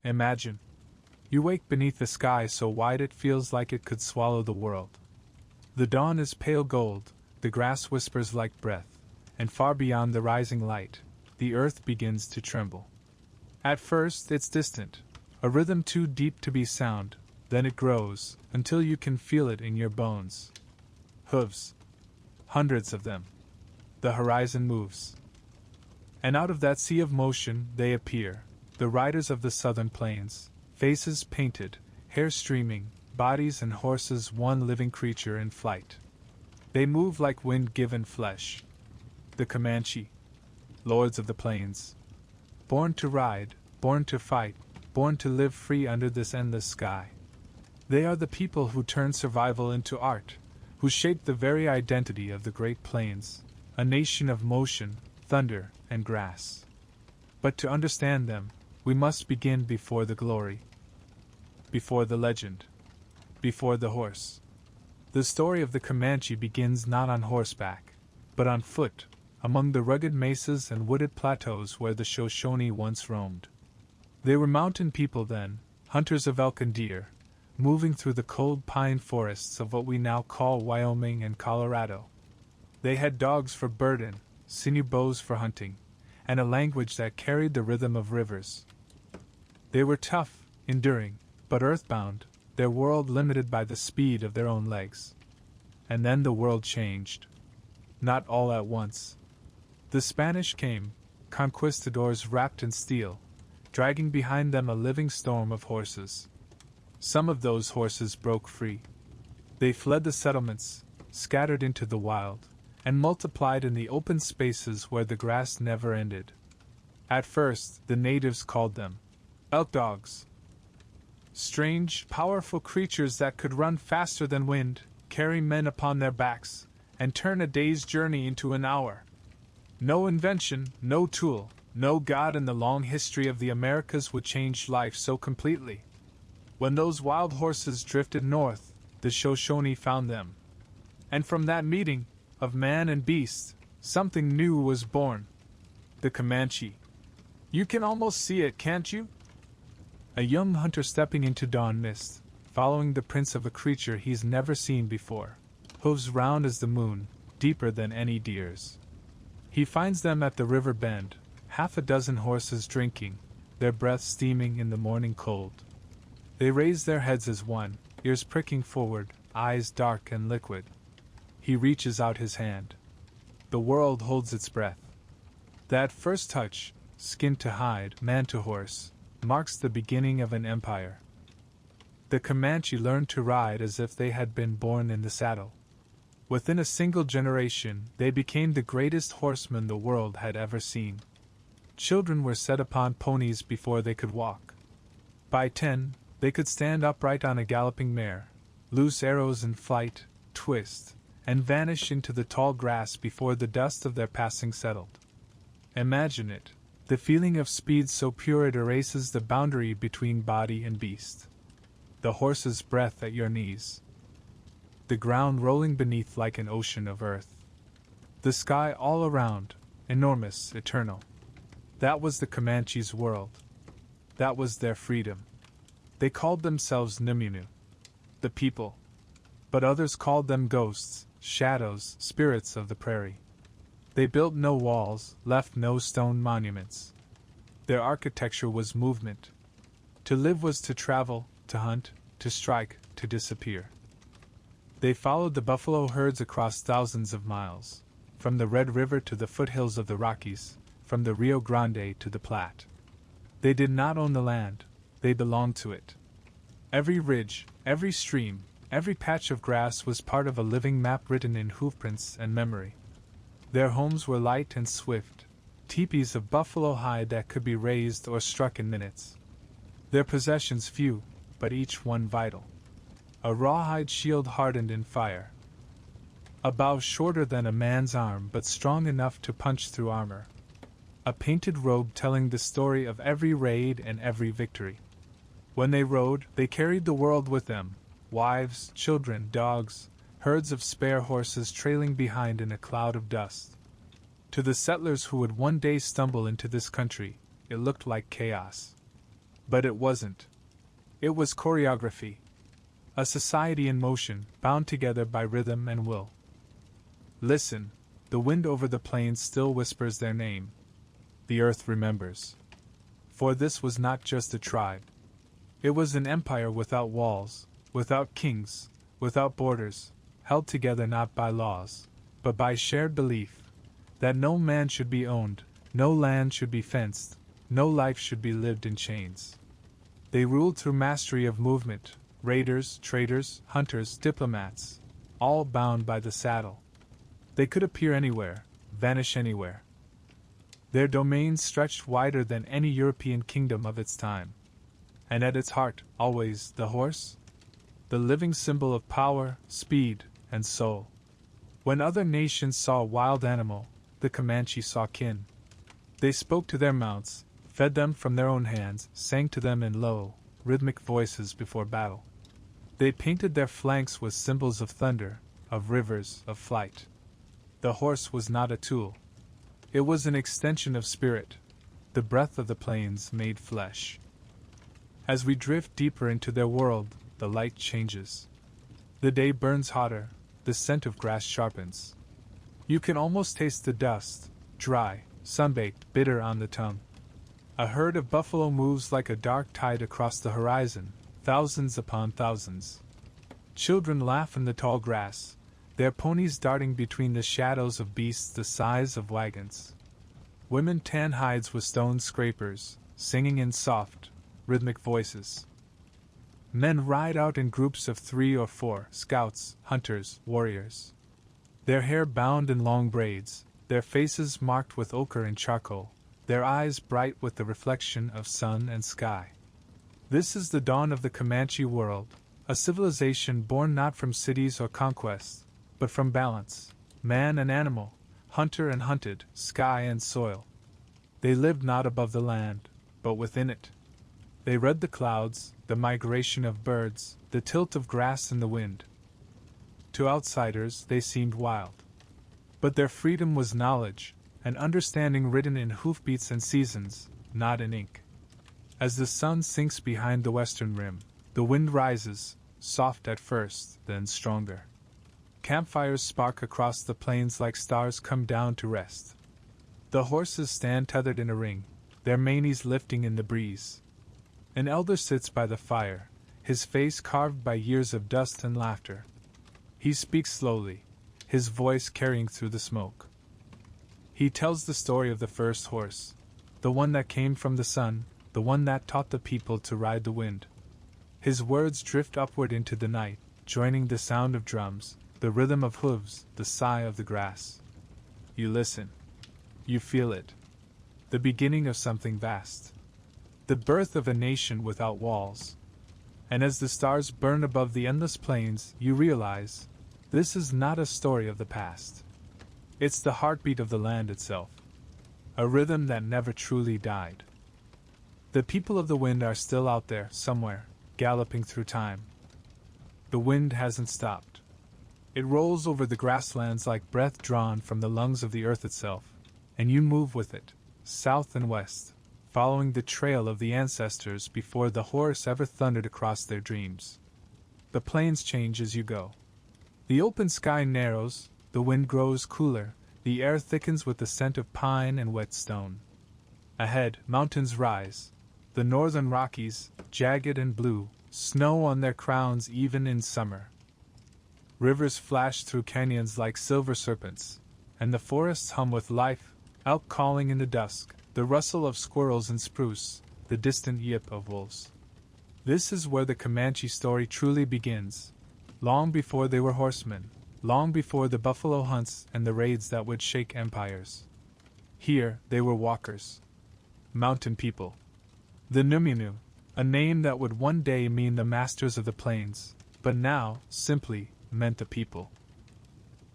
Imagine. You wake beneath a sky so wide it feels like it could swallow the world. The dawn is pale gold, the grass whispers like breath, and far beyond the rising light, the earth begins to tremble. At first, it's distant, a rhythm too deep to be sound, then it grows, until you can feel it in your bones. Hooves. Hundreds of them. The horizon moves. And out of that sea of motion they appear, the riders of the southern plains, faces painted, hair streaming, bodies and horses one living creature in flight. They move like wind-given flesh. The Comanche. Lords of the plains. Born to ride, born to fight, born to live free under this endless sky. They are the people who turn survival into art, who shape the very identity of the Great Plains, a nation of motion, thunder, and grass. But to understand them, we must begin before the glory, before the legend, before the horse. The story of the Comanche begins not on horseback, but on foot, among the rugged mesas and wooded plateaus where the Shoshone once roamed. They were mountain people then, hunters of elk and deer, moving through the cold pine forests of what we now call Wyoming and Colorado. They had dogs for burden, sinew bows for hunting, and a language that carried the rhythm of rivers. They were tough, enduring, but earthbound, their world limited by the speed of their own legs. And then the world changed. Not all at once. The Spanish came, conquistadors wrapped in steel, dragging behind them a living storm of horses. Some of those horses broke free. They fled the settlements, scattered into the wild, and multiplied in the open spaces where the grass never ended. At first, the natives called them elk dogs. Strange, powerful creatures that could run faster than wind, carry men upon their backs, and turn a day's journey into an hour. No invention, no tool, no god in the long history of the Americas would change life so completely. When those wild horses drifted north, the Shoshone found them. And from that meeting, of man and beast, something new was born. The Comanche. You can almost see it, can't you? A young hunter stepping into dawn mist, following the prints of a creature he's never seen before, hooves round as the moon, deeper than any deer's. He finds them at the river bend, half a dozen horses drinking, their breath steaming in the morning cold. They raise their heads as one, ears pricking forward, eyes dark and liquid. He reaches out his hand. The world holds its breath. That first touch, skin to hide, man to horse, marks the beginning of an empire. The Comanche learned to ride as if they had been born in the saddle. Within a single generation, they became the greatest horsemen the world had ever seen. Children were set upon ponies before they could walk. By 10, they could stand upright on a galloping mare, loose arrows in flight, twist, and vanish into the tall grass before the dust of their passing settled. Imagine it, the feeling of speed so pure it erases the boundary between body and beast. The horse's breath at your knees. The ground rolling beneath like an ocean of earth. The sky all around, enormous, eternal. That was the Comanche's world. That was their freedom. They called themselves Nimunu, the people. But others called them ghosts, shadows, spirits of the prairie. They built no walls, left no stone monuments. Their architecture was movement. To live was to travel, to hunt, to strike, to disappear. They followed the buffalo herds across thousands of miles, from the Red River to the foothills of the Rockies, from the Rio Grande to the Platte. They did not own the land, they belonged to it. Every ridge, every stream, every patch of grass was part of a living map written in hoofprints and memory. Their homes were light and swift, teepees of buffalo hide that could be raised or struck in minutes. Their possessions few, but each one vital. A rawhide shield hardened in fire. A bow shorter than a man's arm but strong enough to punch through armor. A painted robe telling the story of every raid and every victory. When they rode, they carried the world with them, wives, children, dogs, herds of spare horses trailing behind in a cloud of dust. To the settlers who would one day stumble into this country, it looked like chaos. But it wasn't. It was choreography. A society in motion, bound together by rhythm and will. Listen, the wind over the plains still whispers their name. The earth remembers. For this was not just a tribe. It was an empire without walls, without kings, without borders, held together not by laws, but by shared belief that no man should be owned, no land should be fenced, no life should be lived in chains. They ruled through mastery of movement, raiders, traders, hunters, diplomats, all bound by the saddle. They could appear anywhere, vanish anywhere. Their domains stretched wider than any European kingdom of its time. And at its heart, always, the horse? The living symbol of power, speed, and soul. When other nations saw a wild animal, the Comanche saw kin. They spoke to their mounts, fed them from their own hands, sang to them in low, rhythmic voices before battle. They painted their flanks with symbols of thunder, of rivers, of flight. The horse was not a tool. It was an extension of spirit, the breath of the plains made flesh. As we drift deeper into their world, the light changes. The day burns hotter, the scent of grass sharpens. You can almost taste the dust, dry, sun-baked, bitter on the tongue. A herd of buffalo moves like a dark tide across the horizon, thousands upon thousands. Children laugh in the tall grass, their ponies darting between the shadows of beasts the size of wagons. Women tan hides with stone scrapers, singing in soft, rhythmic voices. Men ride out in groups of 3 or 4, scouts, hunters, warriors. Their hair bound in long braids, their faces marked with ochre and charcoal, their eyes bright with the reflection of sun and sky. This is the dawn of the Comanche world, a civilization born not from cities or conquests, but from balance, man and animal, hunter and hunted, sky and soil. They lived not above the land, but within it. They read the clouds, the migration of birds, the tilt of grass in the wind. To outsiders they seemed wild. But their freedom was knowledge, and understanding written in hoofbeats and seasons, not in ink. As the sun sinks behind the western rim, the wind rises, soft at first, then stronger. Campfires spark across the plains like stars come down to rest. The horses stand tethered in a ring, their manes lifting in the breeze. An elder sits by the fire, his face carved by years of dust and laughter. He speaks slowly, his voice carrying through the smoke. He tells the story of the first horse, the one that came from the sun, the one that taught the people to ride the wind. His words drift upward into the night, joining the sound of drums, the rhythm of hooves, the sigh of the grass. You listen. You feel it. The beginning of something vast. The birth of a nation without walls. And as the stars burn above the endless plains, you realize, this is not a story of the past. It's the heartbeat of the land itself. A rhythm that never truly died. The people of the wind are still out there, somewhere, galloping through time. The wind hasn't stopped. It rolls over the grasslands like breath drawn from the lungs of the earth itself, and you move with it, south and west, following the trail of the ancestors before the horse ever thundered across their dreams. The plains change as you go. The open sky narrows, the wind grows cooler, the air thickens with the scent of pine and wet stone. Ahead, mountains rise, the northern Rockies, jagged and blue, snow on their crowns even in summer. Rivers flash through canyons like silver serpents, and the forests hum with life, elk calling in the dusk, the rustle of squirrels in spruce, the distant yip of wolves. This is where the Comanche story truly begins, long before they were horsemen, long before the buffalo hunts and the raids that would shake empires. Here they were walkers, mountain people. The Numinu, a name that would one day mean the masters of the plains, but now, simply, meant the people.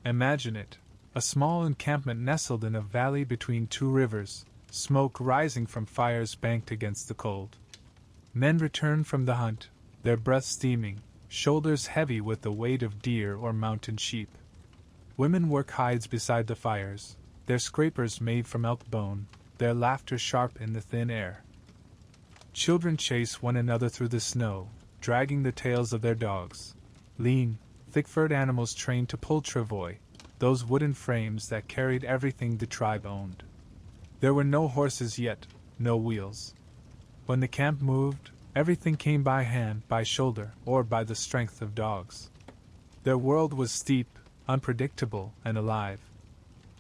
Imagine it, a small encampment nestled in a valley between 2 rivers, smoke rising from fires banked against the cold. Men return from the hunt, their breath steaming, shoulders heavy with the weight of deer or mountain sheep. Women work hides beside the fires, their scrapers made from elk bone, their laughter sharp in the thin air. Children chase one another through the snow, dragging the tails of their dogs. Lean, thick-furred animals trained to pull travois, those wooden frames that carried everything the tribe owned. There were no horses yet, no wheels. When the camp moved, everything came by hand, by shoulder, or by the strength of dogs. Their world was steep, unpredictable, and alive.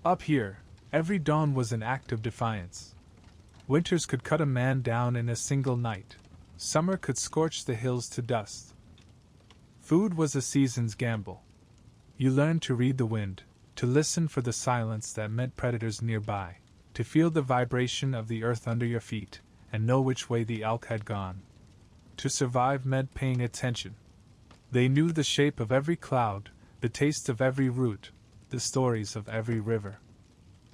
Up here, every dawn was an act of defiance. Winters could cut a man down in a single night. Summer could scorch the hills to dust. Food was a season's gamble. You learned to read the wind, to listen for the silence that meant predators nearby, to feel the vibration of the earth under your feet, and know which way the elk had gone. To survive meant paying attention. They knew the shape of every cloud, the taste of every root, the stories of every river.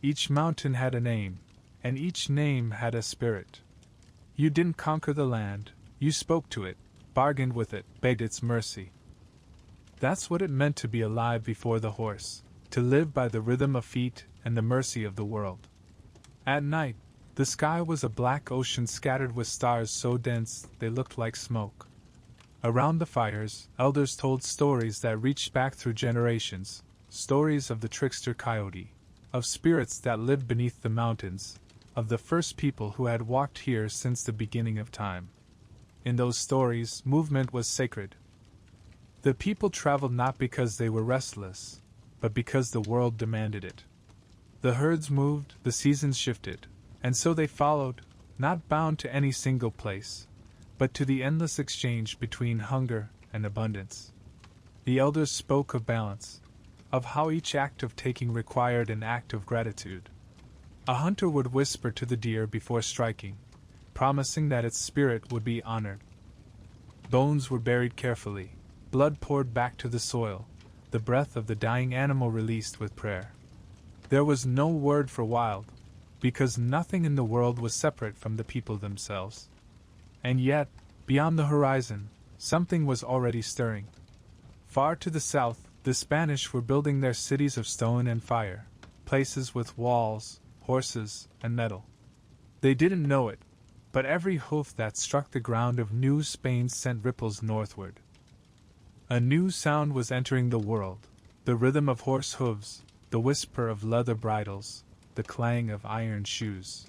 Each mountain had a name, and each name had a spirit. You didn't conquer the land, you spoke to it, bargained with it, begged its mercy. That's what it meant to be alive before the horse, to live by the rhythm of feet and the mercy of the world. At night, the sky was a black ocean scattered with stars so dense they looked like smoke. Around the fires, elders told stories that reached back through generations, stories of the trickster coyote, of spirits that lived beneath the mountains, of the first people who had walked here since the beginning of time. In those stories, movement was sacred. The people traveled not because they were restless, but because the world demanded it. The herds moved, the seasons shifted, and so they followed, not bound to any single place, but to the endless exchange between hunger and abundance. The elders spoke of balance, of how each act of taking required an act of gratitude. A hunter would whisper to the deer before striking, promising that its spirit would be honored. Bones were buried carefully, blood poured back to the soil, the breath of the dying animal released with prayer. There was no word for wild, because nothing in the world was separate from the people themselves. And yet, beyond the horizon, something was already stirring. Far to the south, the Spanish were building their cities of stone and fire, places with walls, horses, and metal. They didn't know it, but every hoof that struck the ground of New Spain sent ripples northward. A new sound was entering the world, the rhythm of horse hooves, the whisper of leather bridles, the clang of iron shoes.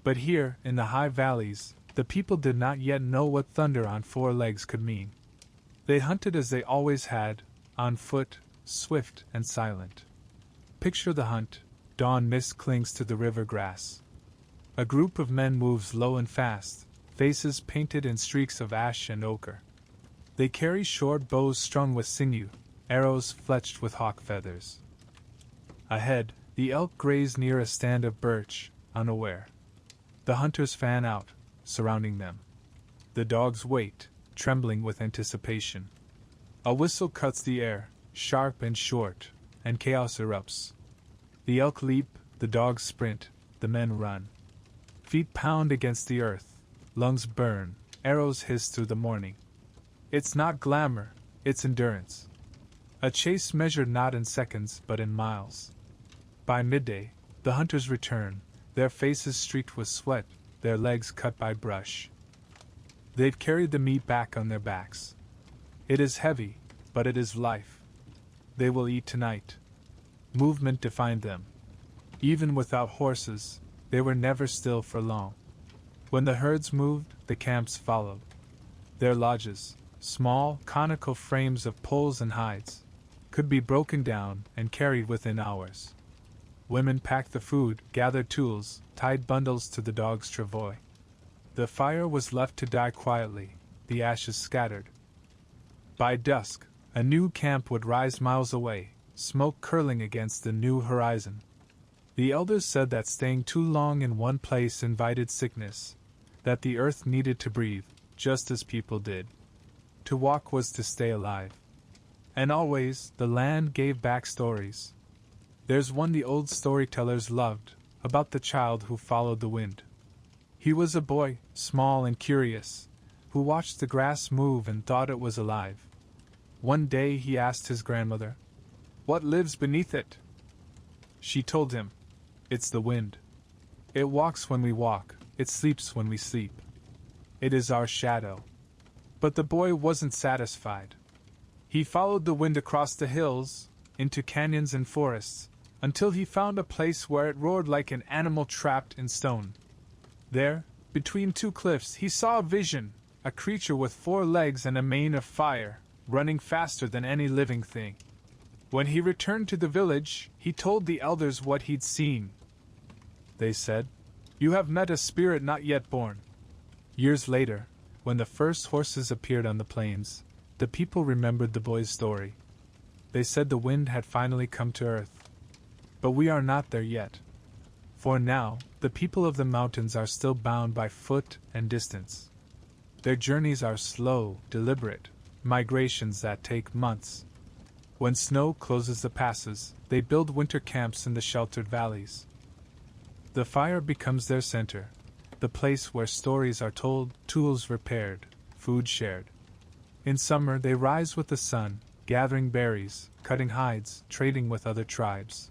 But here, in the high valleys, the people did not yet know what thunder on four legs could mean. They hunted as they always had, on foot, swift and silent. Picture the hunt. Dawn mist clings to the river grass. A group of men moves low and fast, faces painted in streaks of ash and ochre. They carry short bows strung with sinew, arrows fletched with hawk feathers. Ahead, the elk graze near a stand of birch, unaware. The hunters fan out, surrounding them. The dogs wait, trembling with anticipation. A whistle cuts the air, sharp and short, and chaos erupts. The elk leap, the dogs sprint, the men run. Feet pound against the earth, lungs burn, arrows hiss through the morning. It's not glamour, it's endurance. A chase measured not in seconds but in miles. By midday, the hunters return, their faces streaked with sweat, their legs cut by brush. They've carried the meat back on their backs. It is heavy, but it is life. They will eat tonight. Movement defined them. Even without horses, they were never still for long. When the herds moved, the camps followed. Their lodges, small, conical frames of poles and hides, could be broken down and carried within hours. Women packed the food, gathered tools, tied bundles to the dogs' travois. The fire was left to die quietly, the ashes scattered. By dusk, a new camp would rise miles away, smoke curling against the new horizon. The elders said that staying too long in one place invited sickness, that the earth needed to breathe, just as people did. To walk was to stay alive. And always, the land gave back stories. There's one the old storytellers loved, about the child who followed the wind. He was a boy, small and curious, who watched the grass move and thought it was alive. One day he asked his grandmother, "What lives beneath it?" She told him, "It's the wind. It walks when we walk, it sleeps when we sleep." It is our shadow. But the boy wasn't satisfied. He followed the wind across the hills, into canyons and forests, until he found a place where it roared like an animal trapped in stone. There, between two cliffs, he saw a vision, a creature with 4 legs and a mane of fire, running faster than any living thing. When he returned to the village, he told the elders what he'd seen. They said, "You have met a spirit not yet born." Years later, when the first horses appeared on the plains, the people remembered the boy's story. They said the wind had finally come to earth. But we are not there yet. For now, the people of the mountains are still bound by foot and distance. Their journeys are slow, deliberate, migrations that take months. When snow closes the passes, they build winter camps in the sheltered valleys. The fire becomes their center, the place where stories are told, tools repaired, food shared. In summer they rise with the sun, gathering berries, cutting hides, trading with other tribes.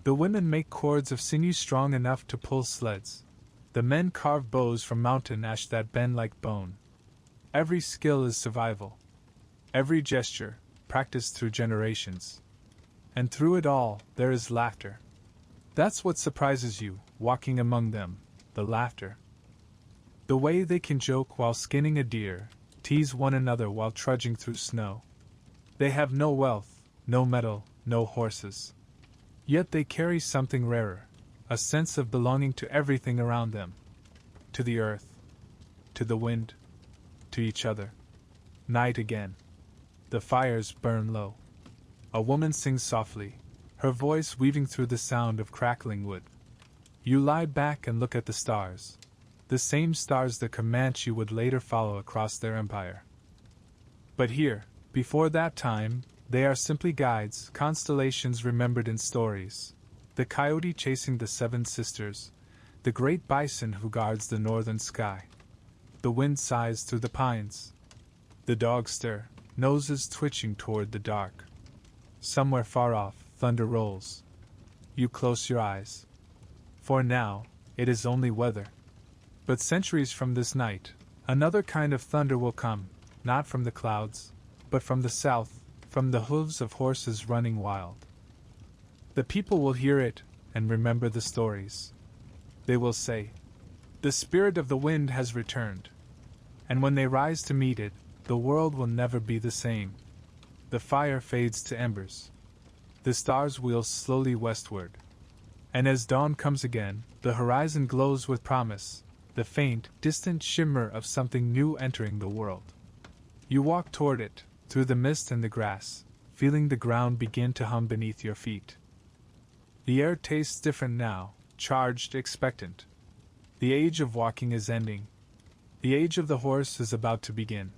The women make cords of sinew strong enough to pull sleds. The men carve bows from mountain ash that bend like bone. Every skill is survival. Every gesture, practiced through generations. And through it all, there is laughter. That's what surprises you, walking among them, the laughter. The way they can joke while skinning a deer, tease one another while trudging through snow. They have no wealth, no metal, no horses. Yet they carry something rarer, a sense of belonging to everything around them. To the earth, to the wind, to each other. Night again. The fires burn low. A woman sings softly, her voice weaving through the sound of crackling wood. You lie back and look at the stars, the same stars the Comanche would later follow across their empire. But here, before that time, they are simply guides, constellations remembered in stories. The coyote chasing the 7 sisters, the great bison who guards the northern sky. The wind sighs through the pines. The dogs stir, noses twitching toward the dark. Somewhere far off, thunder rolls. You close your eyes. For now, it is only weather. But centuries from this night, another kind of thunder will come, not from the clouds, but from the south, from the hooves of horses running wild. The people will hear it and remember the stories. They will say, "The spirit of the wind has returned." And when they rise to meet it, the world will never be the same. The fire fades to embers. The stars wheel slowly westward. And as dawn comes again, the horizon glows with promise, the faint, distant shimmer of something new entering the world. You walk toward it, through the mist and the grass, feeling the ground begin to hum beneath your feet. The air tastes different now, charged, expectant. The age of walking is ending. The age of the horse is about to begin.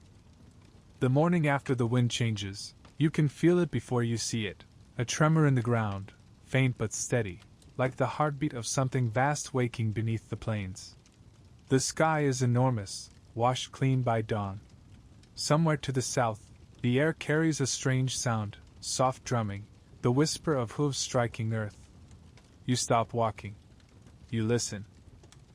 The morning after the wind changes, you can feel it before you see it, a tremor in the ground, faint but steady, like the heartbeat of something vast waking beneath the plains. The sky is enormous, washed clean by dawn. Somewhere to the south, the air carries a strange sound, soft drumming, the whisper of hooves striking earth. You stop walking. You listen.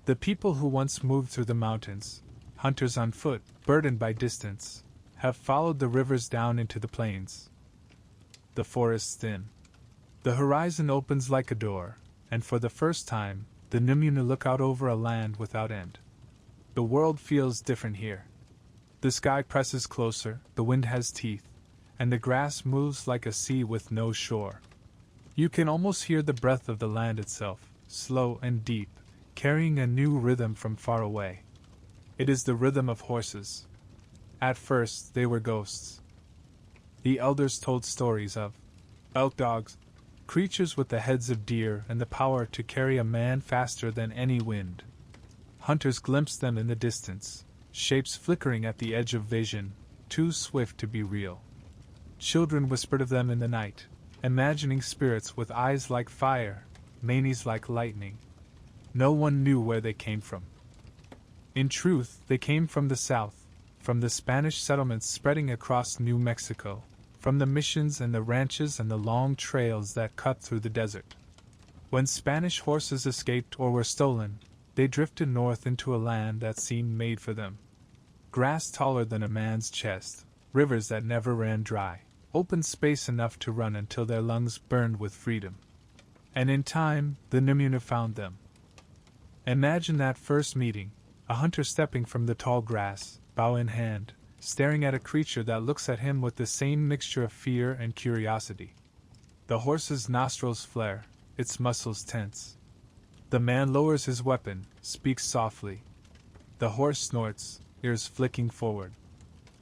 The people who once moved through the mountains, hunters on foot, burdened by distance, have followed the rivers down into the plains. The forests thin. The horizon opens like a door, and for the first time, the Numunu look out over a land without end. The world feels different here. The sky presses closer, the wind has teeth, and the grass moves like a sea with no shore. You can almost hear the breath of the land itself, slow and deep, carrying a new rhythm from far away. It is the rhythm of horses. At first, they were ghosts. The elders told stories of elk dogs, creatures with the heads of deer and the power to carry a man faster than any wind. Hunters glimpsed them in the distance, shapes flickering at the edge of vision, too swift to be real. Children whispered of them in the night, imagining spirits with eyes like fire, manes like lightning. No one knew where they came from. In truth, they came from the south, from the Spanish settlements spreading across New Mexico, from the missions and the ranches and the long trails that cut through the desert. When Spanish horses escaped or were stolen, they drifted north into a land that seemed made for them, grass taller than a man's chest, rivers that never ran dry, open space enough to run until their lungs burned with freedom. And in time, the Nimuna found them. Imagine that first meeting, a hunter stepping from the tall grass, bow in hand, staring at a creature that looks at him with the same mixture of fear and curiosity. The horse's nostrils flare, its muscles tense. The man lowers his weapon, speaks softly. The horse snorts, ears flicking forward.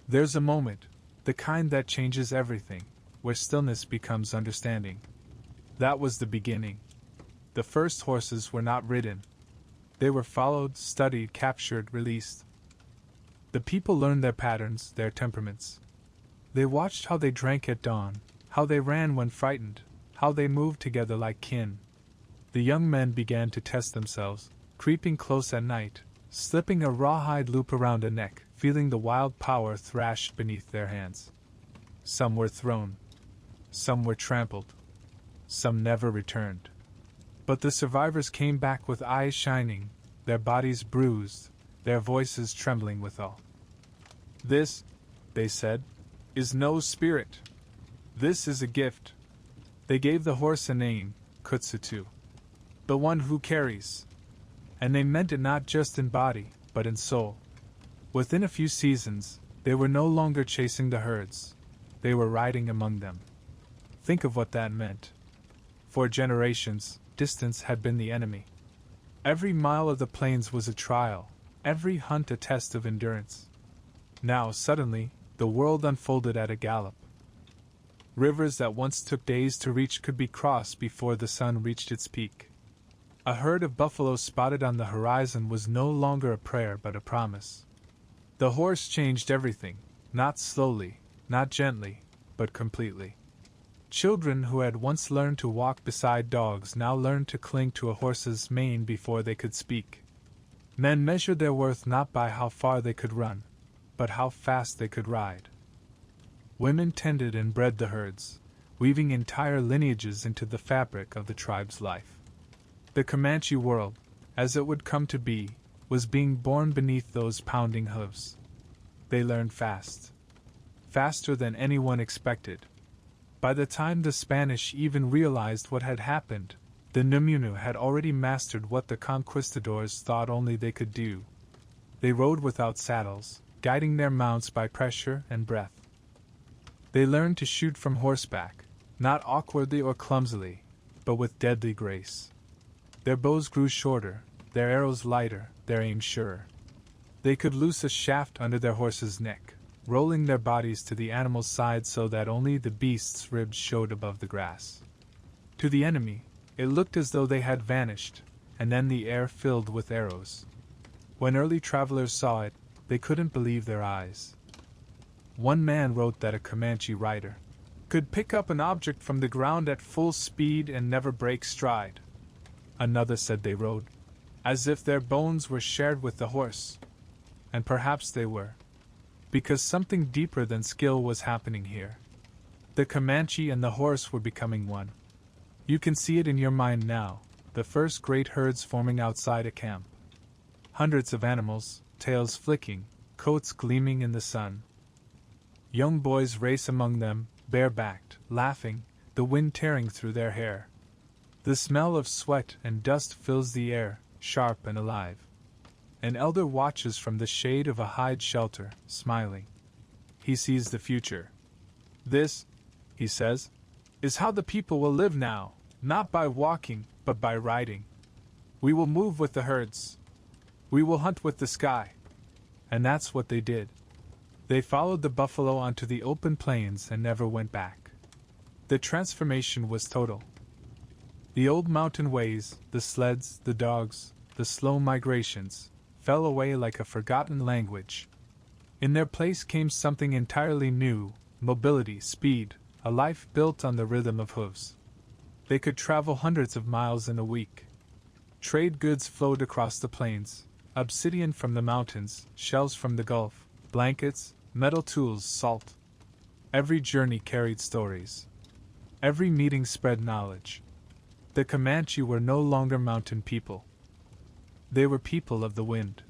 There's a moment, the kind that changes everything, where stillness becomes understanding. That was the beginning. The first horses were not ridden. They were followed, studied, captured, released. The people learned their patterns, their temperaments. They watched how they drank at dawn, how they ran when frightened, how they moved together like kin. The young men began to test themselves, creeping close at night, slipping a rawhide loop around a neck, feeling the wild power thrash beneath their hands. Some were thrown. Some were trampled. Some never returned. But the survivors came back with eyes shining, their bodies bruised, their voices trembling with awe. "This," they said, "is no spirit. This is a gift." They gave the horse a name, Kutsutu. The one who carries. And they meant it not just in body, but in soul. Within a few seasons, they were no longer chasing the herds. They were riding among them. Think of what that meant. For generations, distance had been the enemy. Every mile of the plains was a trial, every hunt a test of endurance. Now, suddenly, the world unfolded at a gallop. Rivers that once took days to reach could be crossed before the sun reached its peak. A herd of buffalo spotted on the horizon was no longer a prayer but a promise. The horse changed everything, not slowly, not gently, but completely. Children who had once learned to walk beside dogs now learned to cling to a horse's mane before they could speak. Men measured their worth not by how far they could run, but how fast they could ride. Women tended and bred the herds, weaving entire lineages into the fabric of the tribe's life. The Comanche world, as it would come to be, was being born beneath those pounding hooves. They learned fast. Faster than anyone expected. By the time the Spanish even realized what had happened, the Numunu had already mastered what the conquistadors thought only they could do. They rode without saddles, guiding their mounts by pressure and breath. They learned to shoot from horseback, not awkwardly or clumsily, but with deadly grace. Their bows grew shorter, their arrows lighter, their aim surer. They could loose a shaft under their horse's neck, rolling their bodies to the animal's side so that only the beast's ribs showed above the grass. To the enemy, it looked as though they had vanished, and then the air filled with arrows. When early travelers saw it, they couldn't believe their eyes. One man wrote that a Comanche rider could pick up an object from the ground at full speed and never break stride. Another said they rode as if their bones were shared with the horse. And perhaps they were. Because something deeper than skill was happening here. The Comanche and the horse were becoming one. You can see it in your mind now, the first great herds forming outside a camp. Hundreds of animals, tails flicking, coats gleaming in the sun. Young boys race among them, bare-backed, laughing, the wind tearing through their hair. The smell of sweat and dust fills the air, sharp and alive. An elder watches from the shade of a hide shelter, smiling. He sees the future. "This," he says, "is how the people will live now, not by walking, but by riding. We will move with the herds. We will hunt with the sky." And that's what they did. They followed the buffalo onto the open plains and never went back. The transformation was total. The old mountain ways, the sleds, the dogs, the slow migrations, fell away like a forgotten language. In their place came something entirely new, mobility, speed, a life built on the rhythm of hooves. They could travel hundreds of miles in a week. Trade goods flowed across the plains, obsidian from the mountains, shells from the Gulf, blankets, metal tools, salt. Every journey carried stories. Every meeting spread knowledge. The Comanche were no longer mountain people. They were people of the wind.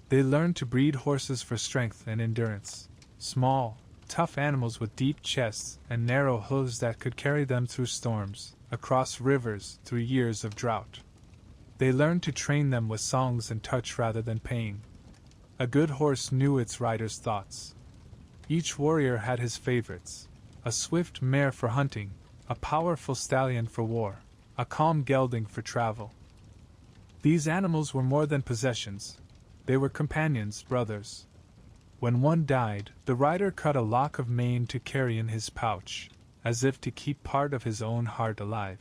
They learned to breed horses for strength and endurance. Small, tough animals with deep chests and narrow hooves that could carry them through storms, across rivers, through years of drought. They learned to train them with songs and touch rather than pain. A good horse knew its rider's thoughts. Each warrior had his favorites: a swift mare for hunting, a powerful stallion for war, a calm gelding for travel. These animals were more than possessions. They were companions, brothers. When one died, the rider cut a lock of mane to carry in his pouch, as if to keep part of his own heart alive.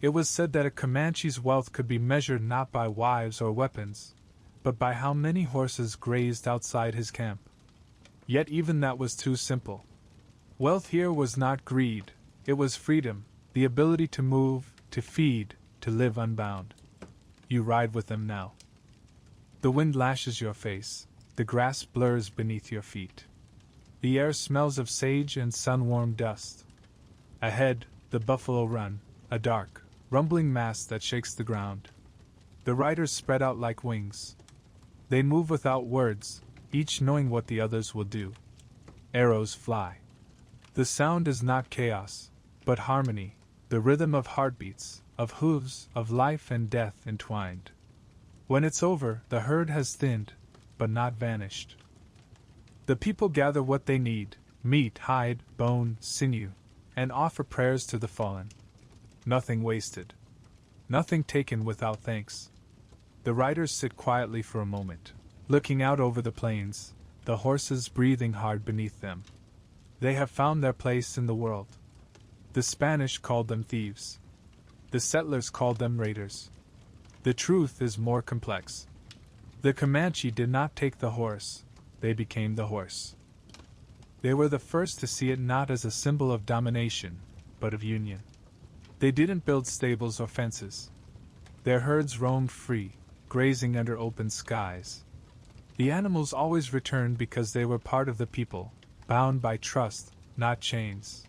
It was said that a Comanche's wealth could be measured not by wives or weapons, but by how many horses grazed outside his camp. Yet even that was too simple. Wealth here was not greed, it was freedom, the ability to move, to feed, to live unbound. You ride with them now. The wind lashes your face, the grass blurs beneath your feet. The air smells of sage and sun-warmed dust. Ahead, the buffalo run, a dark, rumbling mass that shakes the ground. The riders spread out like wings. They move without words, each knowing what the others will do. Arrows fly. The sound is not chaos, but harmony, the rhythm of heartbeats, of hooves, of life and death entwined. When it's over, the herd has thinned, but not vanished. The people gather what they need: meat, hide, bone, sinew, and offer prayers to the fallen. Nothing wasted. Nothing taken without thanks. The riders sit quietly for a moment, looking out over the plains, the horses breathing hard beneath them. They have found their place in the world. The Spanish called them thieves. The settlers called them raiders. The truth is more complex. The Comanche did not take the horse, they became the horse. They were the first to see it not as a symbol of domination, but of union. They didn't build stables or fences. Their herds roamed free, grazing under open skies. The animals always returned because they were part of the people, bound by trust, not chains.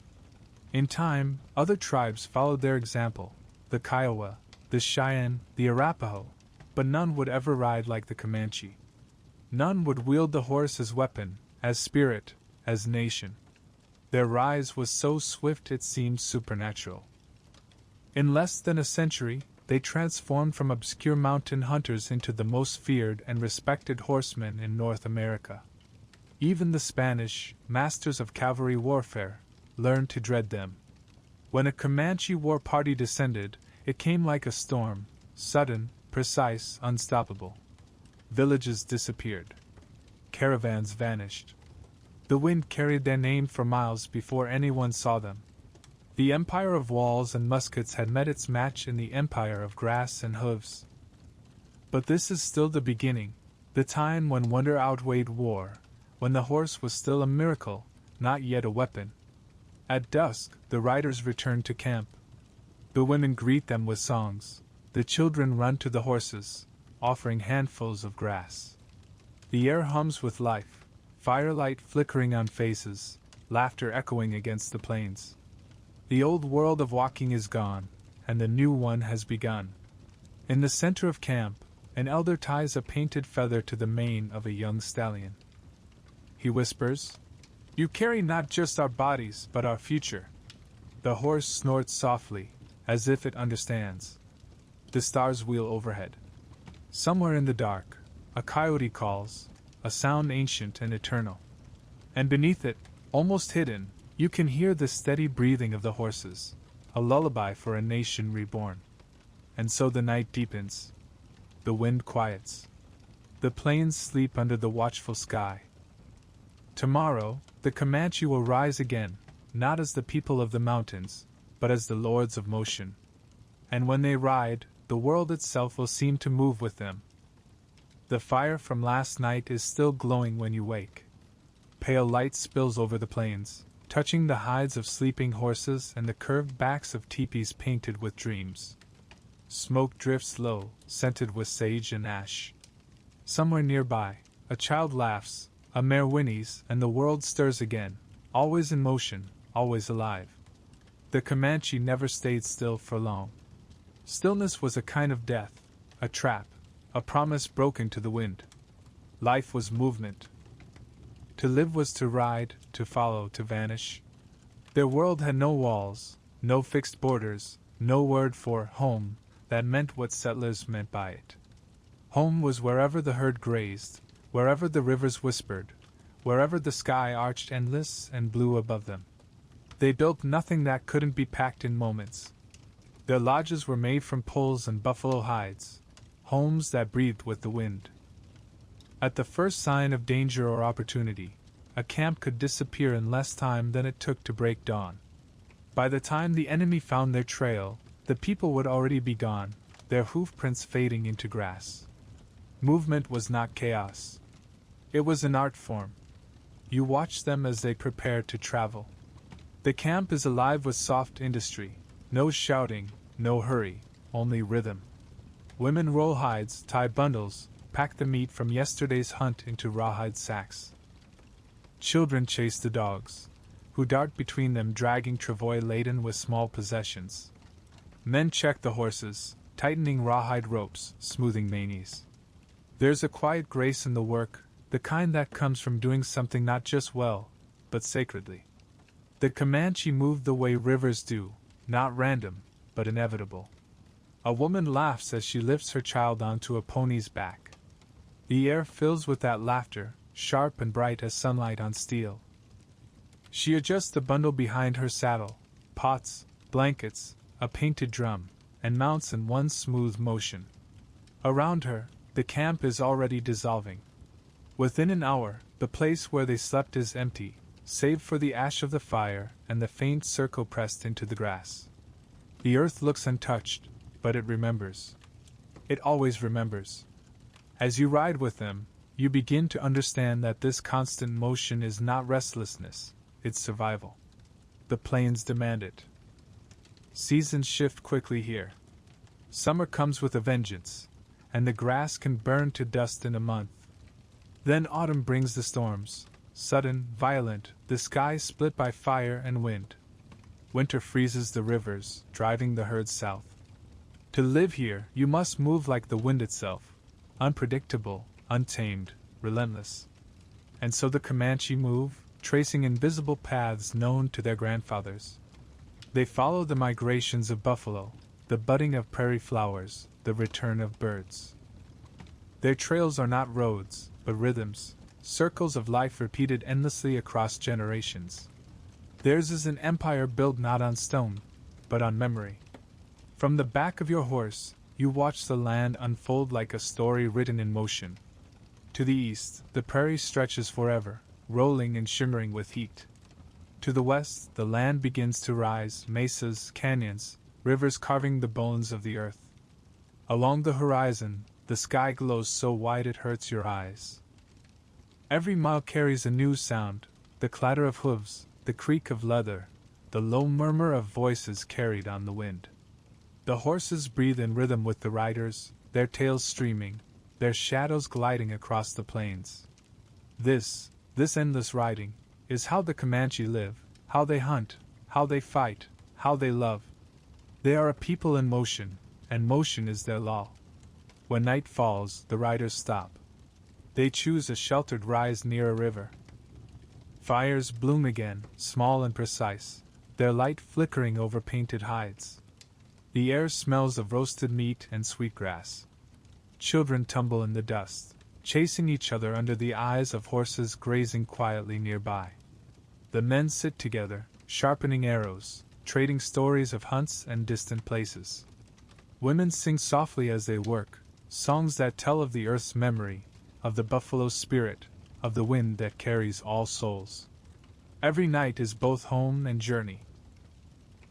In time, other tribes followed their example: the Kiowa, the Cheyenne, the Arapaho, but none would ever ride like the Comanche. None would wield the horse as weapon, as spirit, as nation. Their rise was so swift it seemed supernatural. In less than a century, they transformed from obscure mountain hunters into the most feared and respected horsemen in North America. Even the Spanish, masters of cavalry warfare, learned to dread them. When a Comanche war party descended, it came like a storm, sudden, precise, unstoppable. Villages disappeared. Caravans vanished. The wind carried their name for miles before anyone saw them. The empire of walls and muskets had met its match in the empire of grass and hooves. But this is still the beginning, the time when wonder outweighed war, when the horse was still a miracle, not yet a weapon. At dusk, the riders return to camp. The women greet them with songs. The children run to the horses, offering handfuls of grass. The air hums with life, firelight flickering on faces, laughter echoing against the plains. The old world of walking is gone, and the new one has begun. In the center of camp, an elder ties a painted feather to the mane of a young stallion. He whispers, "You carry not just our bodies, but our future." The horse snorts softly, as if it understands. The stars wheel overhead. Somewhere in the dark, a coyote calls, a sound ancient and eternal. And beneath it, almost hidden, you can hear the steady breathing of the horses, a lullaby for a nation reborn. And so the night deepens. The wind quiets. The plains sleep under the watchful sky. Tomorrow, the Comanche will rise again, not as the people of the mountains, but as the lords of motion. And when they ride, the world itself will seem to move with them. The fire from last night is still glowing when you wake. Pale light spills over the plains, touching the hides of sleeping horses and the curved backs of teepees painted with dreams. Smoke drifts low, scented with sage and ash. Somewhere nearby, a child laughs, a mare whinnies, and the world stirs again, always in motion, always alive. The Comanche never stayed still for long. Stillness was a kind of death, a trap, a promise broken to the wind. Life was movement. To live was to ride, to follow, to vanish. Their world had no walls, no fixed borders, no word for home that meant what settlers meant by it. Home was wherever the herd grazed, wherever the rivers whispered, wherever the sky arched endless and blue above them. They built nothing that couldn't be packed in moments. Their lodges were made from poles and buffalo hides, homes that breathed with the wind. At the first sign of danger or opportunity, a camp could disappear in less time than it took to break dawn. By the time the enemy found their trail, the people would already be gone, their hoof prints fading into grass. Movement was not chaos. It was an art form. You watched them as they prepared to travel. The camp is alive with soft industry, no shouting, no hurry, only rhythm. Women roll hides, tie bundles, pack the meat from yesterday's hunt into rawhide sacks. Children chase the dogs, who dart between them dragging travois laden with small possessions. Men check the horses, tightening rawhide ropes, smoothing manes. There's a quiet grace in the work, the kind that comes from doing something not just well, but sacredly. The Comanche moved the way rivers do, not random, but inevitable. A woman laughs as she lifts her child onto a pony's back. The air fills with that laughter, sharp and bright as sunlight on steel. She adjusts the bundle behind her saddle, pots, blankets, a painted drum, and mounts in one smooth motion. Around her, the camp is already dissolving. Within an hour, the place where they slept is empty, save for the ash of the fire and the faint circle pressed into the grass. The earth looks untouched, but it remembers. It always remembers. As you ride with them, you begin to understand that this constant motion is not restlessness, it's survival. The plains demand it. Seasons shift quickly here. Summer comes with a vengeance, and the grass can burn to dust in a month. Then autumn brings the storms, sudden, violent, the sky split by fire and wind. Winter freezes the rivers, driving the herds south. To live here, you must move like the wind itself, unpredictable, untamed, relentless. And so the Comanche move, tracing invisible paths known to their grandfathers. They follow the migrations of buffalo, the budding of prairie flowers, the return of birds. Their trails are not roads, but rhythms, circles of life repeated endlessly across generations. Theirs is an empire built not on stone, but on memory. From the back of your horse, you watch the land unfold like a story written in motion. To the east, the prairie stretches forever, rolling and shimmering with heat. To the west, the land begins to rise, mesas, canyons, rivers carving the bones of the earth. Along the horizon, the sky glows so wide it hurts your eyes. Every mile carries a new sound, the clatter of hooves, the creak of leather, the low murmur of voices carried on the wind. The horses breathe in rhythm with the riders, their tails streaming, their shadows gliding across the plains. This endless riding, is how the Comanche live, how they hunt, how they fight, how they love. They are a people in motion, and motion is their law. When night falls, the riders stop. They choose a sheltered rise near a river. Fires bloom again, small and precise, their light flickering over painted hides. The air smells of roasted meat and sweetgrass. Children tumble in the dust, chasing each other under the eyes of horses grazing quietly nearby. The men sit together, sharpening arrows, trading stories of hunts and distant places. Women sing softly as they work, songs that tell of the earth's memory, of the buffalo's spirit, of the wind that carries all souls. Every night is both home and journey.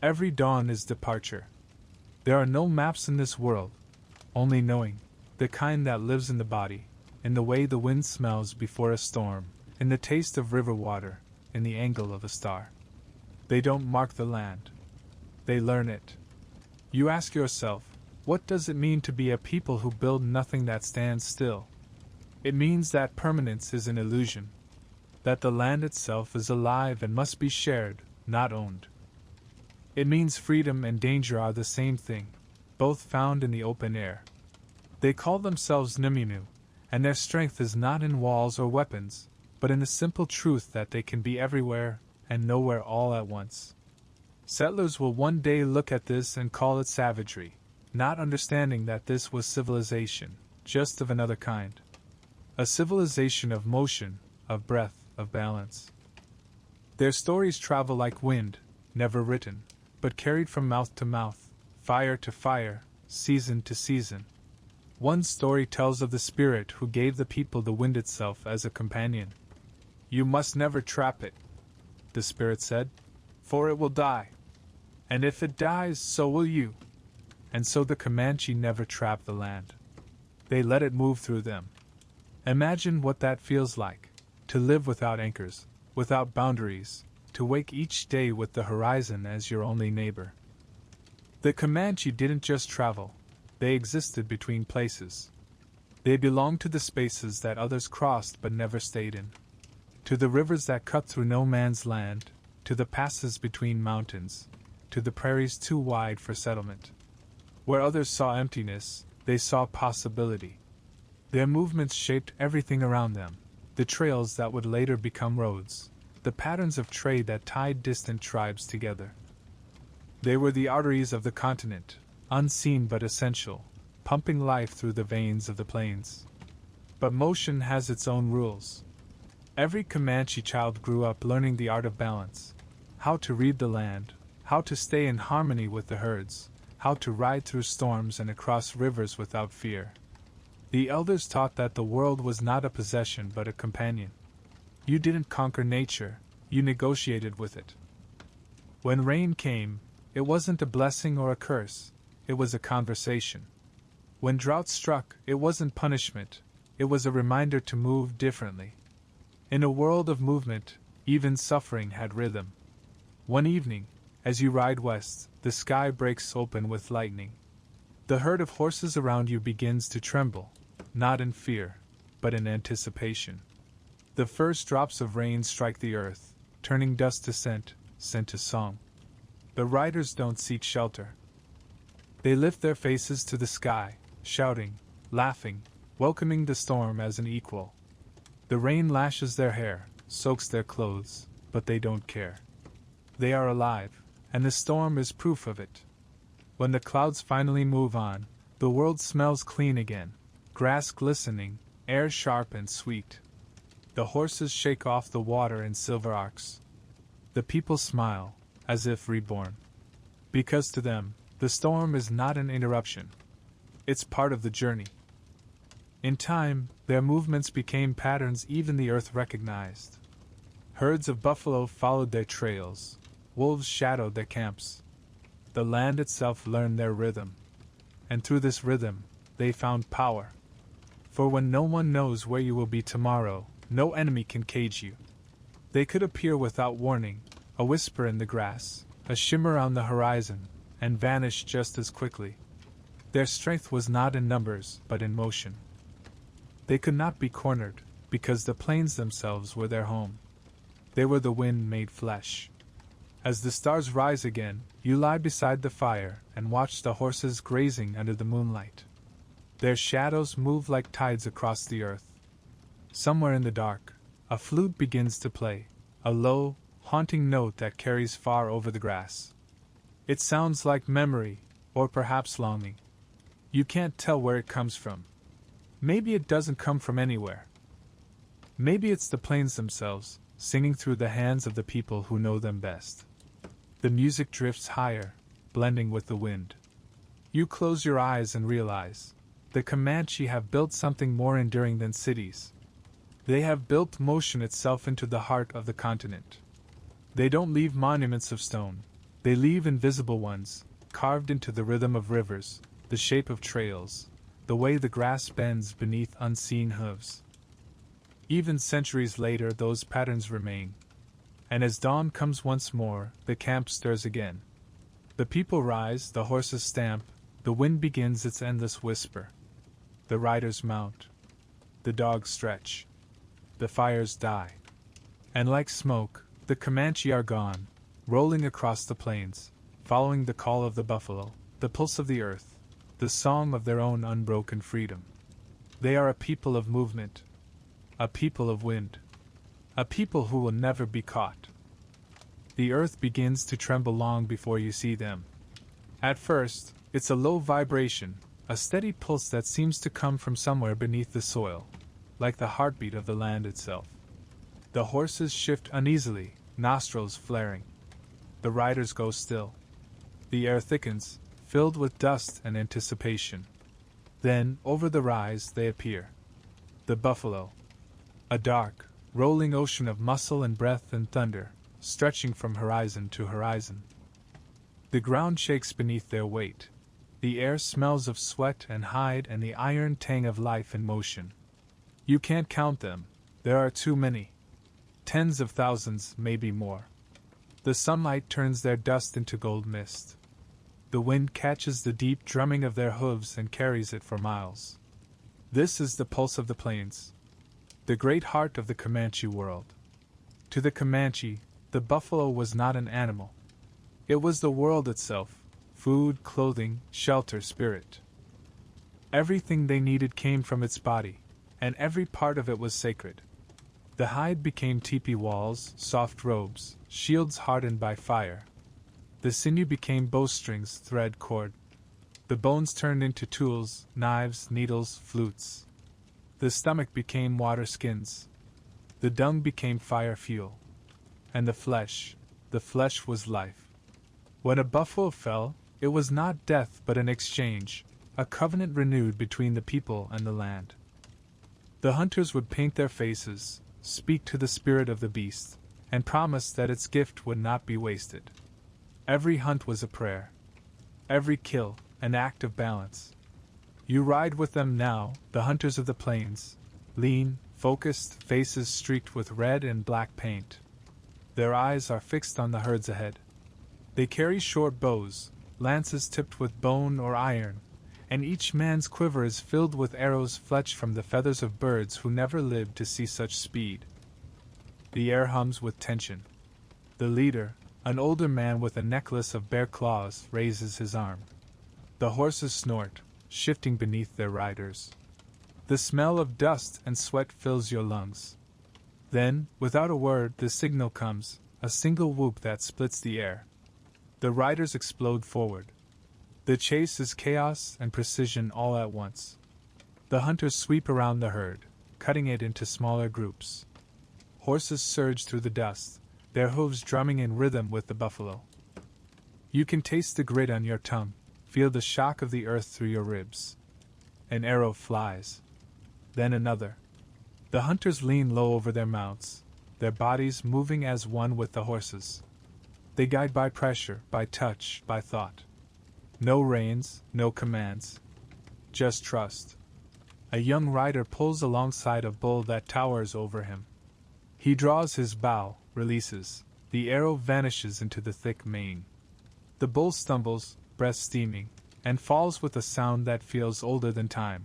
Every dawn is departure. There are no maps in this world, only knowing, the kind that lives in the body, in the way the wind smells before a storm, in the taste of river water, in the angle of a star. They don't mark the land. They learn it. You ask yourself, what does it mean to be a people who build nothing that stands still? It means that permanence is an illusion, that the land itself is alive and must be shared, not owned. It means freedom and danger are the same thing, both found in the open air. They call themselves Niminu, And their strength is not in walls or weapons, but in the simple truth that they can be everywhere and nowhere all at once. Settlers will one day look at this and call it savagery, not understanding that this was civilization, just of another kind. A civilization of motion, of breath, of balance. Their stories travel like wind, never written, but carried from mouth to mouth, fire to fire, season to season. One story tells of the spirit who gave the people the wind itself as a companion. "You must never trap it," the spirit said, "for it will die. And if it dies, so will you." And so the Comanche never trapped the land. They let it move through them. Imagine what that feels like, to live without anchors, without boundaries, to wake each day with the horizon as your only neighbor. The Comanche didn't just travel, they existed between places. They belonged to the spaces that others crossed but never stayed in. To the rivers that cut through no man's land, to the passes between mountains, to the prairies too wide for settlement. Where others saw emptiness, they saw possibility. Their movements shaped everything around them, the trails that would later become roads, the patterns of trade that tied distant tribes together. They were the arteries of the continent, unseen but essential, pumping life through the veins of the plains. But motion has its own rules. Every Comanche child grew up learning the art of balance, how to read the land, how to stay in harmony with the herds, how to ride through storms and across rivers without fear. The elders taught that the world was not a possession but a companion. You didn't conquer nature, you negotiated with it. When rain came, it wasn't a blessing or a curse, it was a conversation. When drought struck, it wasn't punishment, it was a reminder to move differently. In a world of movement, even suffering had rhythm. One evening, as you ride west, the sky breaks open with lightning. The herd of horses around you begins to tremble, not in fear, but in anticipation. The first drops of rain strike the earth, turning dust to scent, scent to song. The riders don't seek shelter. They lift their faces to the sky, shouting, laughing, welcoming the storm as an equal. The rain lashes their hair, soaks their clothes, but they don't care. They are alive, and the storm is proof of it. When the clouds finally move on, the world smells clean again, grass glistening, air sharp and sweet. The horses shake off the water in silver arcs. The people smile, as if reborn. Because to them, the storm is not an interruption. It's part of the journey. In time, their movements became patterns even the earth recognized. Herds of buffalo followed their trails, wolves shadowed their camps. The land itself learned their rhythm. And through this rhythm, they found power. For when no one knows where you will be tomorrow, no enemy can cage you. They could appear without warning, a whisper in the grass, a shimmer on the horizon, and vanish just as quickly. Their strength was not in numbers, but in motion. They could not be cornered, because the plains themselves were their home. They were the wind made flesh. As the stars rise again, you lie beside the fire and watch the horses grazing under the moonlight. Their shadows move like tides across the earth. Somewhere in the dark, a flute begins to play, a low, haunting note that carries far over the grass. It sounds like memory, or perhaps longing. You can't tell where it comes from. Maybe it doesn't come from anywhere. Maybe it's the plains themselves, singing through the hands of the people who know them best. The music drifts higher, blending with the wind. You close your eyes and realize, the Comanche have built something more enduring than cities. They have built motion itself into the heart of the continent. They don't leave monuments of stone, they leave invisible ones, carved into the rhythm of rivers, the shape of trails, the way the grass bends beneath unseen hooves. Even centuries later, those patterns remain. And as dawn comes once more, the camp stirs again. The people rise, the horses stamp, the wind begins its endless whisper. The riders mount. The dogs stretch. The fires die. And like smoke, the Comanche are gone, rolling across the plains, following the call of the buffalo, the pulse of the earth, the song of their own unbroken freedom. They are a people of movement, a people of wind, a people who will never be caught. The earth begins to tremble long before you see them. At first, it's a low vibration, a steady pulse that seems to come from somewhere beneath the soil, like the heartbeat of the land itself. The horses shift uneasily, nostrils flaring. The riders go still. The air thickens, filled with dust and anticipation. Then, over the rise, they appear. The buffalo. A dark, rolling ocean of muscle and breath and thunder, stretching from horizon to horizon. The ground shakes beneath their weight. The air smells of sweat and hide and the iron tang of life in motion. You can't count them, there are too many. Tens of thousands, maybe more. The sunlight turns their dust into gold mist. The wind catches the deep drumming of their hooves and carries it for miles. This is the pulse of the plains, the great heart of the Comanche world. To the Comanche, the buffalo was not an animal. It was the world itself, food, clothing, shelter, spirit. Everything they needed came from its body, and every part of it was sacred. The hide became teepee walls, soft robes, shields hardened by fire. The sinew became bowstrings, thread, cord. The bones turned into tools, knives, needles, flutes. The stomach became water skins. The dung became fire fuel. And the flesh was life. When a buffalo fell, it was not death but an exchange, a covenant renewed between the people and the land. The hunters would paint their faces, speak to the spirit of the beast, and promise that its gift would not be wasted. Every hunt was a prayer. Every kill, an act of balance. You ride with them now, the hunters of the plains, lean, focused, faces streaked with red and black paint. Their eyes are fixed on the herds ahead. They carry short bows, lances tipped with bone or iron, and each man's quiver is filled with arrows fletched from the feathers of birds who never lived to see such speed. The air hums with tension. The leader, an older man with a necklace of bear claws, raises his arm. The horses snort, shifting beneath their riders. The smell of dust and sweat fills your lungs. Then, without a word, the signal comes, a single whoop that splits the air. The riders explode forward. The chase is chaos and precision all at once. The hunters sweep around the herd, cutting it into smaller groups. Horses surge through the dust, their hooves drumming in rhythm with the buffalo. You can taste the grit on your tongue, feel the shock of the earth through your ribs. An arrow flies. Then another. The hunters lean low over their mounts, their bodies moving as one with the horses. They guide by pressure, by touch, by thought. No reins, no commands. Just trust. A young rider pulls alongside a bull that towers over him. He draws his bow, releases. The arrow vanishes into the thick mane. The bull stumbles, breath steaming, and falls with a sound that feels older than time.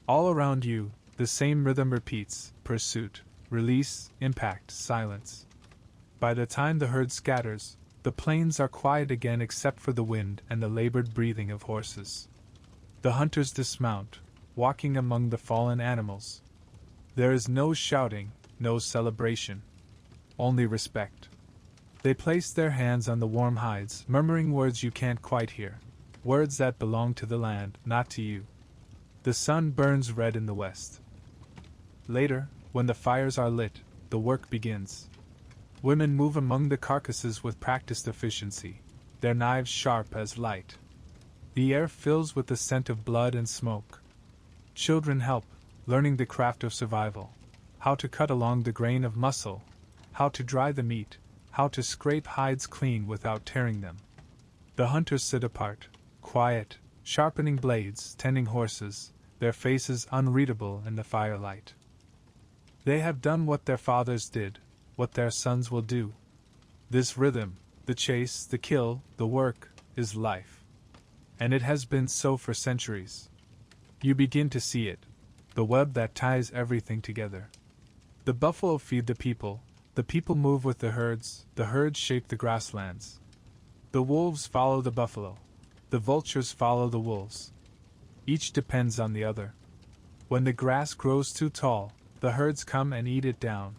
All around you, the same rhythm repeats: pursuit, release, impact, silence. By the time the herd scatters, the plains are quiet again except for the wind and the labored breathing of horses. The hunters dismount, walking among the fallen animals. There is no shouting, no celebration. Only respect. They place their hands on the warm hides, murmuring words you can't quite hear. Words that belong to the land, not to you. The sun burns red in the west. Later, when the fires are lit, the work begins. Women move among the carcasses with practiced efficiency, their knives sharp as light. The air fills with the scent of blood and smoke. Children help, learning the craft of survival, how to cut along the grain of muscle, how to dry the meat, how to scrape hides clean without tearing them. The hunters sit apart, quiet, sharpening blades, tending horses, their faces unreadable in the firelight. They have done what their fathers did, what their sons will do. This rhythm, the chase, the kill, the work, is life. And it has been so for centuries. You begin to see it, the web that ties everything together. The buffalo feed the people move with the herds shape the grasslands. The wolves follow the buffalo, the vultures follow the wolves. Each depends on the other. When the grass grows too tall, the herds come and eat it down.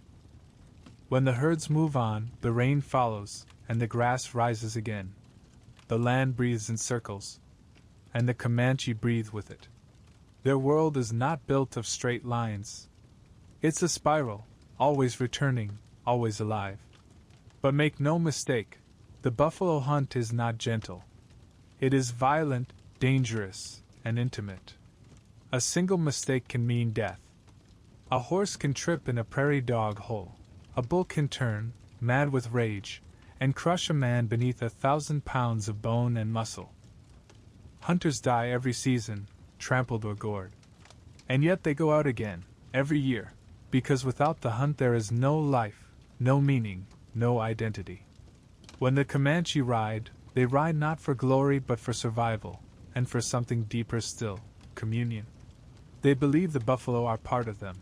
When the herds move on, the rain follows, and the grass rises again. The land breathes in circles, and the Comanche breathe with it. Their world is not built of straight lines. It's a spiral, always returning, always alive. But make no mistake, the buffalo hunt is not gentle. It is violent, dangerous, and intimate. A single mistake can mean death. A horse can trip in a prairie dog hole. A bull can turn, mad with rage, and crush a man beneath 1,000 pounds of bone and muscle. Hunters die every season, trampled or gored. And yet they go out again, every year, because without the hunt there is no life, no meaning, no identity. When the Comanche ride, they ride not for glory but for survival, and for something deeper still, communion. They believe the buffalo are part of them.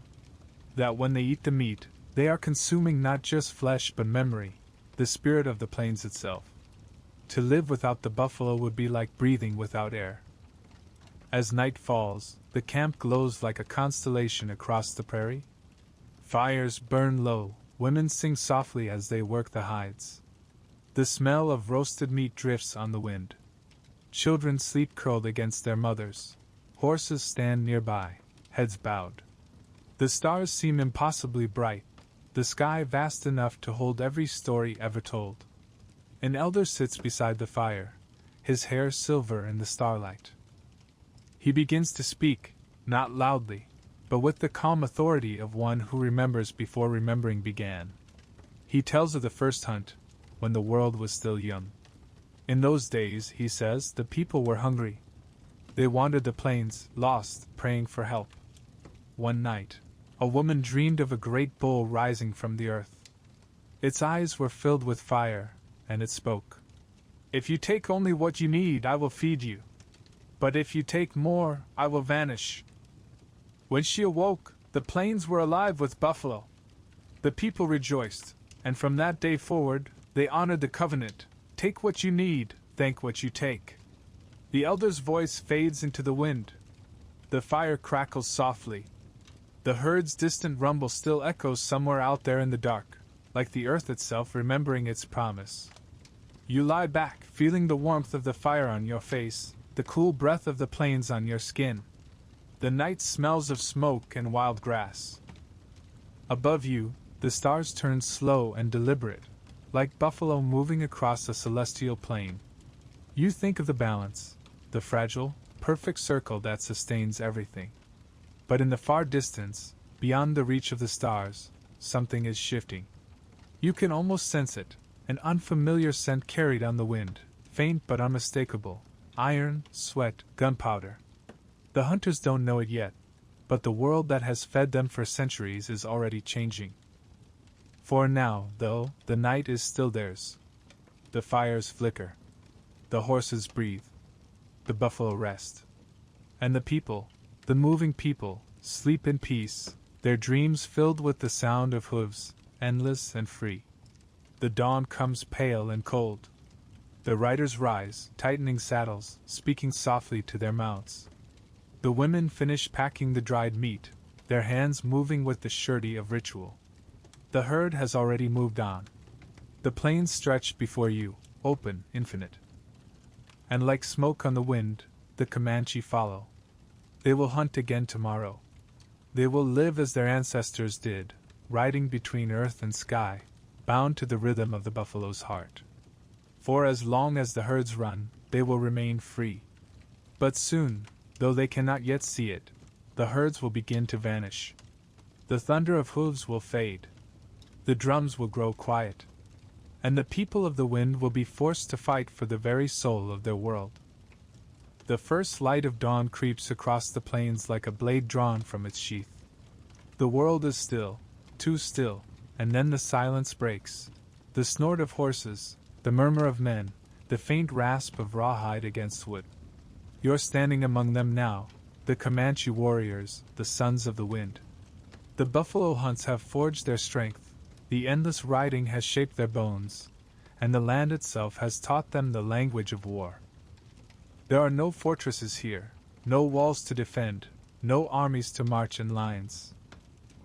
That when they eat the meat, they are consuming not just flesh but memory, the spirit of the plains itself. To live without the buffalo would be like breathing without air. As night falls, the camp glows like a constellation across the prairie. Fires burn low, women sing softly as they work the hides. The smell of roasted meat drifts on the wind. Children sleep curled against their mothers. Horses stand nearby, heads bowed. The stars seem impossibly bright, the sky vast enough to hold every story ever told. An elder sits beside the fire, his hair silver in the starlight. He begins to speak, not loudly, but with the calm authority of one who remembers before remembering began. He tells of the first hunt, when the world was still young. In those days, he says, the people were hungry. They wandered the plains, lost, praying for help. One night, a woman dreamed of a great bull rising from the earth. Its eyes were filled with fire, and it spoke. "If you take only what you need, I will feed you. But if you take more, I will vanish." When she awoke, the plains were alive with buffalo. The people rejoiced, and from that day forward, they honored the covenant. Take what you need, thank what you take. The elder's voice fades into the wind. The fire crackles softly. The herd's distant rumble still echoes somewhere out there in the dark, like the earth itself remembering its promise. You lie back, feeling the warmth of the fire on your face, the cool breath of the plains on your skin. The night smells of smoke and wild grass. Above you, the stars turn slow and deliberate, like buffalo moving across a celestial plain. You think of the balance, the fragile, perfect circle that sustains everything. But in the far distance, beyond the reach of the stars, something is shifting. You can almost sense it, an unfamiliar scent carried on the wind, faint but unmistakable, iron, sweat, gunpowder. The hunters don't know it yet, but the world that has fed them for centuries is already changing. For now, though, the night is still theirs. The fires flicker. The horses breathe. The buffalo rest. And the people, the moving people, sleep in peace, their dreams filled with the sound of hooves, endless and free. The dawn comes pale and cold. The riders rise, tightening saddles, speaking softly to their mounts. The women finish packing the dried meat, their hands moving with the surety of ritual. The herd has already moved on. The plains stretch before you, open, infinite. And like smoke on the wind, the Comanche follow. They will hunt again tomorrow. They will live as their ancestors did, riding between earth and sky, bound to the rhythm of the buffalo's heart. For as long as the herds run, they will remain free. But soon, though they cannot yet see it, the herds will begin to vanish. The thunder of hooves will fade. The drums will grow quiet. And the people of the wind will be forced to fight for the very soul of their world. The first light of dawn creeps across the plains like a blade drawn from its sheath. The world is still, too still, and then the silence breaks. The snort of horses, the murmur of men, the faint rasp of rawhide against wood. You're standing among them now, the Comanche warriors, the sons of the wind. The buffalo hunts have forged their strength, the endless riding has shaped their bones, and the land itself has taught them the language of war. There are no fortresses here, no walls to defend, no armies to march in lines.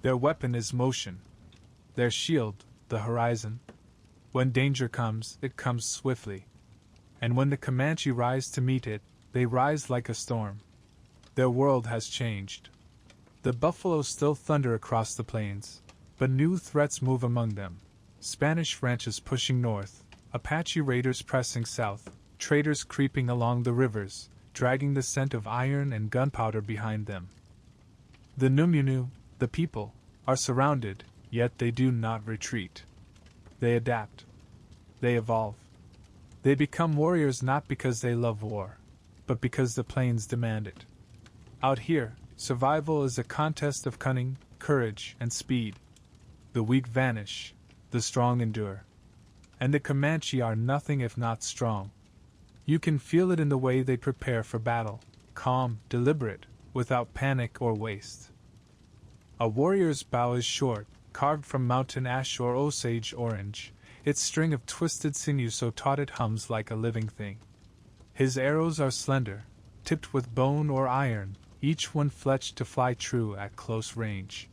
Their weapon is motion, their shield, the horizon. When danger comes, it comes swiftly. And when the Comanche rise to meet it, they rise like a storm. Their world has changed. The buffalo still thunder across the plains, but new threats move among them. Spanish ranches pushing north, Apache raiders pressing south, traders creeping along the rivers, dragging the scent of iron and gunpowder behind them. The Numunu, the people, are surrounded, yet they do not retreat. They adapt. They evolve. They become warriors not because they love war, but because the plains demand it. Out here, survival is a contest of cunning, courage, and speed. The weak vanish, the strong endure. And the Comanche are nothing if not strong. You can feel it in the way they prepare for battle, calm, deliberate, without panic or waste. A warrior's bow is short, carved from mountain ash or Osage orange, its string of twisted sinew so taut it hums like a living thing. His arrows are slender, tipped with bone or iron, each one fletched to fly true at close range.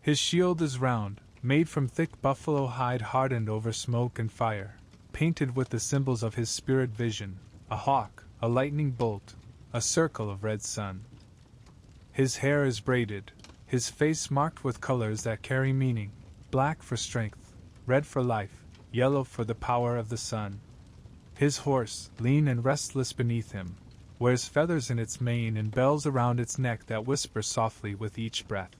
His shield is round, made from thick buffalo hide hardened over smoke and fire, painted with the symbols of his spirit vision, a hawk, a lightning bolt, a circle of red sun. His hair is braided, his face marked with colors that carry meaning, black for strength, red for life, yellow for the power of the sun. His horse, lean and restless beneath him, wears feathers in its mane and bells around its neck that whisper softly with each breath.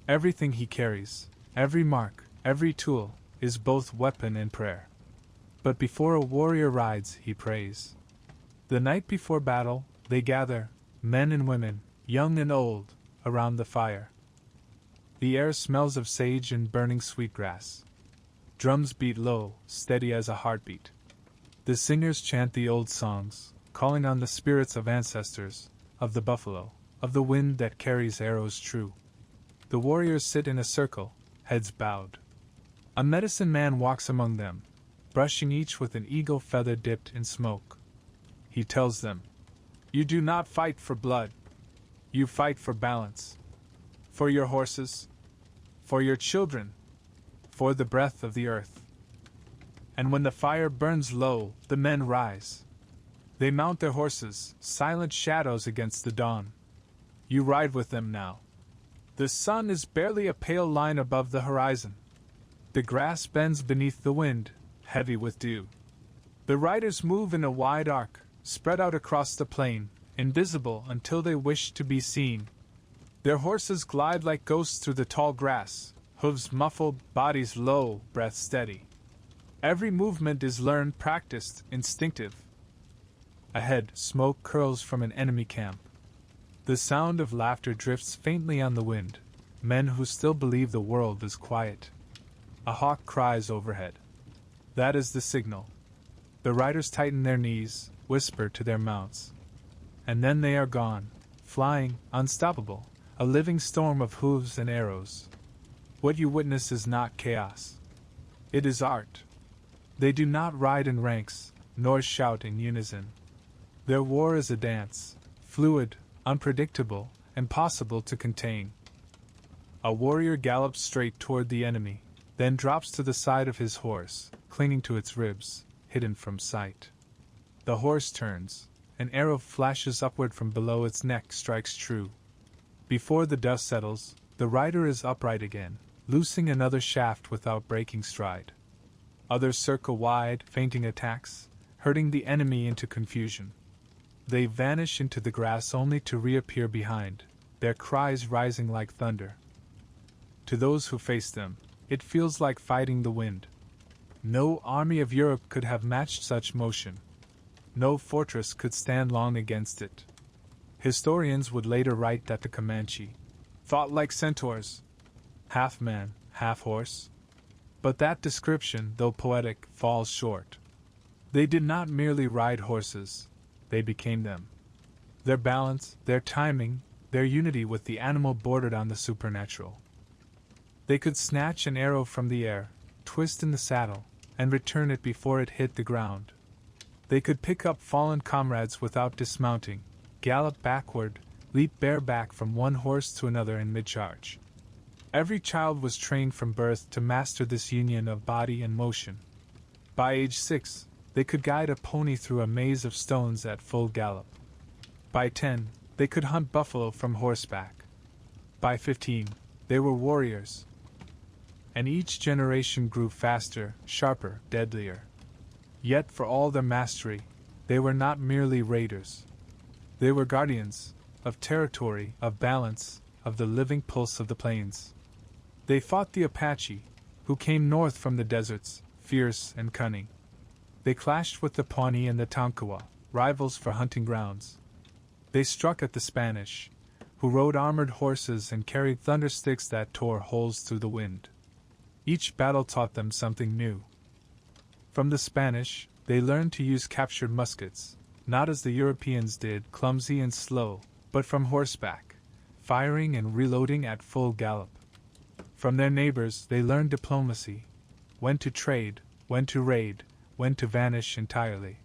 Everything he carries, every mark, every tool, is both weapon and prayer. But before a warrior rides, he prays. The night before battle, they gather, men and women, young and old, around the fire. The air smells of sage and burning sweetgrass. Drums beat low, steady as a heartbeat. The singers chant the old songs, calling on the spirits of ancestors, of the buffalo, of the wind that carries arrows true. The warriors sit in a circle, heads bowed. A medicine man walks among them, brushing each with an eagle feather dipped in smoke. He tells them, "You do not fight for blood. You fight for balance. For your horses. For your children. For the breath of the earth." And when the fire burns low, the men rise. They mount their horses, silent shadows against the dawn. You ride with them now. The sun is barely a pale line above the horizon. The grass bends beneath the wind, heavy with dew. The riders move in a wide arc, spread out across the plain, invisible until they wish to be seen. Their horses glide like ghosts through the tall grass, hooves muffled, bodies low, breath steady. Every movement is learned, practiced, instinctive. Ahead, smoke curls from an enemy camp. The sound of laughter drifts faintly on the wind, men who still believe the world is quiet. A hawk cries overhead. That is the signal. The riders tighten their knees, whisper to their mounts. And then they are gone, flying, unstoppable, a living storm of hooves and arrows. What you witness is not chaos. It is art. They do not ride in ranks, nor shout in unison. Their war is a dance, fluid, unpredictable, impossible to contain. A warrior gallops straight toward the enemy, then drops to the side of his horse, clinging to its ribs, hidden from sight. The horse turns, an arrow flashes upward from below its neck, strikes true. Before the dust settles, the rider is upright again, loosing another shaft without breaking stride. Others circle wide, feinting attacks, herding the enemy into confusion. They vanish into the grass only to reappear behind, their cries rising like thunder. To those who face them, it feels like fighting the wind. No army of Europe could have matched such motion. No fortress could stand long against it. Historians would later write that the Comanche fought like centaurs, half man, half horse. But that description, though poetic, falls short. They did not merely ride horses, they became them. Their balance, their timing, their unity with the animal bordered on the supernatural. They could snatch an arrow from the air, twist in the saddle, and return it before it hit the ground. They could pick up fallen comrades without dismounting, gallop backward, leap bareback from one horse to another in mid-charge. Every child was trained from birth to master this union of body and motion. By age 6, they could guide a pony through a maze of stones at full gallop. By 10, they could hunt buffalo from horseback. By 15, they were warriors. And each generation grew faster, sharper, deadlier. Yet for all their mastery, they were not merely raiders. They were guardians of territory, of balance, of the living pulse of the plains. They fought the Apache, who came north from the deserts, fierce and cunning. They clashed with the Pawnee and the Tonkawa, rivals for hunting grounds. They struck at the Spanish, who rode armored horses and carried thundersticks that tore holes through the wind. Each battle taught them something new. From the Spanish, they learned to use captured muskets, not as the Europeans did, clumsy and slow, but from horseback, firing and reloading at full gallop. From their neighbors, they learned diplomacy, when to trade, when to raid, when to vanish entirely.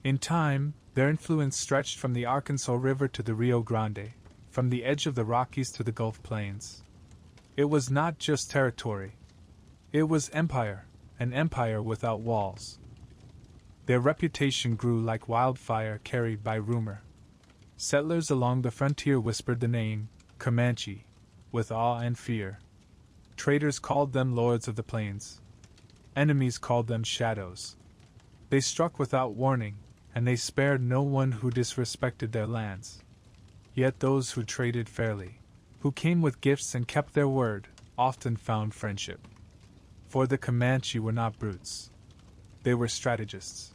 In time, their influence stretched from the Arkansas River to the Rio Grande, from the edge of the Rockies to the Gulf Plains. It was not just territory. It was empire, an empire without walls. Their reputation grew like wildfire carried by rumor. Settlers along the frontier whispered the name, Comanche, with awe and fear. Traders called them lords of the plains. Enemies called them shadows. They struck without warning, and they spared no one who disrespected their lands. Yet those who traded fairly, who came with gifts and kept their word, often found friendship. For the Comanche were not brutes. They were strategists.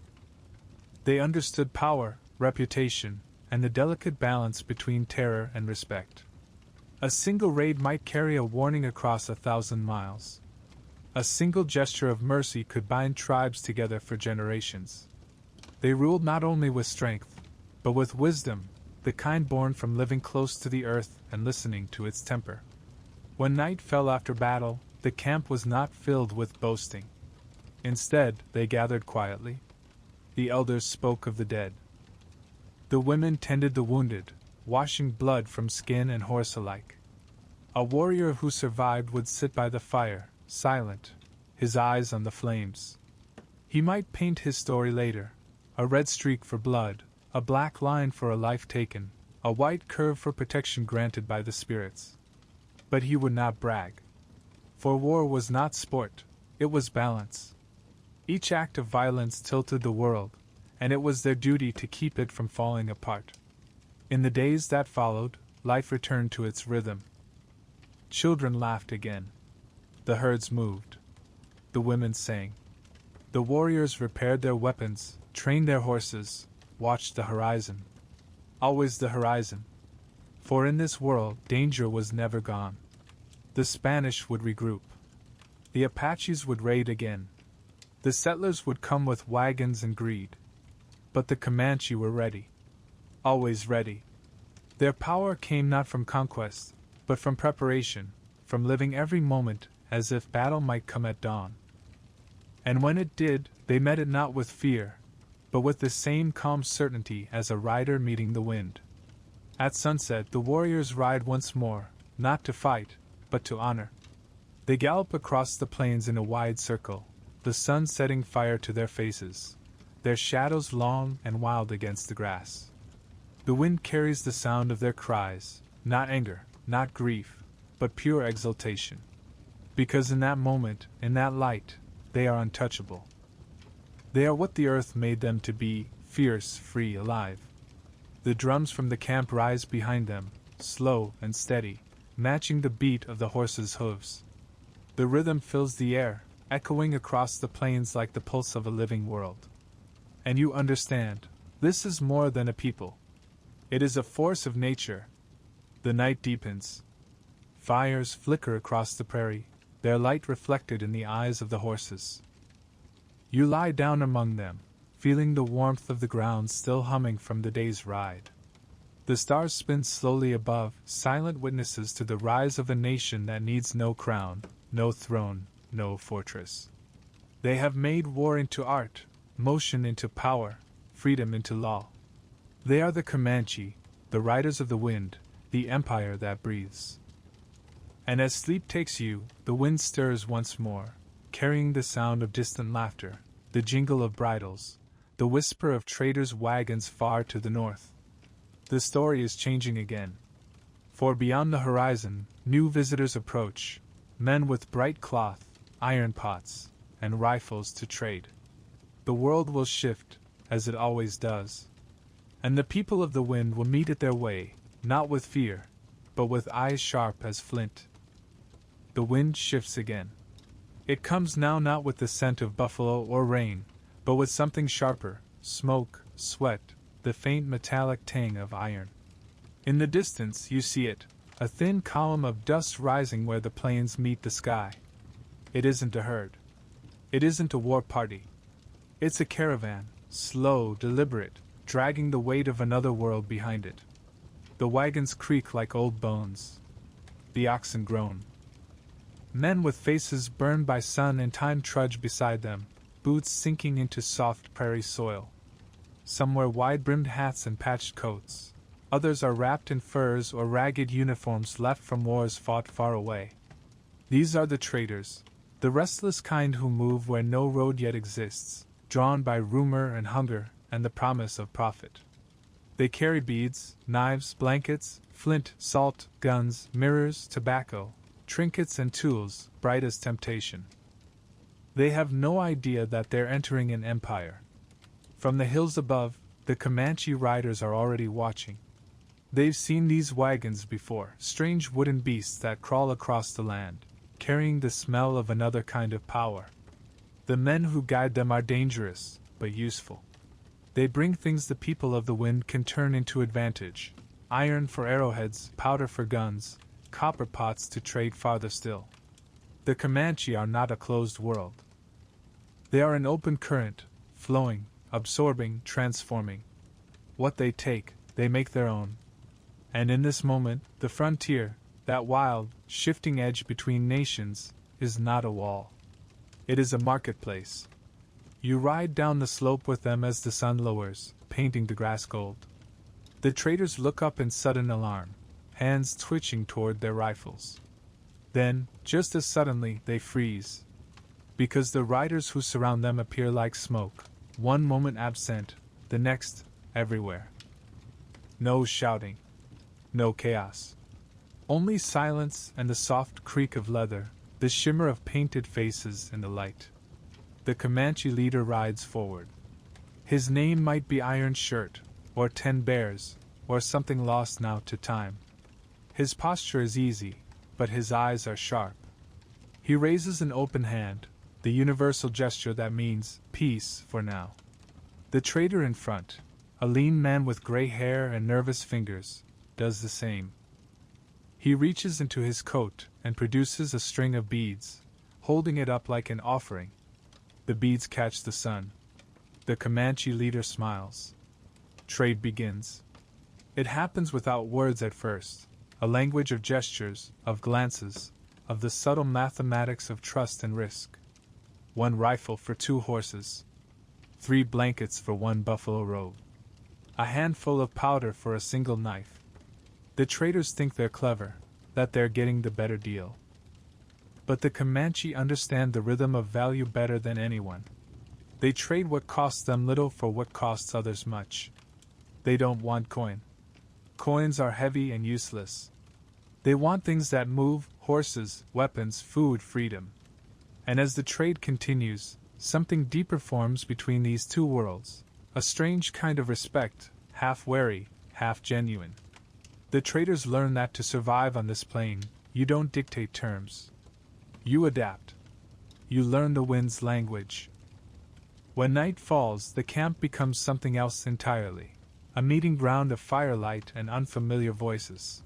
They understood power, reputation, and the delicate balance between terror and respect. A single raid might carry a warning across 1,000 miles. A single gesture of mercy could bind tribes together for generations. They ruled not only with strength, but with wisdom, the kind born from living close to the earth and listening to its temper. When night fell after battle, the camp was not filled with boasting. Instead, they gathered quietly. The elders spoke of the dead. The women tended the wounded, washing blood from skin and horse alike. A warrior who survived would sit by the fire, silent, his eyes on the flames. He might paint his story later, a red streak for blood, a black line for a life taken, a white curve for protection granted by the spirits. But he would not brag. For war was not sport, it was balance. Each act of violence tilted the world, and it was their duty to keep it from falling apart. In the days that followed, life returned to its rhythm. Children laughed again. The herds moved. The women sang. The warriors repaired their weapons, trained their horses, watched the horizon. Always the horizon. For in this world, danger was never gone. The Spanish would regroup. The Apaches would raid again. The settlers would come with wagons and greed. But the Comanche were ready. Always ready. Their power came not from conquest, but from preparation, from living every moment as if battle might come at dawn. And when it did, they met it not with fear, but with the same calm certainty as a rider meeting the wind. At sunset, the warriors ride once more, not to fight, but to honor. They gallop across the plains in a wide circle, the sun setting fire to their faces, their shadows long and wild against the grass. The wind carries the sound of their cries, not anger, not grief, but pure exultation. Because in that moment, in that light, they are untouchable. They are what the earth made them to be, fierce, free, alive. The drums from the camp rise behind them, slow and steady, matching the beat of the horses' hooves. The rhythm fills the air, echoing across the plains like the pulse of a living world. And you understand, this is more than a people. It is a force of nature. The night deepens. Fires flicker across the prairie, their light reflected in the eyes of the horses. You lie down among them, feeling the warmth of the ground still humming from the day's ride. The stars spin slowly above, silent witnesses to the rise of a nation that needs no crown, no throne, no fortress. They have made war into art, motion into power, freedom into law. They are the Comanche, the riders of the wind, the empire that breathes. And as sleep takes you, the wind stirs once more, carrying the sound of distant laughter, the jingle of bridles, the whisper of traders' wagons far to the north. The story is changing again. For beyond the horizon, new visitors approach, men with bright cloth, iron pots, and rifles to trade. The world will shift, as it always does. And the people of the wind will meet it their way, not with fear, but with eyes sharp as flint. The wind shifts again. It comes now not with the scent of buffalo or rain, but with something sharper, smoke, sweat, the faint metallic tang of iron. In the distance you see it, a thin column of dust rising where the plains meet the sky. It isn't a herd. It isn't a war party. It's a caravan, slow, deliberate, dragging the weight of another world behind it. The wagons creak like old bones. The oxen groan. Men with faces burned by sun and time trudge beside them, boots sinking into soft prairie soil. Some wear wide-brimmed hats and patched coats. Others are wrapped in furs or ragged uniforms left from wars fought far away. These are the traders, the restless kind who move where no road yet exists, drawn by rumor and hunger and the promise of profit. They carry beads, knives, blankets, flint, salt, guns, mirrors, tobacco, trinkets and tools, bright as temptation. They have no idea that they're entering an empire. From the hills above, the Comanche riders are already watching. They've seen these wagons before, strange wooden beasts that crawl across the land, carrying the smell of another kind of power. The men who guide them are dangerous, but useful. They bring things the people of the wind can turn into advantage: iron for arrowheads, powder for guns, copper pots to trade farther still. The Comanche are not a closed world. They are an open current, flowing, absorbing, transforming. What they take, they make their own. And in this moment, the frontier, that wild, shifting edge between nations, is not a wall. It is a marketplace. You ride down the slope with them as the sun lowers, painting the grass gold. The traders look up in sudden alarm, hands twitching toward their rifles. Then, just as suddenly, they freeze. Because the riders who surround them appear like smoke, one moment absent, the next, everywhere. No shouting. No chaos. Only silence and the soft creak of leather, the shimmer of painted faces in the light. The Comanche leader rides forward. His name might be Iron Shirt, or 10 Bears, or something lost now to time. His posture is easy, but his eyes are sharp. He raises an open hand, the universal gesture that means peace for now. The trader in front, a lean man with gray hair and nervous fingers, does the same. He reaches into his coat and produces a string of beads, holding it up like an offering. The beads catch the sun. The Comanche leader smiles. Trade begins. It happens without words at first, a language of gestures, of glances, of the subtle mathematics of trust and risk. 1 rifle for 2 horses. 3 blankets for 1 buffalo robe. A handful of powder for a single knife. The traders think they're clever, that they're getting the better deal. But the Comanche understand the rhythm of value better than anyone. They trade what costs them little for what costs others much. They don't want coin. Coins are heavy and useless. They want things that move: horses, weapons, food, freedom. And as the trade continues, something deeper forms between these two worlds, a strange kind of respect, half wary, half genuine. The traders learn that to survive on this plane, you don't dictate terms. You adapt. You learn the wind's language. When night falls, the camp becomes something else entirely, a meeting ground of firelight and unfamiliar voices.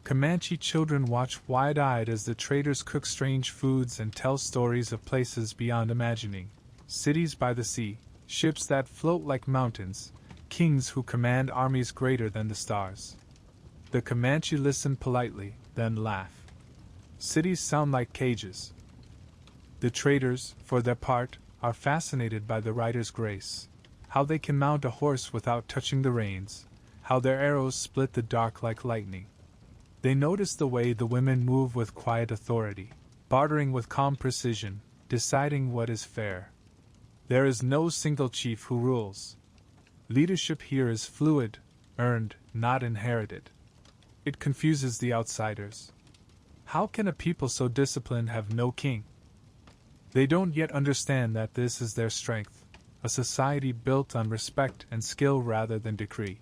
Comanche children watch wide-eyed as the traders cook strange foods and tell stories of places beyond imagining, cities by the sea, ships that float like mountains, kings who command armies greater than the stars. The Comanche listen politely, then laugh. Cities sound like cages. The traders, for their part, are fascinated by the rider's grace, how they can mount a horse without touching the reins, how their arrows split the dark like lightning. They notice the way the women move with quiet authority, bartering with calm precision, deciding what is fair. There is no single chief who rules. Leadership here is fluid, earned, not inherited. It confuses the outsiders. How can a people so disciplined have no king? They don't yet understand that this is their strength, a society built on respect and skill rather than decree.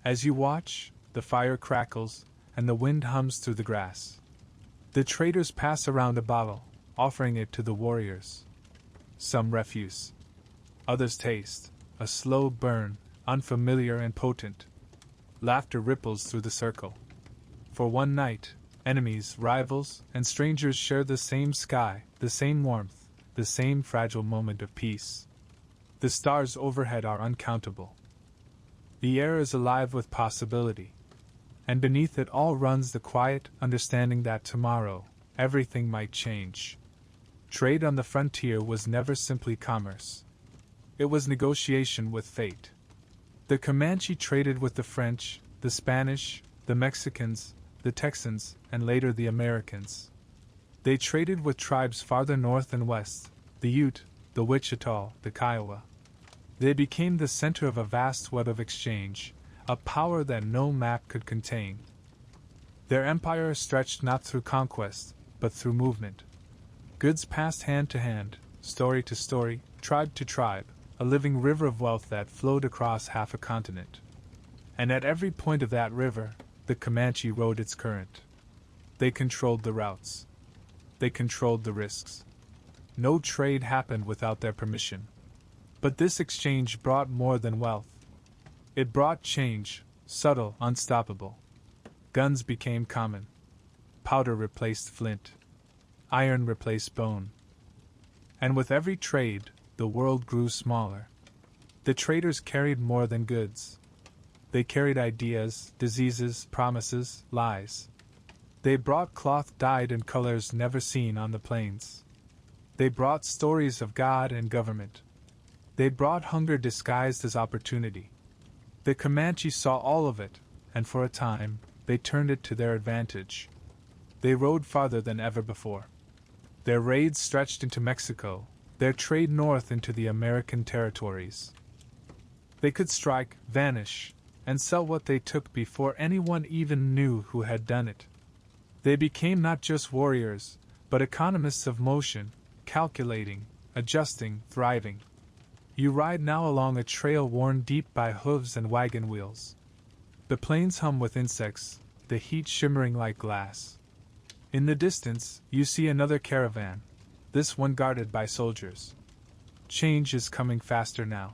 As you watch, the fire crackles, and the wind hums through the grass. The traders pass around a bottle, offering it to the warriors. Some refuse. Others taste, a slow burn, unfamiliar and potent. Laughter ripples through the circle. For one night, enemies, rivals, and strangers share the same sky, the same warmth, the same fragile moment of peace. The stars overhead are uncountable. The air is alive with possibility. And beneath it all runs the quiet understanding that tomorrow, everything might change. Trade on the frontier was never simply commerce. It was negotiation with fate. The Comanche traded with the French, the Spanish, the Mexicans, the Texans, and later the Americans. They traded with tribes farther north and west, the Ute, the Wichita, the Kiowa. They became the center of a vast web of exchange, a power that no map could contain. Their empire stretched not through conquest, but through movement. Goods passed hand to hand, story to story, tribe to tribe, a living river of wealth that flowed across half a continent. And at every point of that river, the Comanche rode its current. They controlled the routes. They controlled the risks. No trade happened without their permission. But this exchange brought more than wealth. It brought change, subtle, unstoppable. Guns became common. Powder replaced flint. Iron replaced bone. And with every trade, the world grew smaller. The traders carried more than goods. They carried ideas, diseases, promises, lies. They brought cloth dyed in colors never seen on the plains. They brought stories of God and government. They brought hunger disguised as opportunity. The Comanche saw all of it, and for a time, they turned it to their advantage. They rode farther than ever before. Their raids stretched into Mexico, their trade north into the American territories. They could strike, vanish, and sell what they took before anyone even knew who had done it. They became not just warriors, but economists of motion, calculating, adjusting, thriving. You ride now along a trail worn deep by hooves and wagon wheels. The plains hum with insects, the heat shimmering like glass. In the distance, you see another caravan, this one guarded by soldiers. Change is coming faster now.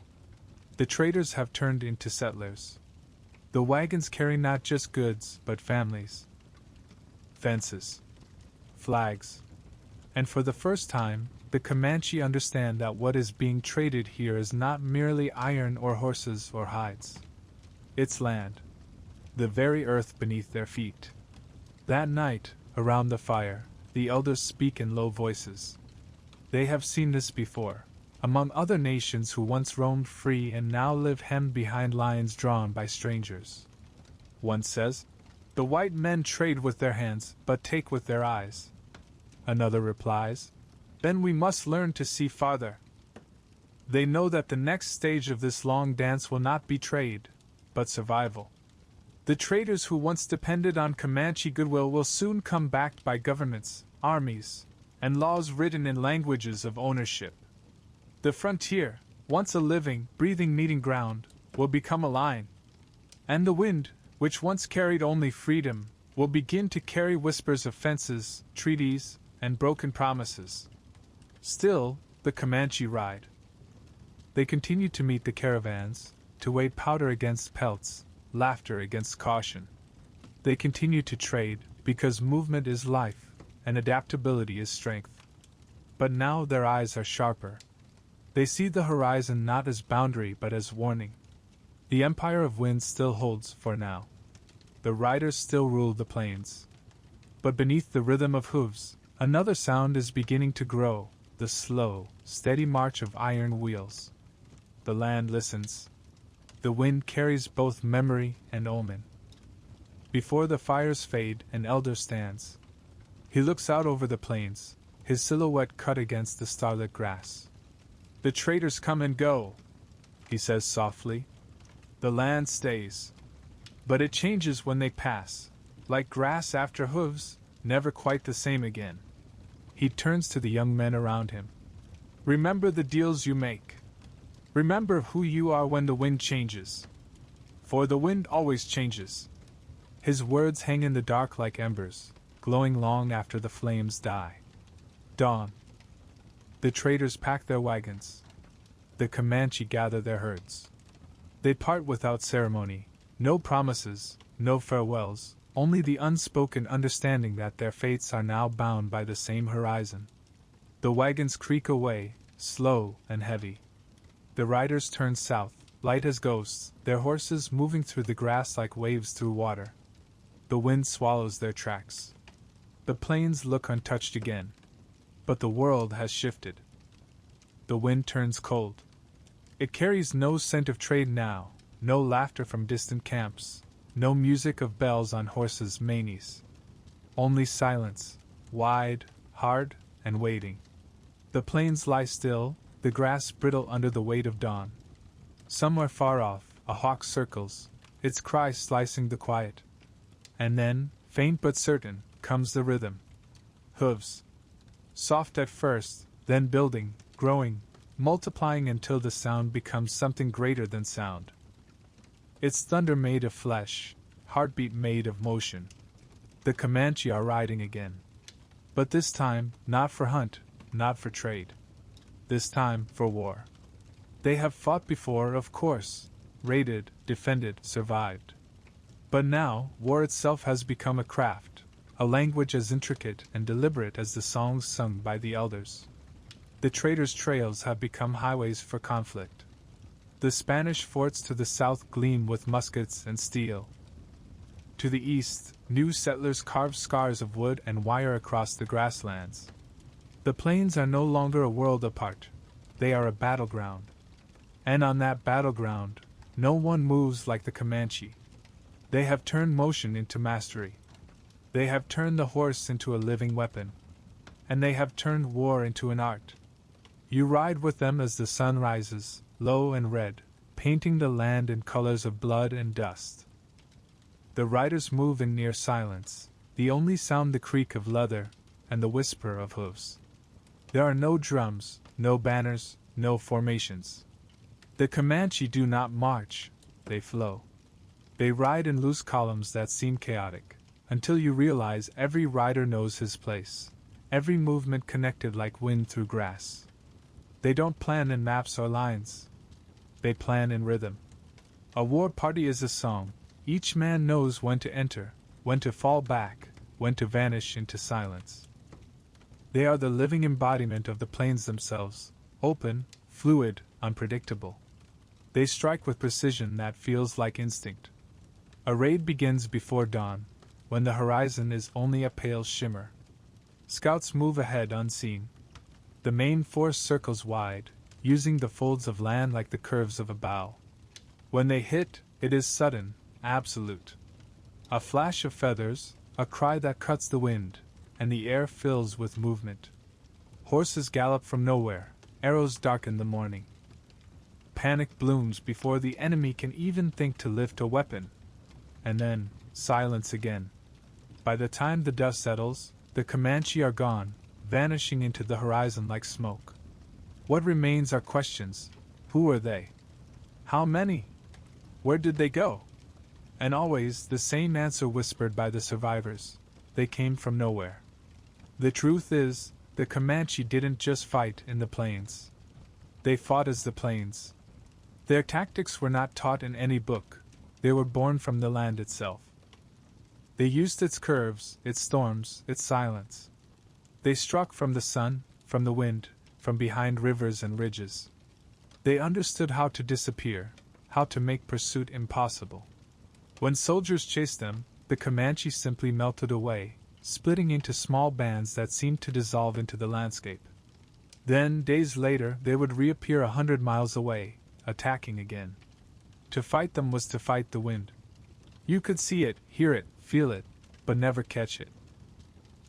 The traders have turned into settlers. The wagons carry not just goods, but families. Fences. Flags. And for the first time, the Comanche understand that what is being traded here is not merely iron or horses or hides. It's land. The very earth beneath their feet. That night, around the fire, the elders speak in low voices. They have seen this before, among other nations who once roamed free and now live hemmed behind lines drawn by strangers. One says, "The white men trade with their hands, but take with their eyes." Another replies, "Then we must learn to see farther." They know that the next stage of this long dance will not be trade, but survival. The traders who once depended on Comanche goodwill will soon come backed by governments, armies, and laws written in languages of ownership. The frontier, once a living, breathing meeting ground, will become a line. And the wind, which once carried only freedom, will begin to carry whispers of fences, treaties, and broken promises. Still, the Comanche ride. They continue to meet the caravans, to weigh powder against pelts, laughter against caution. They continue to trade, because movement is life, and adaptability is strength. But now their eyes are sharper. They see the horizon not as boundary but as warning. The empire of wind still holds for now. The riders still rule the plains. But beneath the rhythm of hooves, another sound is beginning to grow, the slow, steady march of iron wheels. The land listens. The wind carries both memory and omen. Before the fires fade, an elder stands. He looks out over the plains, his silhouette cut against the starlit grass. "The traders come and go," he says softly. "The land stays. But it changes when they pass, like grass after hooves, never quite the same again." He turns to the young men around him. "Remember the deals you make. Remember who you are when the wind changes. For the wind always changes." His words hang in the dark like embers, glowing long after the flames die. Dawn. The traders pack their wagons. The Comanche gather their herds. They part without ceremony, no promises, no farewells, only the unspoken understanding that their fates are now bound by the same horizon. The wagons creak away, slow and heavy. The riders turn south, light as ghosts, their horses moving through the grass like waves through water. The wind swallows their tracks. The plains look untouched again. But the world has shifted. The wind turns cold. It carries no scent of trade now, no laughter from distant camps, no music of bells on horses' manes. Only silence, wide, hard, and waiting. The plains lie still, the grass brittle under the weight of dawn. Somewhere far off, a hawk circles, its cry slicing the quiet. And then, faint but certain, comes the rhythm. Hooves. Soft at first, then building, growing, multiplying until the sound becomes something greater than sound. It's thunder made of flesh, heartbeat made of motion. The Comanche are riding again. But this time, not for hunt, not for trade. This time, for war. They have fought before, of course, raided, defended, survived. But now, war itself has become a craft, a language as intricate and deliberate as the songs sung by the elders. The traders' trails have become highways for conflict. The Spanish forts to the south gleam with muskets and steel. To the east, new settlers carve scars of wood and wire across the grasslands. The plains are no longer a world apart. They are a battleground. And on that battleground, no one moves like the Comanche. They have turned motion into mastery. They have turned the horse into a living weapon. And they have turned war into an art. You ride with them as the sun rises, low and red, painting the land in colors of blood and dust. The riders move in near silence, the only sound the creak of leather and the whisper of hoofs. There are no drums, no banners, no formations. The Comanche do not march, they flow. They ride in loose columns that seem chaotic, until you realize every rider knows his place, every movement connected like wind through grass. They don't plan in maps or lines. They plan in rhythm. A war party is a song. Each man knows when to enter, when to fall back, when to vanish into silence. They are the living embodiment of the plains themselves, open, fluid, unpredictable. They strike with precision that feels like instinct. A raid begins before dawn, when the horizon is only a pale shimmer. Scouts move ahead unseen. The main force circles wide, using the folds of land like the curves of a bow. When they hit, it is sudden, absolute. A flash of feathers, a cry that cuts the wind, and the air fills with movement. Horses gallop from nowhere, arrows darken the morning. Panic blooms before the enemy can even think to lift a weapon. And then, silence again. By the time the dust settles, the Comanche are gone, vanishing into the horizon like smoke. What remains are questions. Who are they? How many? Where did they go? And always the same answer whispered by the survivors. They came from nowhere. The truth is, the Comanche didn't just fight in the plains. They fought as the plains. Their tactics were not taught in any book. They were born from the land itself. They used its curves, its storms, its silence. They struck from the sun, from the wind, from behind rivers and ridges. They understood how to disappear, how to make pursuit impossible. When soldiers chased them, the Comanche simply melted away, splitting into small bands that seemed to dissolve into the landscape. Then, days later, they would reappear 100 miles away, attacking again. To fight them was to fight the wind. You could see it, hear it, feel it, but never catch it.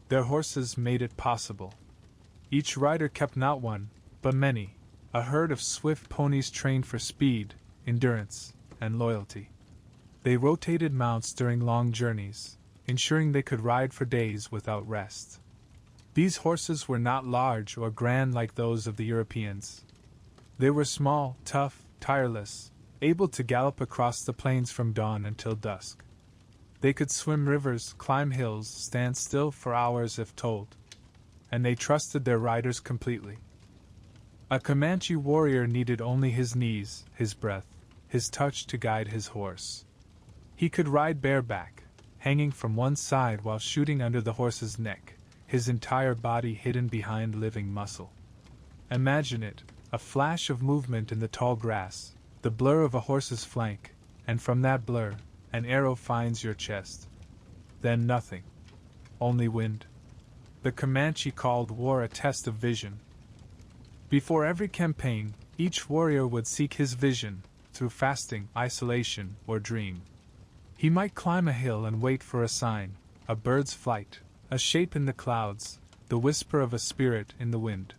Their horses made it possible. Each rider kept not one, but many, a herd of swift ponies trained for speed, endurance, and loyalty. They rotated mounts during long journeys, ensuring they could ride for days without rest. These horses were not large or grand like those of the Europeans. They were small, tough, tireless, able to gallop across the plains from dawn until dusk. They could swim rivers, climb hills, stand still for hours if told. And they trusted their riders completely. A Comanche warrior needed only his knees, his breath, his touch to guide his horse. He could ride bareback, hanging from one side while shooting under the horse's neck, his entire body hidden behind living muscle. Imagine it, a flash of movement in the tall grass, the blur of a horse's flank, and from that blur, an arrow finds your chest. Then nothing. Only wind. The Comanche called war a test of vision. Before every campaign, each warrior would seek his vision, through fasting, isolation, or dream. He might climb a hill and wait for a sign, a bird's flight, a shape in the clouds, the whisper of a spirit in the wind.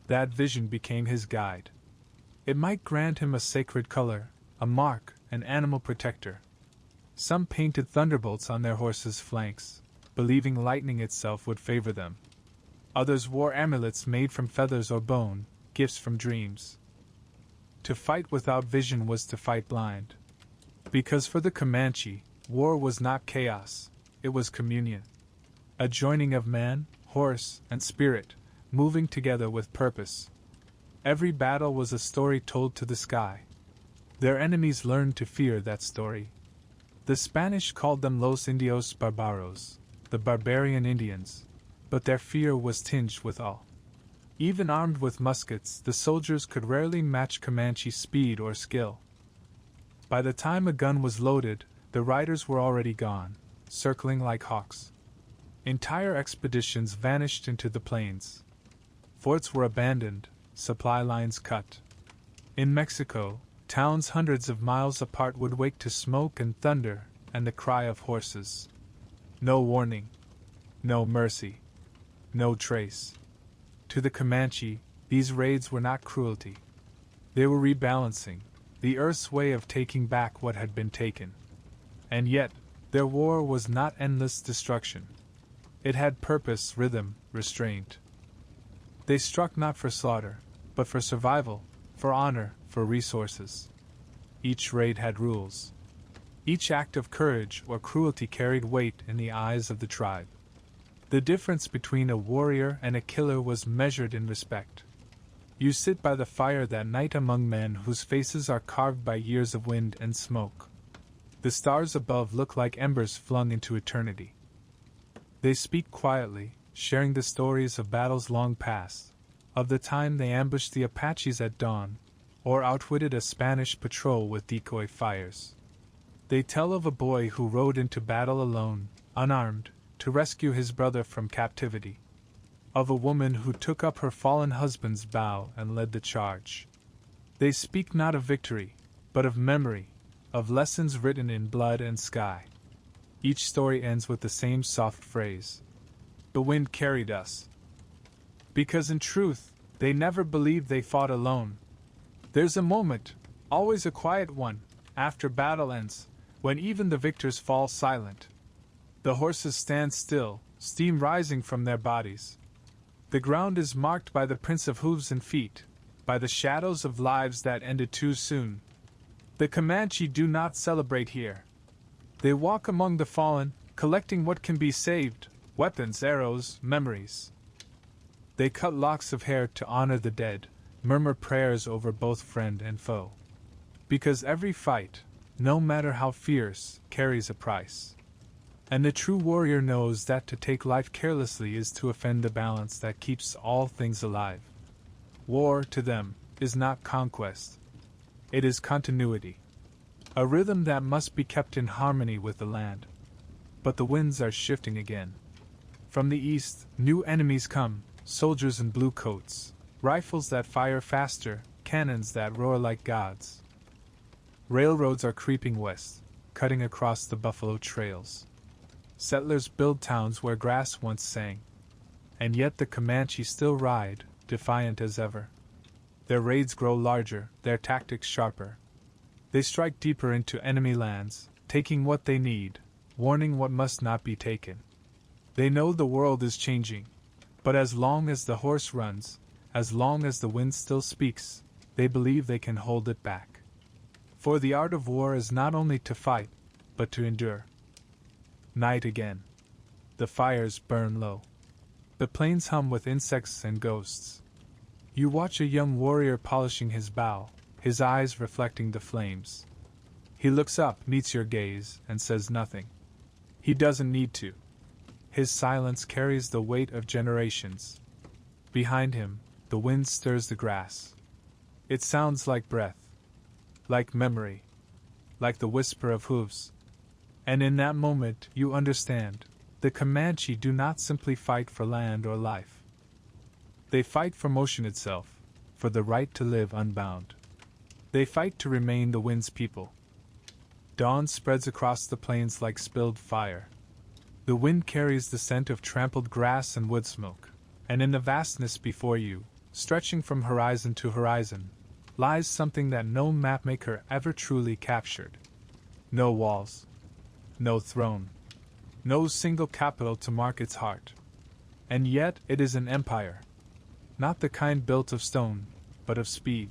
That vision became his guide. It might grant him a sacred color, a mark, an animal protector. Some painted thunderbolts on their horses' flanks, believing lightning itself would favor them. Others wore amulets made from feathers or bone, gifts from dreams. To fight without vision was to fight blind. Because for the Comanche, war was not chaos, it was communion. A joining of man, horse, and spirit, moving together with purpose. Every battle was a story told to the sky. Their enemies learned to fear that story. The Spanish called them Los Indios Barbaros, the barbarian Indians, but their fear was tinged with awe. Even armed with muskets, the soldiers could rarely match Comanche speed or skill. By the time a gun was loaded, the riders were already gone, circling like hawks. Entire expeditions vanished into the plains. Forts were abandoned, supply lines cut. In Mexico, towns hundreds of miles apart would wake to smoke and thunder and the cry of horses. No warning. No mercy. No trace. To the Comanche, these raids were not cruelty. They were rebalancing, the Earth's way of taking back what had been taken. And yet, their war was not endless destruction. It had purpose, rhythm, restraint. They struck not for slaughter, but for survival, for honor, for resources. Each raid had rules. Each act of courage or cruelty carried weight in the eyes of the tribe. The difference between a warrior and a killer was measured in respect. You sit by the fire that night among men whose faces are carved by years of wind and smoke. The stars above look like embers flung into eternity. They speak quietly, sharing the stories of battles long past, of the time they ambushed the Apaches at dawn, or outwitted a Spanish patrol with decoy fires. They tell of a boy who rode into battle alone, unarmed, to rescue his brother from captivity. Of a woman who took up her fallen husband's bow and led the charge. They speak not of victory, but of memory, of lessons written in blood and sky. Each story ends with the same soft phrase. The wind carried us. Because in truth, they never believed they fought alone. There's a moment, always a quiet one, after battle ends, when even the victors fall silent. The horses stand still, steam rising from their bodies. The ground is marked by the prints of hooves and feet, by the shadows of lives that ended too soon. The Comanche do not celebrate here. They walk among the fallen, collecting what can be saved, weapons, arrows, memories. They cut locks of hair to honor the dead, murmur prayers over both friend and foe. Because every fight, no matter how fierce, carries a price. And the true warrior knows that to take life carelessly is to offend the balance that keeps all things alive. War, to them, is not conquest. It is continuity. A rhythm that must be kept in harmony with the land. But the winds are shifting again. From the east, new enemies come, soldiers in blue coats, rifles that fire faster, cannons that roar like gods. Railroads are creeping west, cutting across the buffalo trails. Settlers build towns where grass once sang. And yet the Comanche still ride, defiant as ever. Their raids grow larger, their tactics sharper. They strike deeper into enemy lands, taking what they need, warning what must not be taken. They know the world is changing, but as long as the horse runs, as long as the wind still speaks, they believe they can hold it back. For the art of war is not only to fight, but to endure. Night again. The fires burn low. The plains hum with insects and ghosts. You watch a young warrior polishing his bow, his eyes reflecting the flames. He looks up, meets your gaze, and says nothing. He doesn't need to. His silence carries the weight of generations. Behind him, the wind stirs the grass. It sounds like breath, like memory, like the whisper of hooves. And in that moment, you understand, the Comanche do not simply fight for land or life. They fight for motion itself, for the right to live unbound. They fight to remain the wind's people. Dawn spreads across the plains like spilled fire. The wind carries the scent of trampled grass and wood smoke, and in the vastness before you, stretching from horizon to horizon, lies something that no mapmaker ever truly captured. No walls, no throne, no single capital to mark its heart. And yet it is an empire. Not the kind built of stone, but of speed.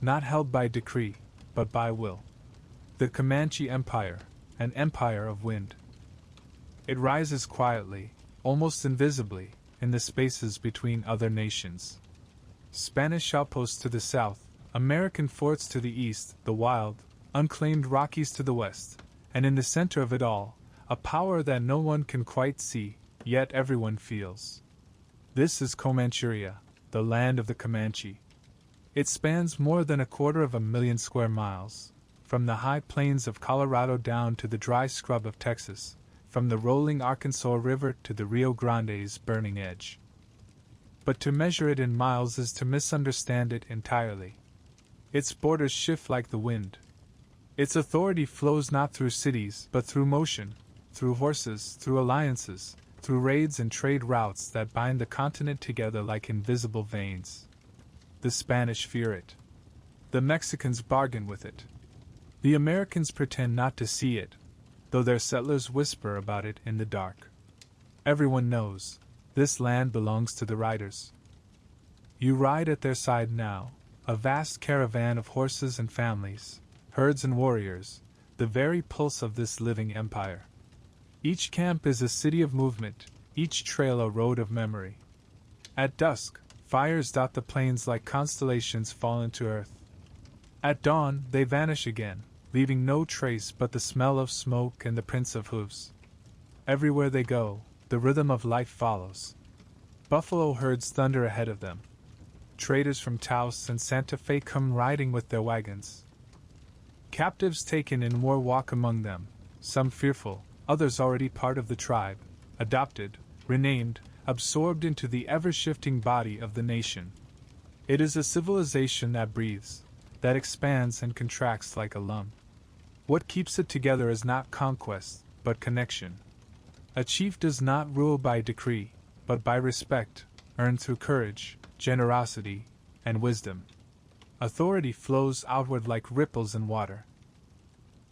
Not held by decree, but by will. The Comanche Empire, an empire of wind. It rises quietly, almost invisibly, in the spaces between other nations. Spanish outposts to the south, American forts to the east, the wild, unclaimed Rockies to the west, and in the center of it all, a power that no one can quite see, yet everyone feels. This is Comanchuria, the land of the Comanche. It spans more than 250,000 square miles, from the high plains of Colorado down to the dry scrub of Texas, from the rolling Arkansas River to the Rio Grande's burning edge. But to measure it in miles is to misunderstand it entirely. Its borders shift like the wind. Its authority flows not through cities, but through motion, through horses, through alliances, through raids and trade routes that bind the continent together like invisible veins. The Spanish fear it. The Mexicans bargain with it. The Americans pretend not to see it, though their settlers whisper about it in the dark. Everyone knows, this land belongs to the riders. You ride at their side now, a vast caravan of horses and families, herds and warriors, the very pulse of this living empire. Each camp is a city of movement, each trail a road of memory. At dusk, fires dot the plains like constellations fallen to earth. At dawn, they vanish again, leaving no trace but the smell of smoke and the prints of hooves. Everywhere they go, the rhythm of life follows. Buffalo herds thunder ahead of them. Traders from Taos and Santa Fe come riding with their wagons. Captives taken in war walk among them, some fearful, others already part of the tribe, adopted, renamed, absorbed into the ever-shifting body of the nation. It is a civilization that breathes, that expands and contracts like a lung. What keeps it together is not conquest, but connection. A chief does not rule by decree, but by respect, earned through courage, generosity, and wisdom. Authority flows outward like ripples in water.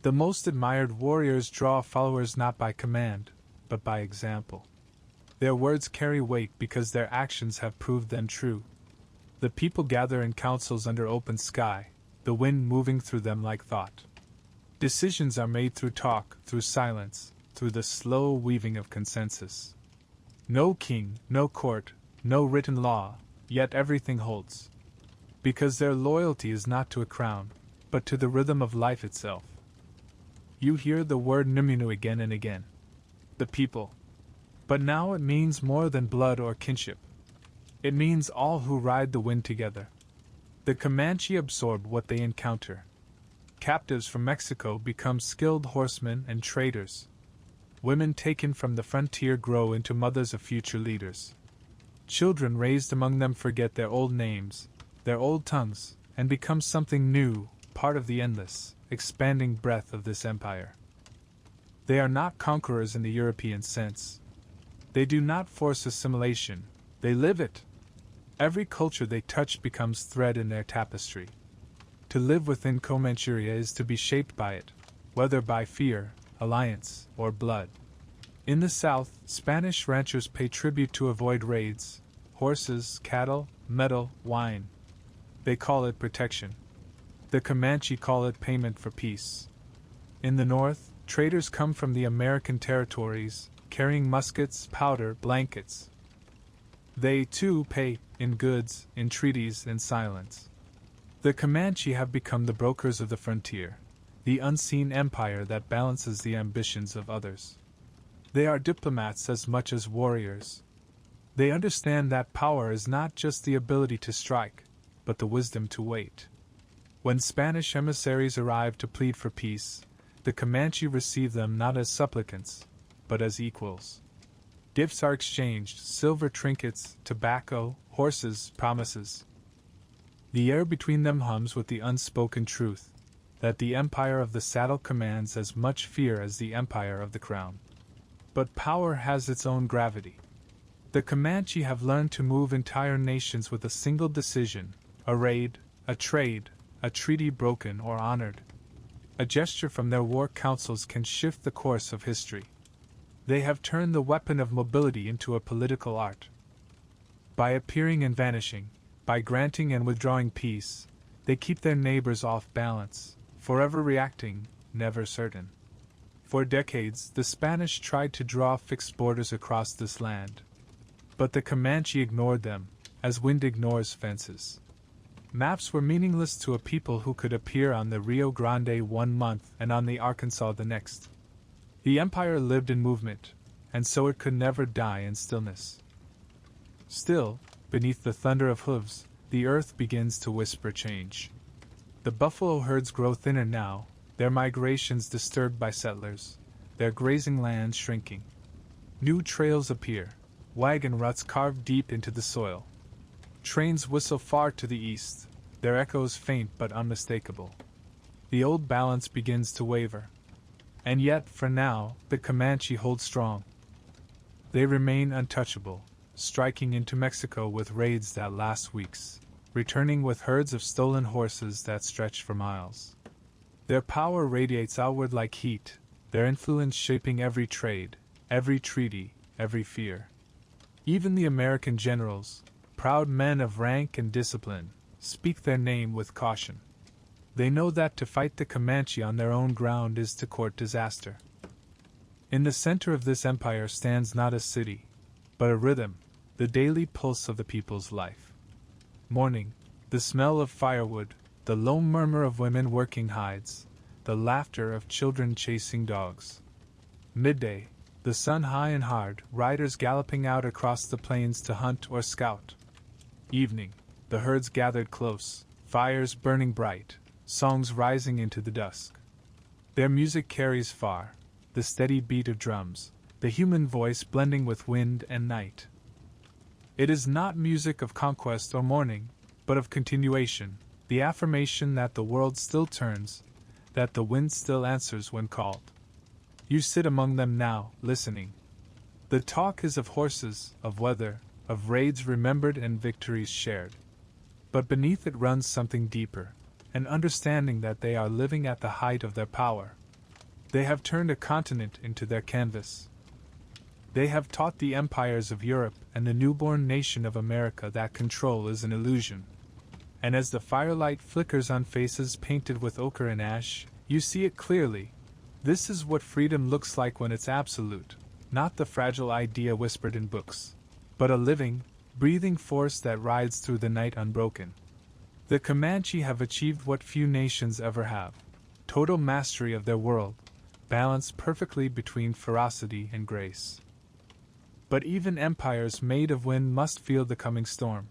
The most admired warriors draw followers not by command, but by example. Their words carry weight because their actions have proved them true. The people gather in councils under open sky, the wind moving through them like thought. Decisions are made through talk, through silence, through the slow weaving of consensus. No king, no court, no written law, yet everything holds. Because their loyalty is not to a crown, but to the rhythm of life itself. You hear the word Nimunu again and again. The people. But now it means more than blood or kinship. It means all who ride the wind together. The Comanche absorb what they encounter. Captives from Mexico become skilled horsemen and traders. Women taken from the frontier grow into mothers of future leaders. Children raised among them forget their old names, their old tongues, and become something new, part of the endless, expanding breadth of this empire. They are not conquerors in the European sense. They do not force assimilation, they live it. Every culture they touch becomes thread in their tapestry. To live within Comanchuria is to be shaped by it, whether by fear, alliance, or blood. In the south, Spanish ranchers pay tribute to avoid raids: horses, cattle, metal, wine. They call it protection. The Comanche call it payment for peace. In the north, traders come from the American territories, carrying muskets, powder, blankets. They, too, pay, in goods, in treaties, in silence. The Comanche have become the brokers of the frontier, the unseen empire that balances the ambitions of others. They are diplomats as much as warriors. They understand that power is not just the ability to strike, but the wisdom to wait. When Spanish emissaries arrive to plead for peace, the Comanche receive them not as supplicants, but as equals. Gifts are exchanged: silver trinkets, tobacco, horses, promises. The air between them hums with the unspoken truth that the empire of the saddle commands as much fear as the empire of the crown. But power has its own gravity. The Comanche have learned to move entire nations with a single decision: a raid, a trade, a treaty broken or honored. A gesture from their war councils can shift the course of history. They have turned the weapon of mobility into a political art. By appearing and vanishing, by granting and withdrawing peace, they keep their neighbors off balance, forever reacting, never certain. For decades, the Spanish tried to draw fixed borders across this land. But the Comanche ignored them, as wind ignores fences. Maps were meaningless to a people who could appear on the Rio Grande one month and on the Arkansas the next. The empire lived in movement, and so it could never die in stillness. Still, beneath the thunder of hooves, the earth begins to whisper change. The buffalo herds grow thinner now, their migrations disturbed by settlers, their grazing lands shrinking. New trails appear, wagon ruts carved deep into the soil. Trains whistle far to the east, their echoes faint but unmistakable. The old balance begins to waver. And yet, for now, the Comanche hold strong. They remain untouchable, striking into Mexico with raids that last weeks, returning with herds of stolen horses that stretch for miles. Their power radiates outward like heat, their influence shaping every trade, every treaty, every fear. Even the American generals, proud men of rank and discipline, speak their name with caution. They know that to fight the Comanche on their own ground is to court disaster. In the center of this empire stands not a city, but a rhythm, the daily pulse of the people's life. Morning, the smell of firewood, the low murmur of women working hides, the laughter of children chasing dogs. Midday, the sun high and hard, riders galloping out across the plains to hunt or scout. Evening, the herds gathered close, fires burning bright, songs rising into the dusk. Their music carries far, the steady beat of drums, the human voice blending with wind and night. It is not music of conquest or mourning, but of continuation, the affirmation that the world still turns, that the wind still answers when called. You sit among them now, listening. The talk is of horses, of weather, of raids remembered and victories shared. But beneath it runs something deeper, an understanding that they are living at the height of their power. They have turned a continent into their canvas. They have taught the empires of Europe and the newborn nation of America that control is an illusion. And as the firelight flickers on faces painted with ochre and ash, you see it clearly. This is what freedom looks like when it's absolute, not the fragile idea whispered in books, but a living, breathing force that rides through the night unbroken. The Comanche have achieved what few nations ever have: total mastery of their world, balanced perfectly between ferocity and grace. But even empires made of wind must feel the coming storm.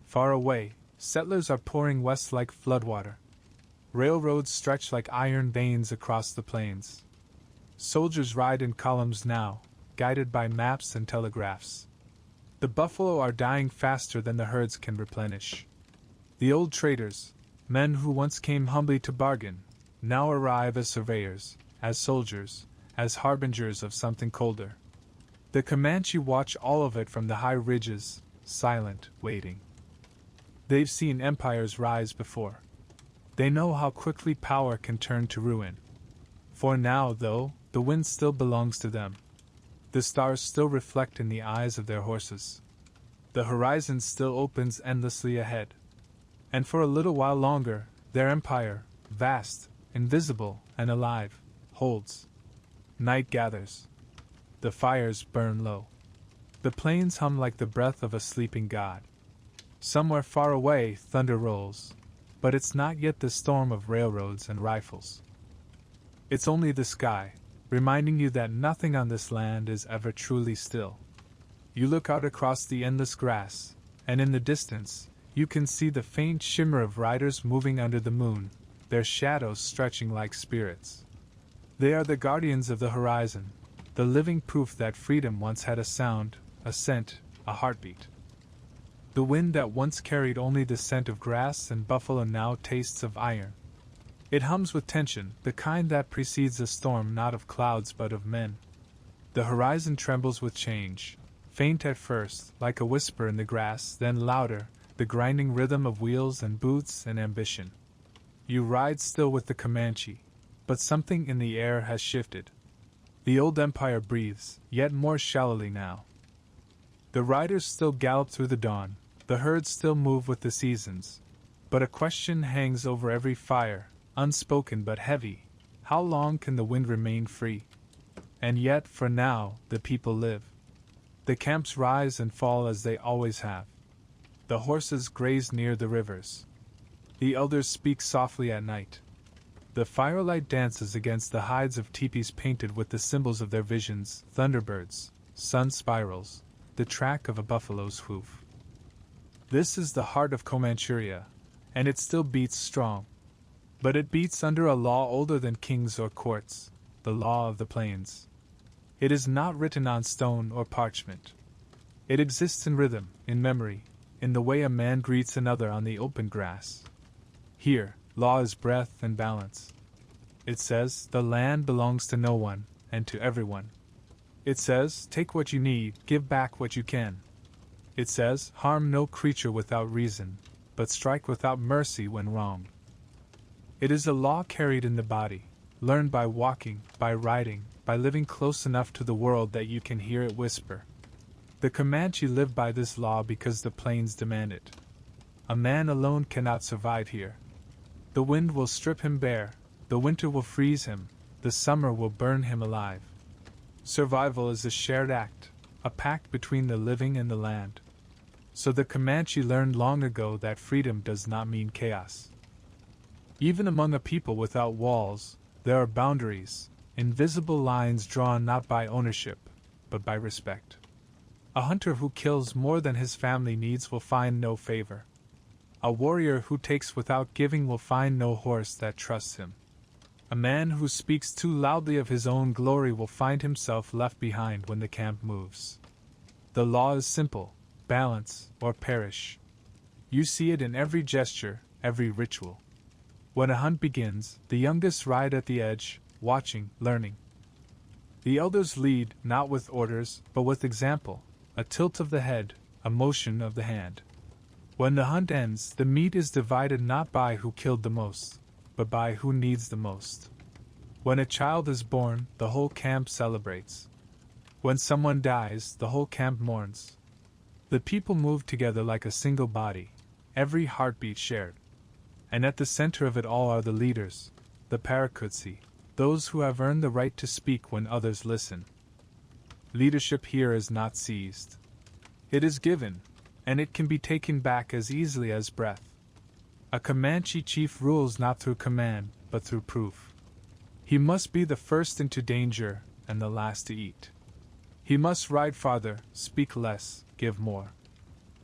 Far away, settlers are pouring west like floodwater. Railroads stretch like iron veins across the plains. Soldiers ride in columns now, guided by maps and telegraphs. The buffalo are dying faster than the herds can replenish. The old traders, Men who once came humbly to bargain, now arrive as surveyors, as soldiers, as harbingers of something colder. The Comanche watch all of it from the high ridges, silent, waiting. They've seen empires rise before. They know how quickly power can turn to ruin. For now, though, the wind still belongs to them. The stars still reflect in the eyes of their horses. The horizon still opens endlessly ahead. And for a little while longer, their empire, vast, invisible, and alive, holds. Night gathers. The fires burn low. The plains hum like the breath of a sleeping god. Somewhere far away, thunder rolls, but it's not yet the storm of railroads and rifles. It's only the sky, reminding you that nothing on this land is ever truly still. You look out across the endless grass, and in the distance, you can see the faint shimmer of riders moving under the moon, their shadows stretching like spirits. They are the guardians of the horizon, the living proof that freedom once had a sound, a scent, a heartbeat. The wind that once carried only the scent of grass and buffalo now tastes of iron. It hums with tension, the kind that precedes a storm not of clouds but of men. The horizon trembles with change, faint at first, like a whisper in the grass, then louder, the grinding rhythm of wheels and boots and ambition. You ride still with the Comanche, but something in the air has shifted. The old empire breathes, yet more shallowly now. The riders still gallop through the dawn, the herds still move with the seasons, but a question hangs over every fire, unspoken but heavy: how long can the wind remain free? And yet, for now, the people live. The camps rise and fall as they always have. The horses graze near the rivers. The elders speak softly at night. The firelight dances against the hides of teepees painted with the symbols of their visions: thunderbirds, sun spirals, the track of a buffalo's hoof. This is the heart of Comanchuria, and it still beats strong. But it beats under a law older than kings or courts, the law of the plains. It is not written on stone or parchment. It exists in rhythm, in memory, in the way a man greets another on the open grass. Here, law is breath and balance. It says, the land belongs to no one, and to everyone. It says, take what you need, give back what you can. It says, harm no creature without reason, but strike without mercy when wronged. It is a law carried in the body, learned by walking, by riding, by living close enough to the world that you can hear it whisper. The Comanche live by this law because the plains demand it. A man alone cannot survive here. The wind will strip him bare, the winter will freeze him, the summer will burn him alive. Survival is a shared act, a pact between the living and the land. So the Comanche learned long ago that freedom does not mean chaos. Even among a people without walls, there are boundaries, invisible lines drawn not by ownership, but by respect. A hunter who kills more than his family needs will find no favor. A warrior who takes without giving will find no horse that trusts him. A man who speaks too loudly of his own glory will find himself left behind when the camp moves. The law is simple: balance or perish. You see it in every gesture, every ritual. When a hunt begins, the youngest ride at the edge, watching, learning. The elders lead, not with orders, but with example, a tilt of the head, a motion of the hand. When the hunt ends, the meat is divided not by who killed the most, but by who needs the most. When a child is born, the whole camp celebrates. When someone dies, the whole camp mourns. The people move together like a single body, every heartbeat shared. And at the center of it all are the leaders, the parakutsi, those who have earned the right to speak when others listen. Leadership here is not seized. It is given, and it can be taken back as easily as breath. A Comanche chief rules not through command, but through proof. He must be the first into danger and the last to eat. He must ride farther, speak less, give more.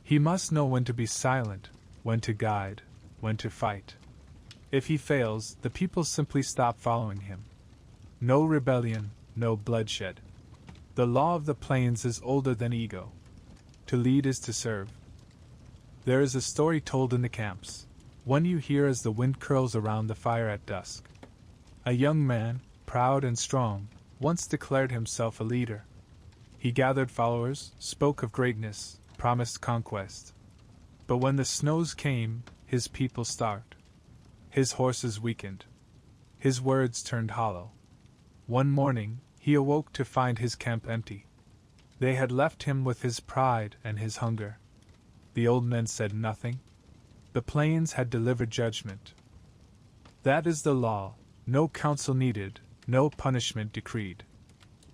He must know when to be silent, when to guide, when to fight. If he fails, the people simply stop following him. No rebellion, no bloodshed. The law of the plains is older than ego. To lead is to serve. There is a story told in the camps. one you hear as the wind curls around the fire at dusk. A young man, proud and strong, once declared himself a leader. He gathered followers, spoke of greatness, promised conquest. But when the snows came, his people starved. His horses weakened. His words turned hollow. One morning, he awoke to find his camp empty. They had left him with his pride and his hunger. The old men said nothing. The plains had delivered judgment. That is the law, no counsel needed, no punishment decreed.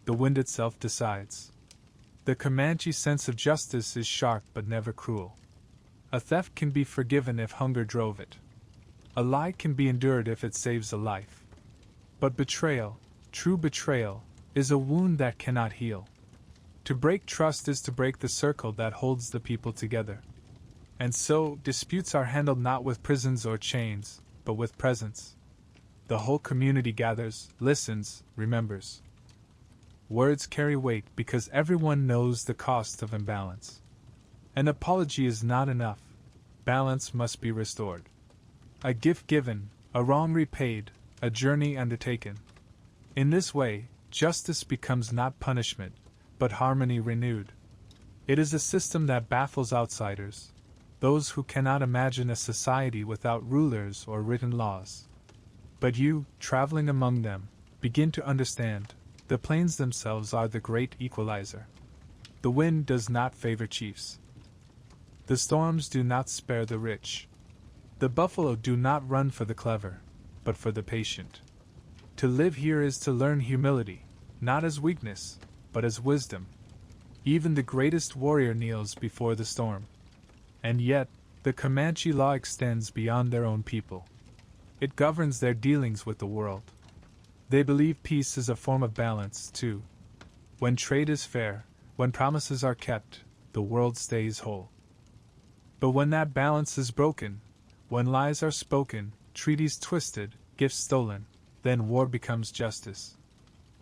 The wind itself decides. The Comanche sense of justice is sharp but never cruel. A theft can be forgiven if hunger drove it. A lie can be endured if it saves a life. But betrayal, true betrayal, is a wound that cannot heal. To break trust is to break the circle that holds the people together. And so, disputes are handled not with prisons or chains, but with presence. The whole community gathers, listens, remembers. Words carry weight because everyone knows the cost of imbalance. An apology is not enough. Balance must be restored. A gift given, a wrong repaid, a journey undertaken. In this way, justice becomes not punishment, but harmony renewed. It is a system that baffles outsiders, those who cannot imagine a society without rulers or written laws. But you, traveling among them, begin to understand, the plains themselves are the great equalizer. The wind does not favor chiefs. The storms do not spare the rich. The buffalo do not run for the clever, but for the patient. To live here is to learn humility, not as weakness, but as wisdom. Even the greatest warrior kneels before the storm. And yet, the Comanche law extends beyond their own people. It governs their dealings with the world. They believe peace is a form of balance, too. When trade is fair, when promises are kept, the world stays whole. But when that balance is broken, when lies are spoken, treaties twisted, gifts stolen, then war becomes justice.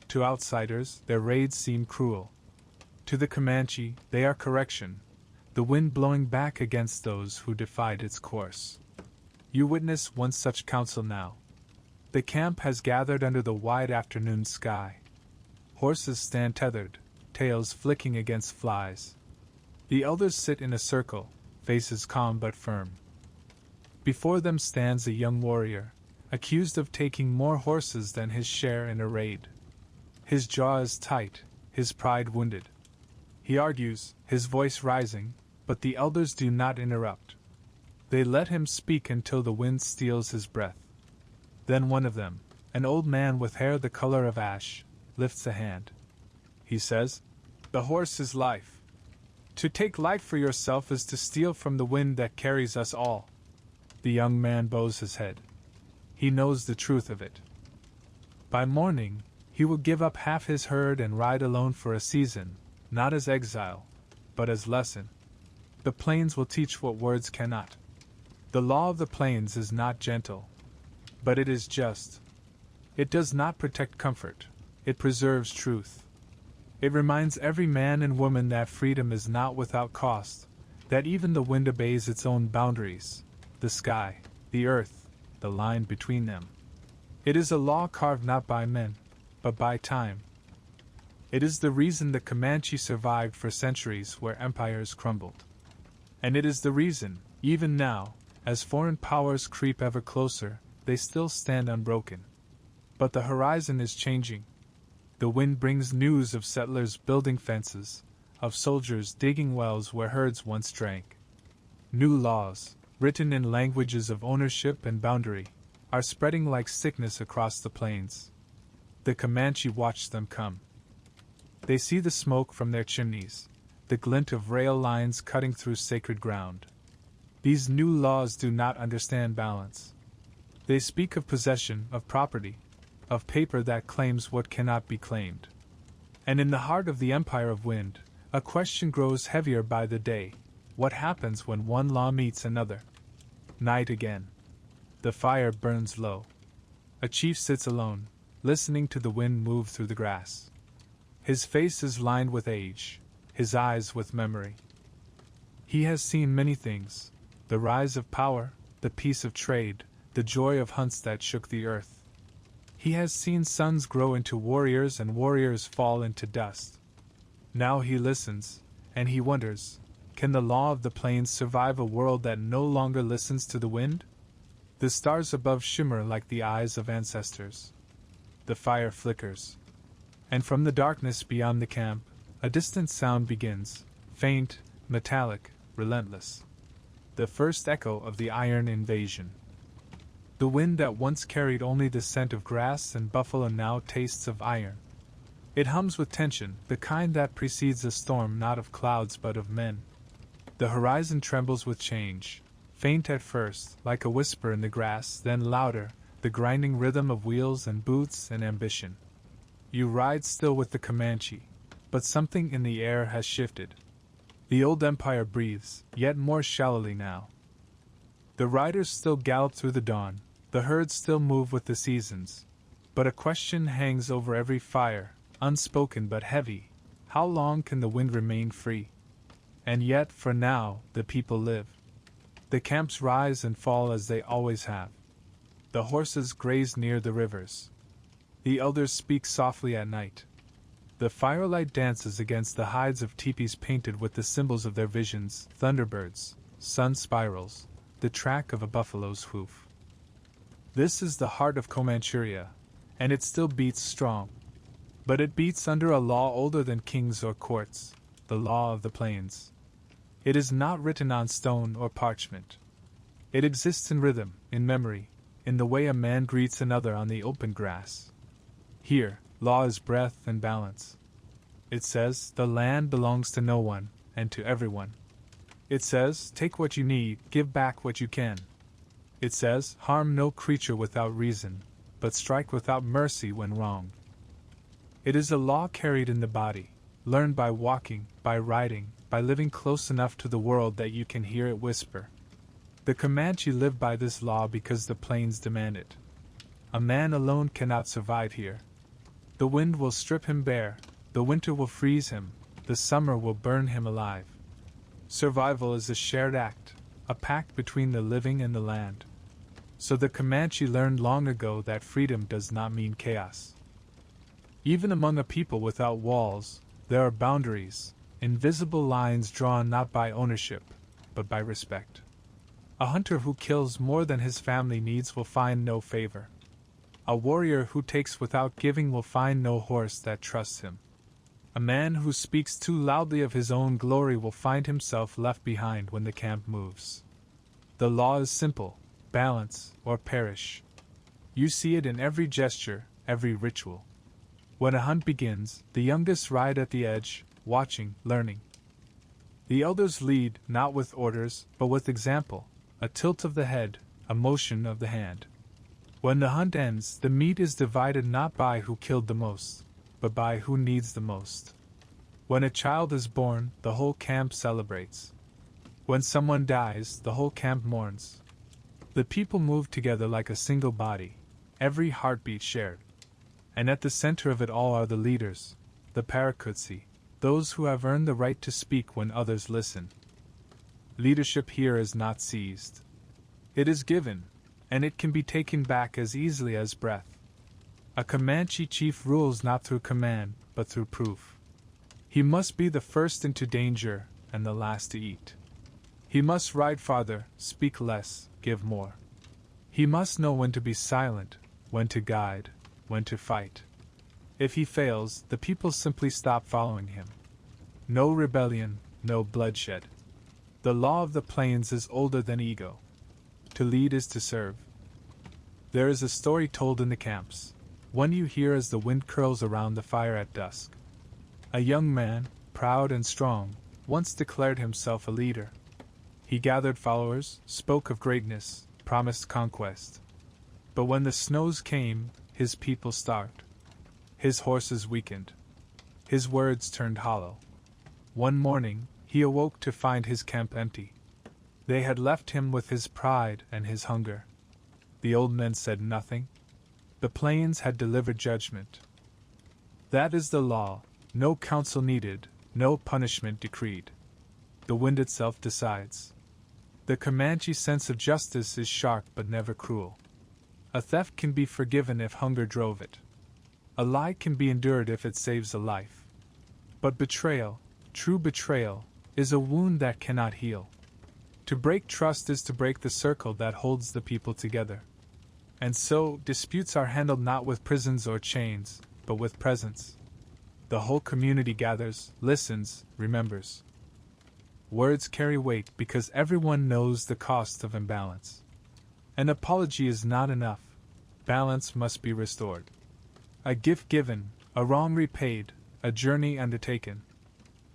To outsiders, their raids seem cruel. To the Comanche, they are correction, the wind blowing back against those who defied its course. You witness one such council now. The camp has gathered under the wide afternoon sky. Horses stand tethered, tails flicking against flies. The elders sit in a circle, faces calm but firm. Before them stands a young warrior, accused of taking more horses than his share in a raid. His jaw is tight, his pride wounded. He argues, his voice rising, but the elders do not interrupt. They let him speak until the wind steals his breath. Then one of them, an old man with hair the color of ash, lifts a hand. He says, "The horse is life. To take life for yourself is to steal from the wind that carries us all." The young man bows his head. He knows the truth of it. By morning, he will give up half his herd and ride alone for a season, not as exile, but as lesson. The plains will teach what words cannot. The law of the plains is not gentle, but it is just. It does not protect comfort, it preserves truth. It reminds every man and woman that freedom is not without cost, that even the wind obeys its own boundaries, the sky, the earth, the line between them. It is a law carved not by men, but by time. It is the reason the Comanche survived for centuries where empires crumbled. And it is the reason, even now, as foreign powers creep ever closer, they still stand unbroken. But the horizon is changing. The wind brings news of settlers building fences, of soldiers digging wells where herds once drank. New laws, written in languages of ownership and boundary, are spreading like sickness across the plains. The Comanche watch them come. They see the smoke from their chimneys, the glint of rail lines cutting through sacred ground. These new laws do not understand balance. They speak of possession, of property, of paper that claims what cannot be claimed. And in the heart of the empire of wind, a question grows heavier by the day: what happens when one law meets another? Night again. The fire burns low. A chief sits alone, listening to the wind move through the grass. His face is lined with age, his eyes with memory. He has seen many things: the rise of power, the peace of trade, the joy of hunts that shook the earth. He has seen sons grow into warriors and warriors fall into dust. Now he listens, and he wonders, can the law of the plains survive a world that no longer listens to the wind? The stars above shimmer like the eyes of ancestors. The fire flickers. And from the darkness beyond the camp, a distant sound begins, faint, metallic, relentless. The first echo of the iron invasion. The wind that once carried only the scent of grass and buffalo now tastes of iron. It hums with tension, the kind that precedes a storm not of clouds but of men. The horizon trembles with change, faint at first, like a whisper in the grass, then louder, the grinding rhythm of wheels and boots and ambition. You ride still with the Comanche, but something in the air has shifted. The old empire breathes, yet more shallowly now. The riders still gallop through the dawn, the herds still move with the seasons. But a question hangs over every fire, unspoken but heavy: how long can the wind remain free? And yet, for now, the people live. The camps rise and fall as they always have. The horses graze near the rivers. The elders speak softly at night. The firelight dances against the hides of teepees painted with the symbols of their visions: thunderbirds, sun spirals, the track of a buffalo's hoof. This is the heart of Comanchuria, and it still beats strong. But it beats under a law older than kings or courts, the law of the plains. It is not written on stone or parchment. It exists in rhythm, in memory, in the way a man greets another on the open grass. Here, law is breath and balance. It says, the land belongs to no one, and to everyone. It says, take what you need, give back what you can. It says, harm no creature without reason, but strike without mercy when wronged. It is a law carried in the body, learned by walking, by riding, by living close enough to the world that you can hear it whisper. The Comanche live by this law because the plains demand it. A man alone cannot survive here. The wind will strip him bare, the winter will freeze him, the summer will burn him alive. Survival is a shared act, a pact between the living and the land. So the Comanche learned long ago that freedom does not mean chaos. Even among a people without walls, there are boundaries, invisible lines drawn not by ownership, but by respect. A hunter who kills more than his family needs will find no favor. A warrior who takes without giving will find no horse that trusts him. A man who speaks too loudly of his own glory will find himself left behind when the camp moves. The law is simple: balance or perish. You see it in every gesture, every ritual. When a hunt begins, the youngest ride at the edge, watching, learning. The elders lead, not with orders, but with example, a tilt of the head, a motion of the hand. When the hunt ends, the meat is divided not by who killed the most, but by who needs the most. When a child is born, the whole camp celebrates. When someone dies, the whole camp mourns. The people move together like a single body, every heartbeat shared. And at the center of it all are the leaders, the parakutsi, those who have earned the right to speak when others listen. Leadership here is not seized. It is given, and it can be taken back as easily as breath. A Comanche chief rules not through command, but through proof. He must be the first into danger and the last to eat. He must ride farther, speak less, give more. He must know when to be silent, when to guide, when to fight. If he fails, the people simply stop following him. No rebellion, no bloodshed. The law of the plains is older than ego. To lead is to serve. There is a story told in the camps, one you hear as the wind curls around the fire at dusk. A young man, proud and strong, once declared himself a leader. He gathered followers, spoke of greatness, promised conquest. But when the snows came, his people starved. His horses weakened. His words turned hollow. One morning, he awoke to find his camp empty. They had left him with his pride and his hunger. The old men said nothing. The plains had delivered judgment. That is the law, no counsel needed, no punishment decreed. The wind itself decides. The Comanche sense of justice is sharp but never cruel. A theft can be forgiven if hunger drove it. A lie can be endured if it saves a life. But betrayal, true betrayal, is a wound that cannot heal. To break trust is to break the circle that holds the people together. And so, disputes are handled not with prisons or chains, but with presence. The whole community gathers, listens, remembers. Words carry weight because everyone knows the cost of imbalance. An apology is not enough. Balance must be restored. A gift given, a wrong repaid, a journey undertaken.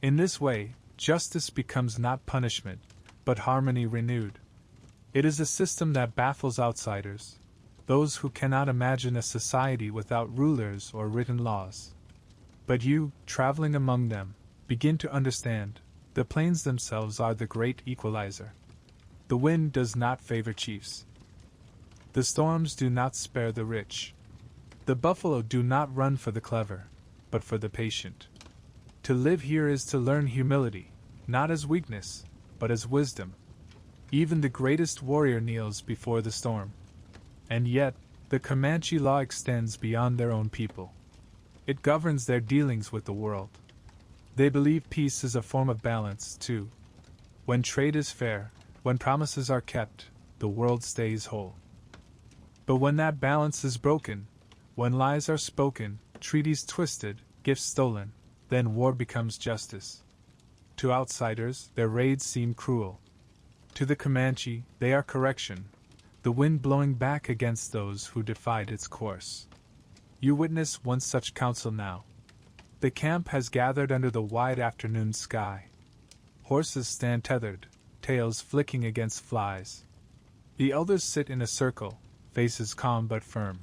In this way, justice becomes not punishment, but harmony renewed. It is a system that baffles outsiders, those who cannot imagine a society without rulers or written laws. But you, traveling among them, begin to understand. The plains themselves are the great equalizer. The wind does not favor chiefs. The storms do not spare the rich. The buffalo do not run for the clever, but for the patient. To live here is to learn humility, not as weakness, but as wisdom. Even the greatest warrior kneels before the storm. And yet, the Comanche law extends beyond their own people. It governs their dealings with the world. They believe peace is a form of balance, too. When trade is fair, when promises are kept, the world stays whole. But when that balance is broken, when lies are spoken, treaties twisted, gifts stolen, then war becomes justice. To outsiders, their raids seem cruel. To the Comanche, they are correction, the wind blowing back against those who defied its course. You witness one such council now. The camp has gathered under the wide afternoon sky. Horses stand tethered, tails flicking against flies. The elders sit in a circle, faces calm but firm.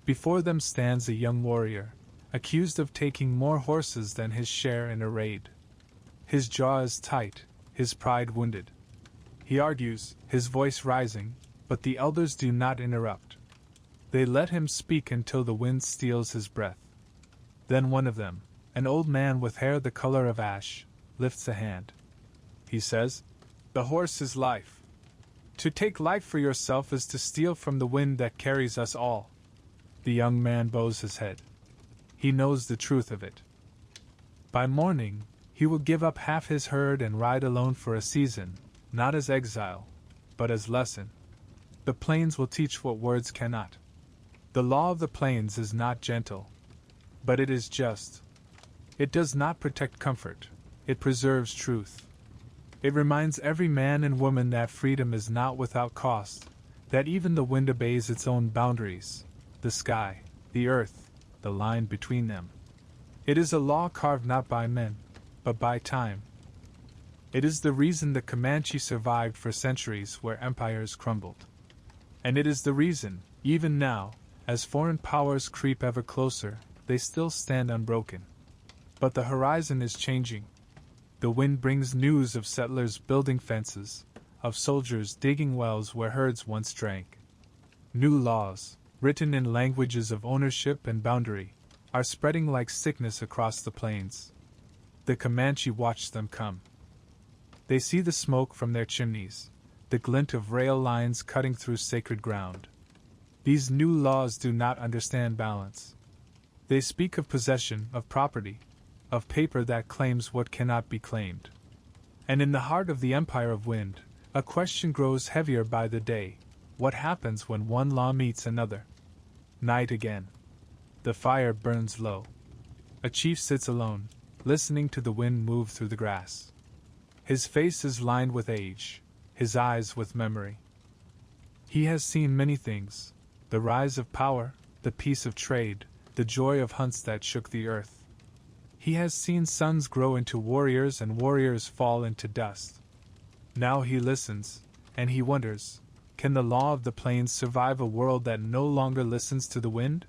Before them stands a young warrior, accused of taking more horses than his share in a raid. His jaw is tight, his pride wounded. He argues, his voice rising, but the elders do not interrupt. They let him speak until the wind steals his breath. Then one of them, an old man with hair the color of ash, lifts a hand. He says, "The horse is life. To take life for yourself is to steal from the wind that carries us all." The young man bows his head. He knows the truth of it. By morning, he will give up half his herd and ride alone for a season, not as exile, but as lesson. The plains will teach what words cannot. The law of the plains is not gentle, but it is just. It does not protect comfort, it preserves truth. It reminds every man and woman that freedom is not without cost, that even the wind obeys its own boundaries, the sky, the earth, the line between them. It is a law carved not by men, but by time. It is the reason the Comanche survived for centuries where empires crumbled. And it is the reason, even now, as foreign powers creep ever closer, they still stand unbroken. But the horizon is changing. The wind brings news of settlers building fences, of soldiers digging wells where herds once drank. New laws, written in languages of ownership and boundary, are spreading like sickness across the plains. The Comanche watch them come. They see the smoke from their chimneys, the glint of rail lines cutting through sacred ground. These new laws do not understand balance. They speak of possession, of property, of paper that claims what cannot be claimed. And in the heart of the empire of wind, a question grows heavier by the day. What happens when one law meets another? Night again. The fire burns low. A chief sits alone, listening to the wind move through the grass. His face is lined with age, his eyes with memory. He has seen many things: the rise of power, the peace of trade, the joy of hunts that shook the earth. He has seen sons grow into warriors and warriors fall into dust. Now he listens, and he wonders, can the law of the plains survive a world that no longer listens to the wind?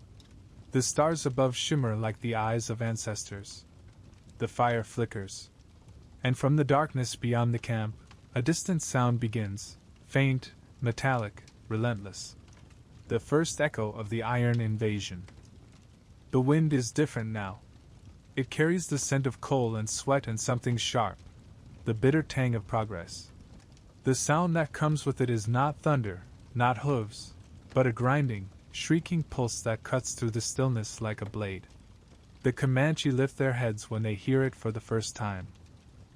The stars above shimmer like the eyes of ancestors. The fire flickers. And from the darkness beyond the camp, a distant sound begins, faint, metallic, relentless. The first echo of the iron invasion. The wind is different now. It carries the scent of coal and sweat and something sharp, the bitter tang of progress. The sound that comes with it is not thunder, not hooves, but a grinding, shrieking pulse that cuts through the stillness like a blade. The Comanche lift their heads when they hear it for the first time.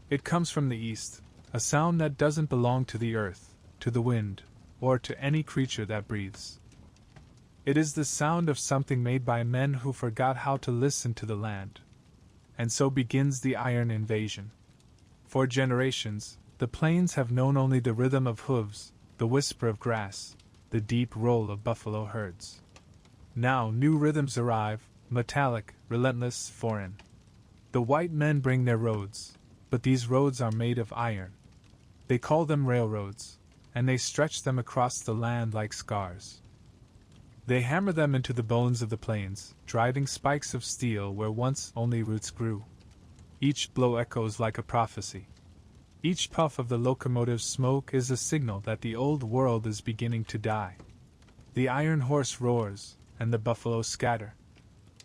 It comes from the east, a sound that doesn't belong to the earth, to the wind, or to any creature that breathes. It is the sound of something made by men who forgot how to listen to the land. And so begins the iron invasion. For generations, the plains have known only the rhythm of hooves, the whisper of grass, the deep roll of buffalo herds. Now new rhythms arrive, metallic, relentless, foreign. The white men bring their roads, but these roads are made of iron. They call them railroads, and they stretch them across the land like scars. They hammer them into the bones of the plains, driving spikes of steel where once only roots grew. Each blow echoes like a prophecy. Each puff of the locomotive's smoke is a signal that the old world is beginning to die. The iron horse roars, and the buffalo scatter.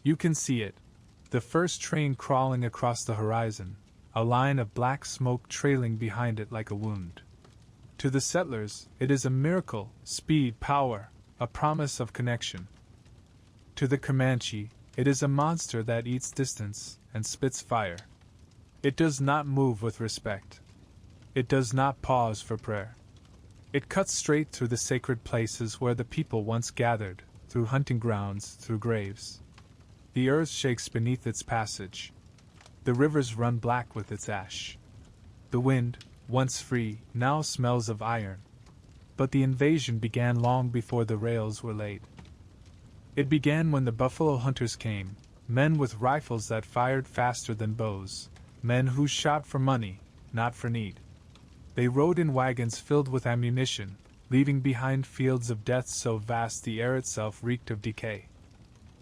You can see it, the first train crawling across the horizon, a line of black smoke trailing behind it like a wound. To the settlers, it is a miracle, speed, power, a promise of connection. To the Comanche, it is a monster that eats distance and spits fire. It does not move with respect. It does not pause for prayer. It cuts straight through the sacred places where the people once gathered, through hunting grounds, through graves. The earth shakes beneath its passage. The rivers run black with its ash. The wind, once free, now smells of iron. But the invasion began long before the rails were laid. It began when the buffalo hunters came, men with rifles that fired faster than bows, men who shot for money, not for need. They rode in wagons filled with ammunition, leaving behind fields of death so vast the air itself reeked of decay.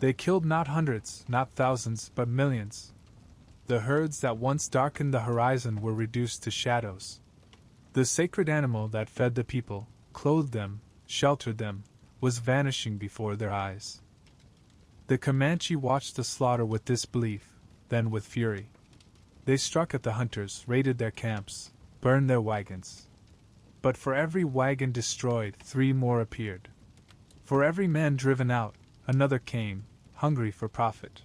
They killed not hundreds, not thousands, but millions. The herds that once darkened the horizon were reduced to shadows. The sacred animal that fed the people, clothed them, sheltered them, was vanishing before their eyes. The Comanche watched the slaughter with disbelief, then with fury. They struck at the hunters, raided their camps, burned their wagons. But for every wagon destroyed, 3 more appeared. For every man driven out, another came, hungry for profit.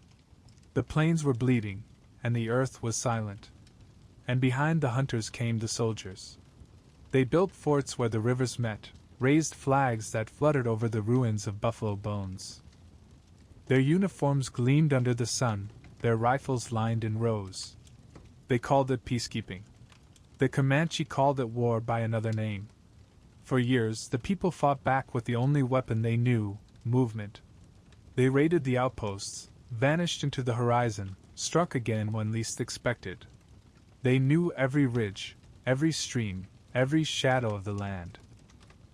The plains were bleeding, and the earth was silent. And behind the hunters came the soldiers. They built forts where the rivers met, raised flags that fluttered over the ruins of buffalo bones. Their uniforms gleamed under the sun, their rifles lined in rows. They called it peacekeeping. The Comanche called it war by another name. For years, the people fought back with the only weapon they knew, movement. They raided the outposts, vanished into the horizon, struck again when least expected. They knew every ridge, every stream, every shadow of the land.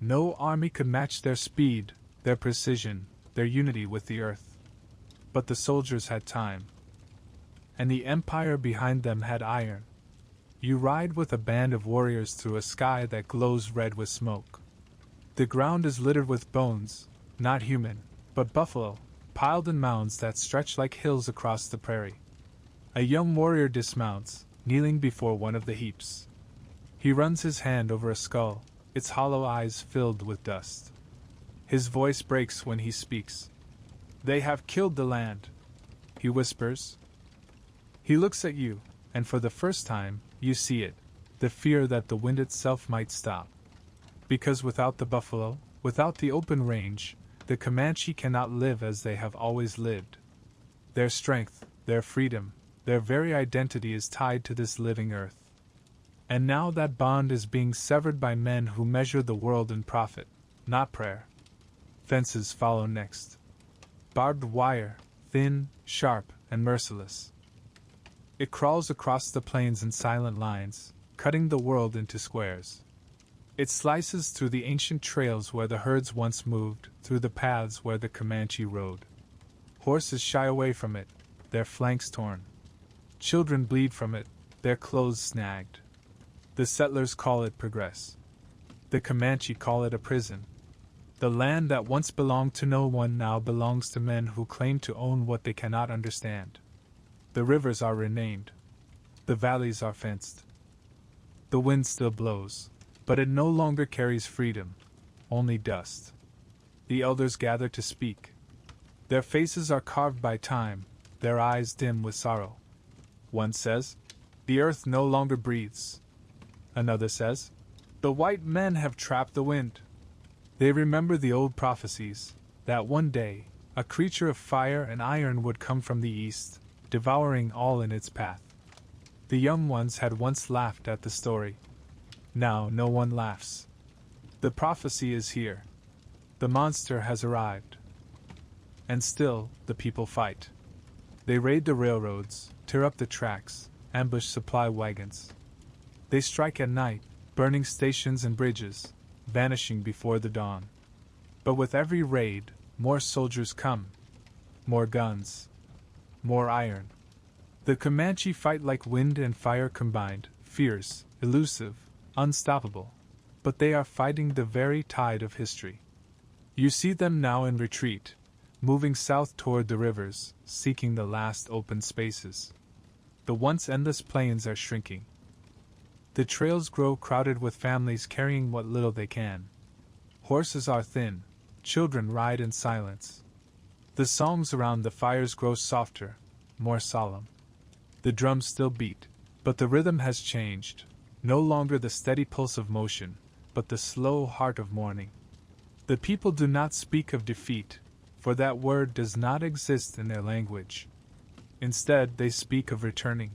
No army could match their speed, their precision, their unity with the earth. But the soldiers had time. And the empire behind them had iron. You ride with a band of warriors through a sky that glows red with smoke. The ground is littered with bones, not human, but buffalo, piled in mounds that stretch like hills across the prairie. A young warrior dismounts, kneeling before one of the heaps. He runs his hand over a skull, its hollow eyes filled with dust. His voice breaks when he speaks. "They have killed the land," he whispers. He looks at you, and for the first time, you see it, the fear that the wind itself might stop. Because without the buffalo, without the open range, the Comanche cannot live as they have always lived. Their strength, their freedom, their very identity is tied to this living earth. And now that bond is being severed by men who measure the world in profit, not prayer. Fences follow next. Barbed wire, thin, sharp, and merciless. It crawls across the plains in silent lines, cutting the world into squares. It slices through the ancient trails where the herds once moved, through the paths where the Comanche rode. Horses shy away from it, their flanks torn. Children bleed from it, their clothes snagged. The settlers call it progress. The Comanche call it a prison. The land that once belonged to no one now belongs to men who claim to own what they cannot understand. The rivers are renamed. The valleys are fenced. The wind still blows. But it no longer carries freedom, only dust. The elders gather to speak. Their faces are carved by time, their eyes dim with sorrow. One says, "The earth no longer breathes." Another says, "The white men have trapped the wind." They remember the old prophecies, that one day, a creature of fire and iron would come from the east, devouring all in its path. The young ones had once laughed at the story. Now no one laughs. The prophecy is here. The monster has arrived. And still, the people fight. They raid the railroads, tear up the tracks, ambush supply wagons. They strike at night, burning stations and bridges, vanishing before the dawn. But with every raid, more soldiers come. More guns. More iron. The Comanche fight like wind and fire combined, fierce, elusive, unstoppable. But they are fighting the very tide of history. You see them now in retreat, moving south toward the rivers, seeking the last open spaces. The once endless plains are shrinking. The trails grow crowded with families carrying what little they can. Horses are thin, children ride in silence. The songs around the fires grow softer, more solemn. The drums still beat, but the rhythm has changed, no longer the steady pulse of motion, but the slow heart of mourning. The people do not speak of defeat, for that word does not exist in their language. Instead, they speak of returning.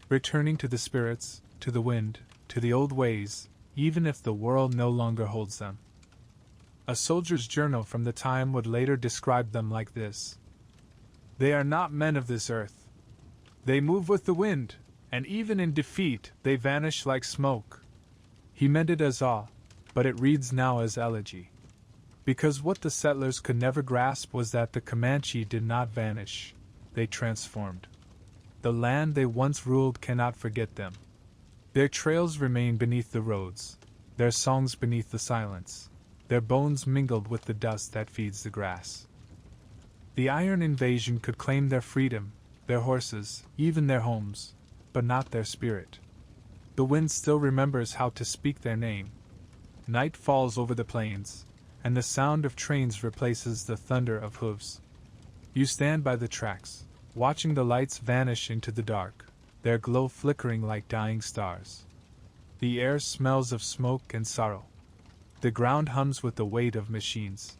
Returning to the spirits, to the wind, to the old ways, even if the world no longer holds them. A soldier's journal from the time would later describe them like this: "They are not men of this earth. They move with the wind, and even in defeat they vanish like smoke." He meant it as awe, but it reads now as elegy. Because what the settlers could never grasp was that the Comanche did not vanish, they transformed. The land they once ruled cannot forget them. Their trails remain beneath the roads, their songs beneath the silence, their bones mingled with the dust that feeds the grass. The iron invasion could claim their freedom, their horses, even their homes, but not their spirit. The wind still remembers how to speak their name. Night falls over the plains, and the sound of trains replaces the thunder of hooves. You stand by the tracks, watching the lights vanish into the dark, their glow flickering like dying stars. The air smells of smoke and sorrow. The ground hums with the weight of machines.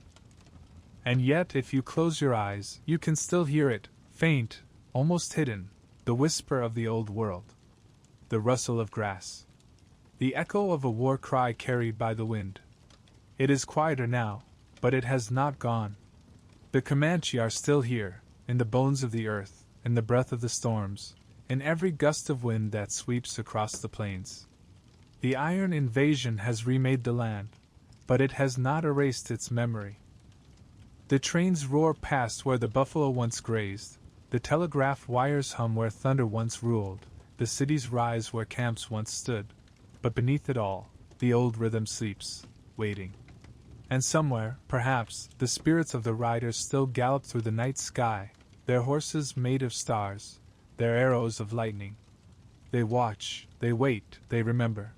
And yet, if you close your eyes, you can still hear it, faint, almost hidden, the whisper of the old world. The rustle of grass. The echo of a war cry carried by the wind. It is quieter now, but it has not gone. The Comanche are still here, in the bones of the earth, in the breath of the storms, in every gust of wind that sweeps across the plains. The iron invasion has remade the land, but it has not erased its memory. The trains roar past where the buffalo once grazed, the telegraph wires hum where thunder once ruled, the cities rise where camps once stood, but beneath it all, the old rhythm sleeps, waiting. And somewhere, perhaps, the spirits of the riders still gallop through the night sky, their horses made of stars, their arrows of lightning. They watch, they wait, they remember.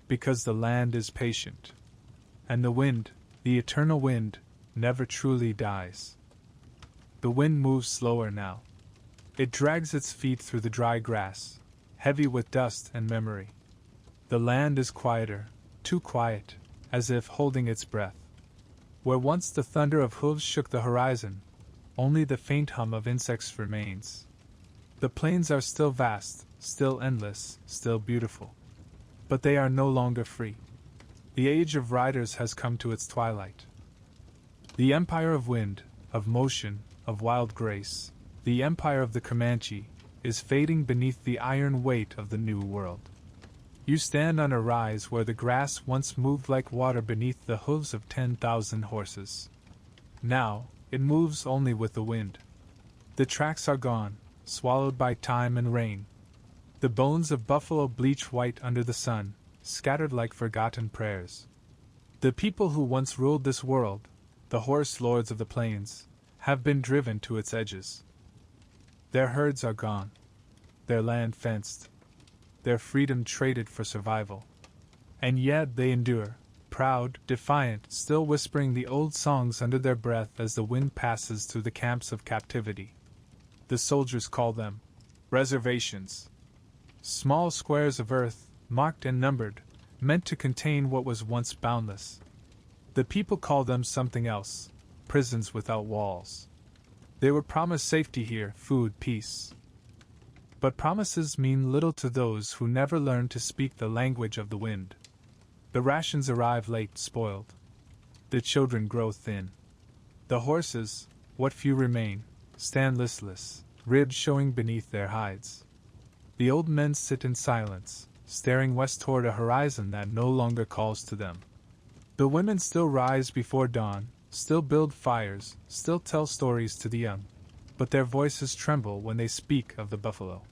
Because the land is patient. And the wind, the eternal wind, never truly dies. The wind moves slower now. It drags its feet through the dry grass, heavy with dust and memory. The land is quieter, too quiet, as if holding its breath. Where once the thunder of hooves shook the horizon, only the faint hum of insects remains. The plains are still vast, still endless, still beautiful. But they are no longer free. The age of riders has come to its twilight. The empire of wind, of motion, of wild grace, the empire of the Comanche, is fading beneath the iron weight of the new world. You stand on a rise where the grass once moved like water beneath the hooves of 10,000 horses. Now, it moves only with the wind. The tracks are gone, swallowed by time and rain. The bones of buffalo bleach white under the sun, scattered like forgotten prayers. The people who once ruled this world, the horse lords of the plains, have been driven to its edges. Their herds are gone, their land fenced, their freedom traded for survival. And yet they endure, proud, defiant, still whispering the old songs under their breath as the wind passes through the camps of captivity. The soldiers call them reservations. Small squares of earth, marked and numbered, meant to contain what was once boundless. The people call them something else, prisons without walls. They were promised safety here, food, peace. But promises mean little to those who never learn to speak the language of the wind. The rations arrive late, spoiled. The children grow thin. The horses, what few remain, stand listless, ribs showing beneath their hides. The old men sit in silence, staring west toward a horizon that no longer calls to them. The women still rise before dawn, still build fires, still tell stories to the young, but their voices tremble when they speak of the buffalo.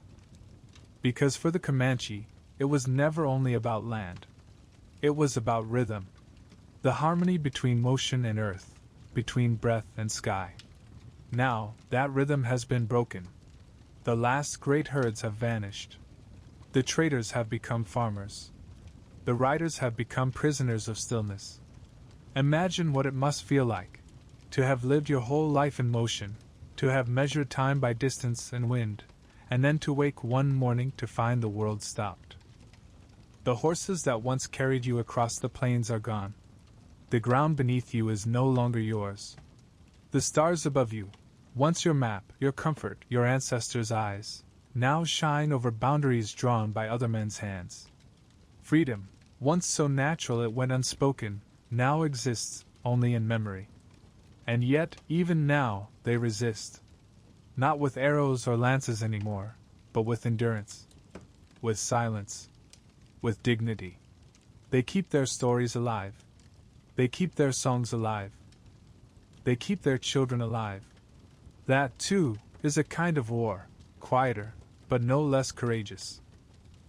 Because for the Comanche, it was never only about land. It was about rhythm. The harmony between motion and earth, between breath and sky. Now, that rhythm has been broken. The last great herds have vanished. The traders have become farmers. The riders have become prisoners of stillness. Imagine what it must feel like to have lived your whole life in motion, to have measured time by distance and wind, and then to wake one morning to find the world stopped. The horses that once carried you across the plains are gone. The ground beneath you is no longer yours. The stars above you, once your map, your comfort, your ancestors' eyes, now shine over boundaries drawn by other men's hands. Freedom, once so natural it went unspoken, now exists only in memory. And yet, even now, they resist. Not with arrows or lances anymore, but with endurance, with silence, with dignity. They keep their stories alive. They keep their songs alive. They keep their children alive. That, too, is a kind of war, quieter, but no less courageous.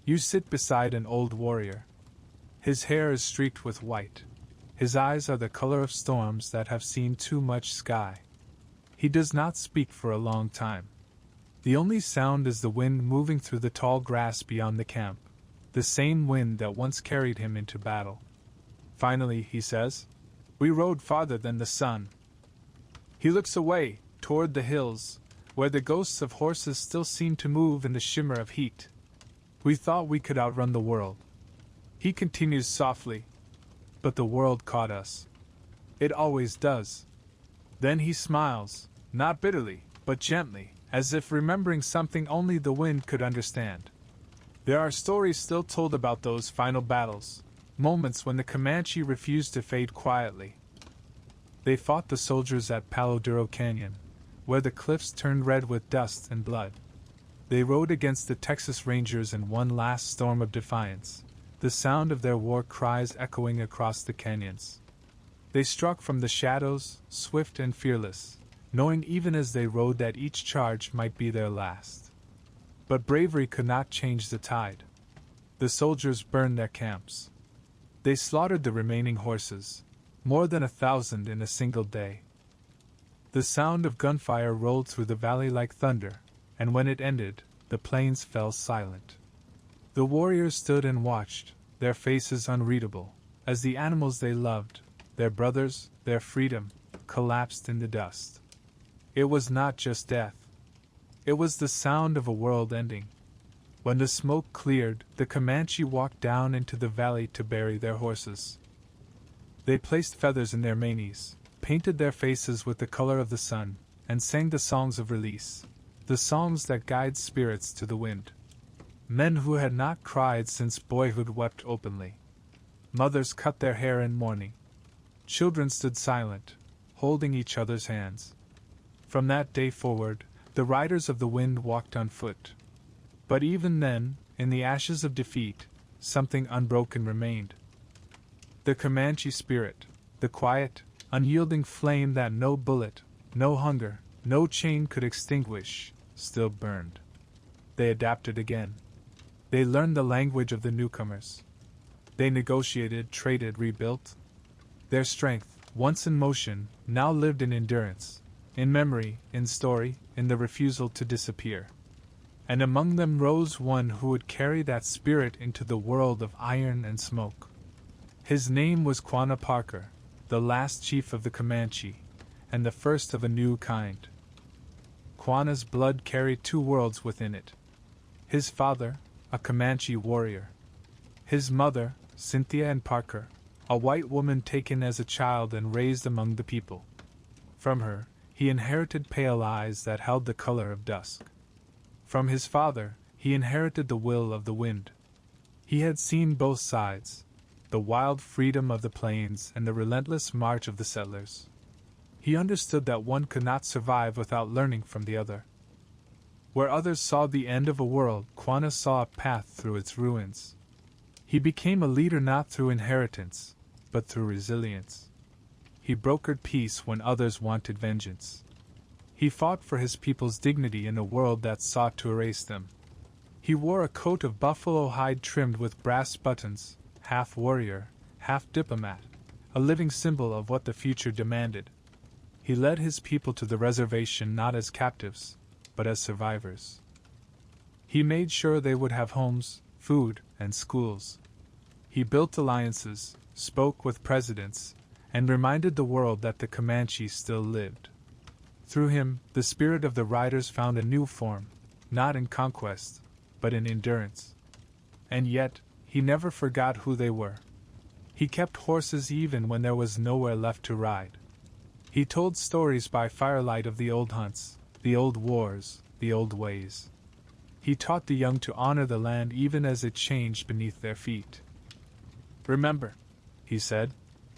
You sit beside an old warrior. His hair is streaked with white. His eyes are the color of storms that have seen too much sky. He does not speak for a long time. The only sound is the wind moving through the tall grass beyond the camp, the same wind that once carried him into battle. Finally, he says, "We rode farther than the sun." He looks away, toward the hills, where the ghosts of horses still seem to move in the shimmer of heat. "We thought we could outrun the world." He continues softly, "But the world caught us. It always does." Then he smiles, not bitterly, but gently, as if remembering something only the wind could understand. There are stories still told about those final battles, moments when the Comanche refused to fade quietly. They fought the soldiers at Palo Duro Canyon, where the cliffs turned red with dust and blood. They rode against the Texas Rangers in one last storm of defiance, the sound of their war cries echoing across the canyons. They struck from the shadows, swift and fearless, knowing even as they rode that each charge might be their last. But bravery could not change the tide. The soldiers burned their camps. They slaughtered the remaining horses, more than 1,000 in a single day. The sound of gunfire rolled through the valley like thunder, and when it ended, the plains fell silent. The warriors stood and watched, their faces unreadable, as the animals they loved, their brothers, their freedom, collapsed in the dust. It was not just death. It was the sound of a world ending. When the smoke cleared, the Comanche walked down into the valley to bury their horses. They placed feathers in their manes, painted their faces with the color of the sun, and sang the songs of release, the songs that guide spirits to the wind. Men who had not cried since boyhood wept openly. Mothers cut their hair in mourning. Children stood silent, holding each other's hands. From that day forward, the riders of the wind walked on foot. But even then, in the ashes of defeat, something unbroken remained. The Comanche spirit, the quiet, unyielding flame that no bullet, no hunger, no chain could extinguish, still burned. They adapted again. They learned the language of the newcomers. They negotiated, traded, rebuilt. Their strength, once in motion, now lived in endurance, in memory, in story, in the refusal to disappear. And among them rose one who would carry that spirit into the world of iron and smoke. His name was Quanah Parker, the last chief of the Comanche, and the first of a new kind. Quanah's blood carried two worlds within it. His father, a Comanche warrior. His mother, Cynthia Ann Parker, a white woman taken as a child and raised among the people. From her, he inherited pale eyes that held the color of dusk. From his father, he inherited the will of the wind. He had seen both sides, the wild freedom of the plains and the relentless march of the settlers. He understood that one could not survive without learning from the other. Where others saw the end of a world, Quanah saw a path through its ruins. He became a leader not through inheritance, but through resilience. He brokered peace when others wanted vengeance. He fought for his people's dignity in a world that sought to erase them. He wore a coat of buffalo hide trimmed with brass buttons, half warrior, half diplomat, a living symbol of what the future demanded. He led his people to the reservation not as captives, but as survivors. He made sure they would have homes, food, and schools. He built alliances, spoke with presidents, and reminded the world that the Comanche still lived. Through him, the spirit of the riders found a new form, not in conquest, but in endurance. And yet, he never forgot who they were. He kept horses even when there was nowhere left to ride. He told stories by firelight of the old hunts, the old wars, the old ways. He taught the young to honor the land even as it changed beneath their feet. "Remember," he said,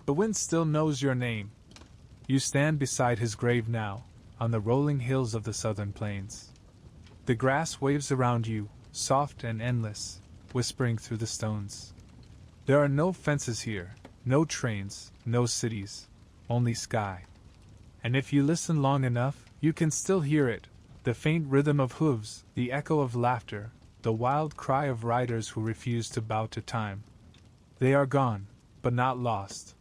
"the wind still knows your name. You stand beside his grave now, on the rolling hills of the southern plains. The grass waves around you, soft and endless, whispering through the stones. There are no fences here, no trains, no cities, only sky. And if you listen long enough, you can still hear it, the faint rhythm of hooves, the echo of laughter, the wild cry of riders who refuse to bow to time. They are gone, but not lost.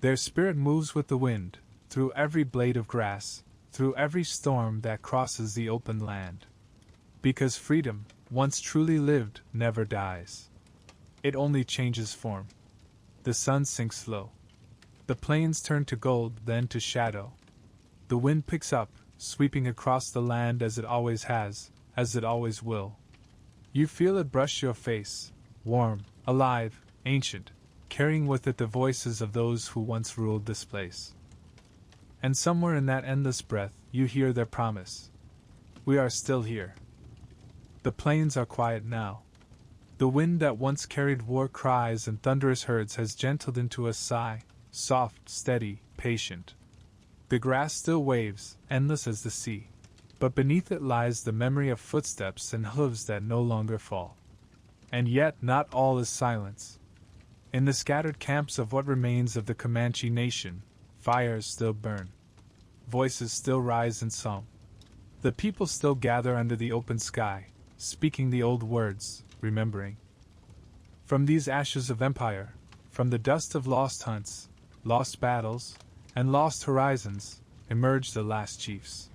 Their spirit moves with the wind, through every blade of grass, through every storm that crosses the open land. Because freedom, once truly lived, never dies. It only changes form. The sun sinks low. The plains turn to gold, then to shadow. The wind picks up, sweeping across the land as it always has, as it always will. You feel it brush your face, warm, alive, ancient, carrying with it the voices of those who once ruled this place. And somewhere in that endless breath, you hear their promise. We are still here. The plains are quiet now. The wind that once carried war cries and thunderous herds has gentled into a sigh, soft, steady, patient. The grass still waves, endless as the sea, but beneath it lies the memory of footsteps and hooves that no longer fall. And yet not all is silence. In the scattered camps of what remains of the Comanche nation, fires still burn. Voices still rise in song. The people still gather under the open sky, speaking the old words, remembering. From these ashes of empire, from the dust of lost hunts, lost battles, and lost horizons, emerged the last chiefs.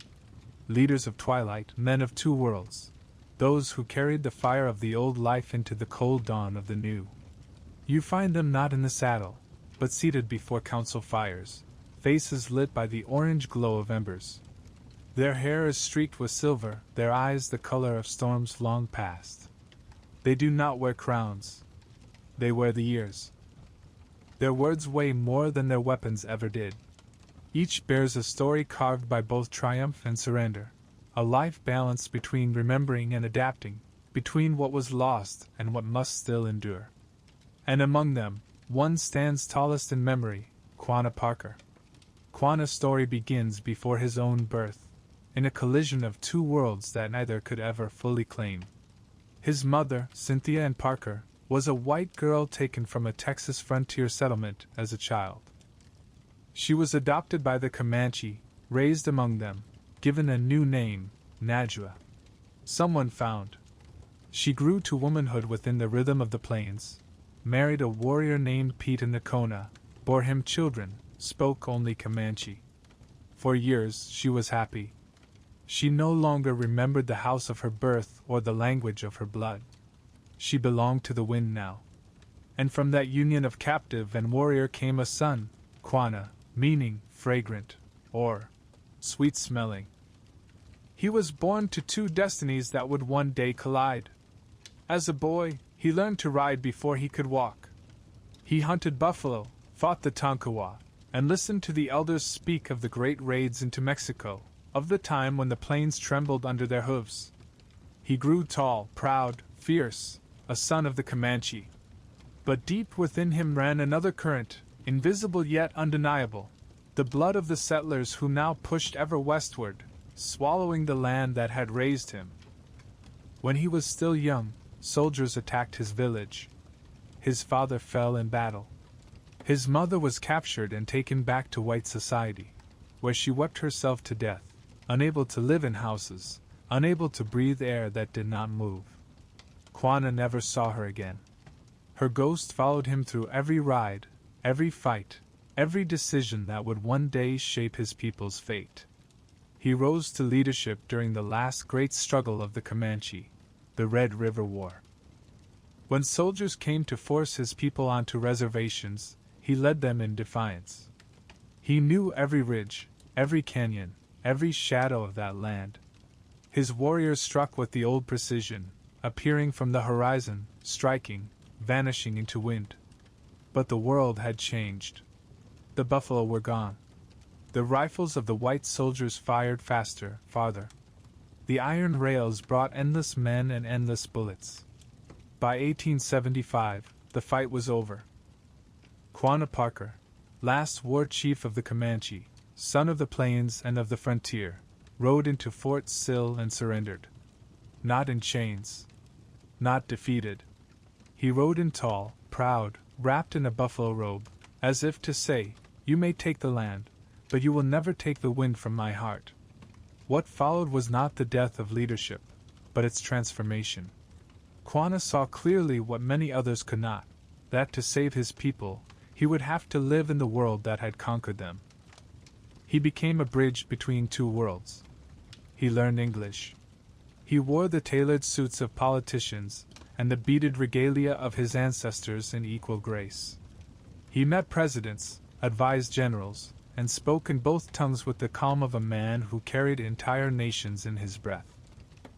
Leaders of twilight, men of two worlds, those who carried the fire of the old life into the cold dawn of the new. You find them not in the saddle, but seated before council fires, faces lit by the orange glow of embers. Their hair is streaked with silver, their eyes the color of storms long past. They do not wear crowns. They wear the years. Their words weigh more than their weapons ever did. Each bears a story carved by both triumph and surrender, a life balanced between remembering and adapting, between what was lost and what must still endure. And among them, one stands tallest in memory, Quanah Parker. Quanah's story begins before his own birth, in a collision of two worlds that neither could ever fully claim. His mother, Cynthia Ann Parker, was a white girl taken from a Texas frontier settlement as a child. She was adopted by the Comanche, raised among them, given a new name, Najwa. Someone found. She grew to womanhood within the rhythm of the plains, married a warrior named Pete in the Kona, bore him children, spoke only Comanche. For years she was happy. She no longer remembered the house of her birth or the language of her blood. She belonged to the wind now. And from that union of captive and warrior came a son, Quanah, meaning fragrant, or sweet-smelling. He was born to two destinies that would one day collide. As a boy, he learned to ride before he could walk. He hunted buffalo, fought the Tonkawa, and listened to the elders speak of the great raids into Mexico, of the time when the plains trembled under their hooves. He grew tall, proud, fierce, a son of the Comanche. But deep within him ran another current, invisible yet undeniable, the blood of the settlers who now pushed ever westward, swallowing the land that had raised him. When he was still young, soldiers attacked his village. His father fell in battle. His mother was captured and taken back to white society, where she wept herself to death, unable to live in houses, unable to breathe air that did not move. Quanah never saw her again. Her ghost followed him through every ride, every fight, every decision that would one day shape his people's fate. He rose to leadership during the last great struggle of the Comanche, the Red River War. When soldiers came to force his people onto reservations, he led them in defiance. He knew every ridge, every canyon, every shadow of that land. His warriors struck with the old precision, appearing from the horizon, striking, vanishing into wind. But the world had changed. The buffalo were gone. The rifles of the white soldiers fired faster, farther. The iron rails brought endless men and endless bullets. By 1875, the fight was over. Quanah Parker, last war chief of the Comanche, son of the plains and of the frontier, rode into Fort Sill and surrendered. Not in chains. Not defeated. He rode in tall, proud, wrapped in a buffalo robe, as if to say, "You may take the land, but you will never take the wind from my heart." What followed was not the death of leadership, but its transformation. Quanah saw clearly what many others could not, that to save his people, he would have to live in the world that had conquered them. He became a bridge between two worlds. He learned English. He wore the tailored suits of politicians and the beaded regalia of his ancestors in equal grace. He met presidents, advised generals, and spoke in both tongues with the calm of a man who carried entire nations in his breath.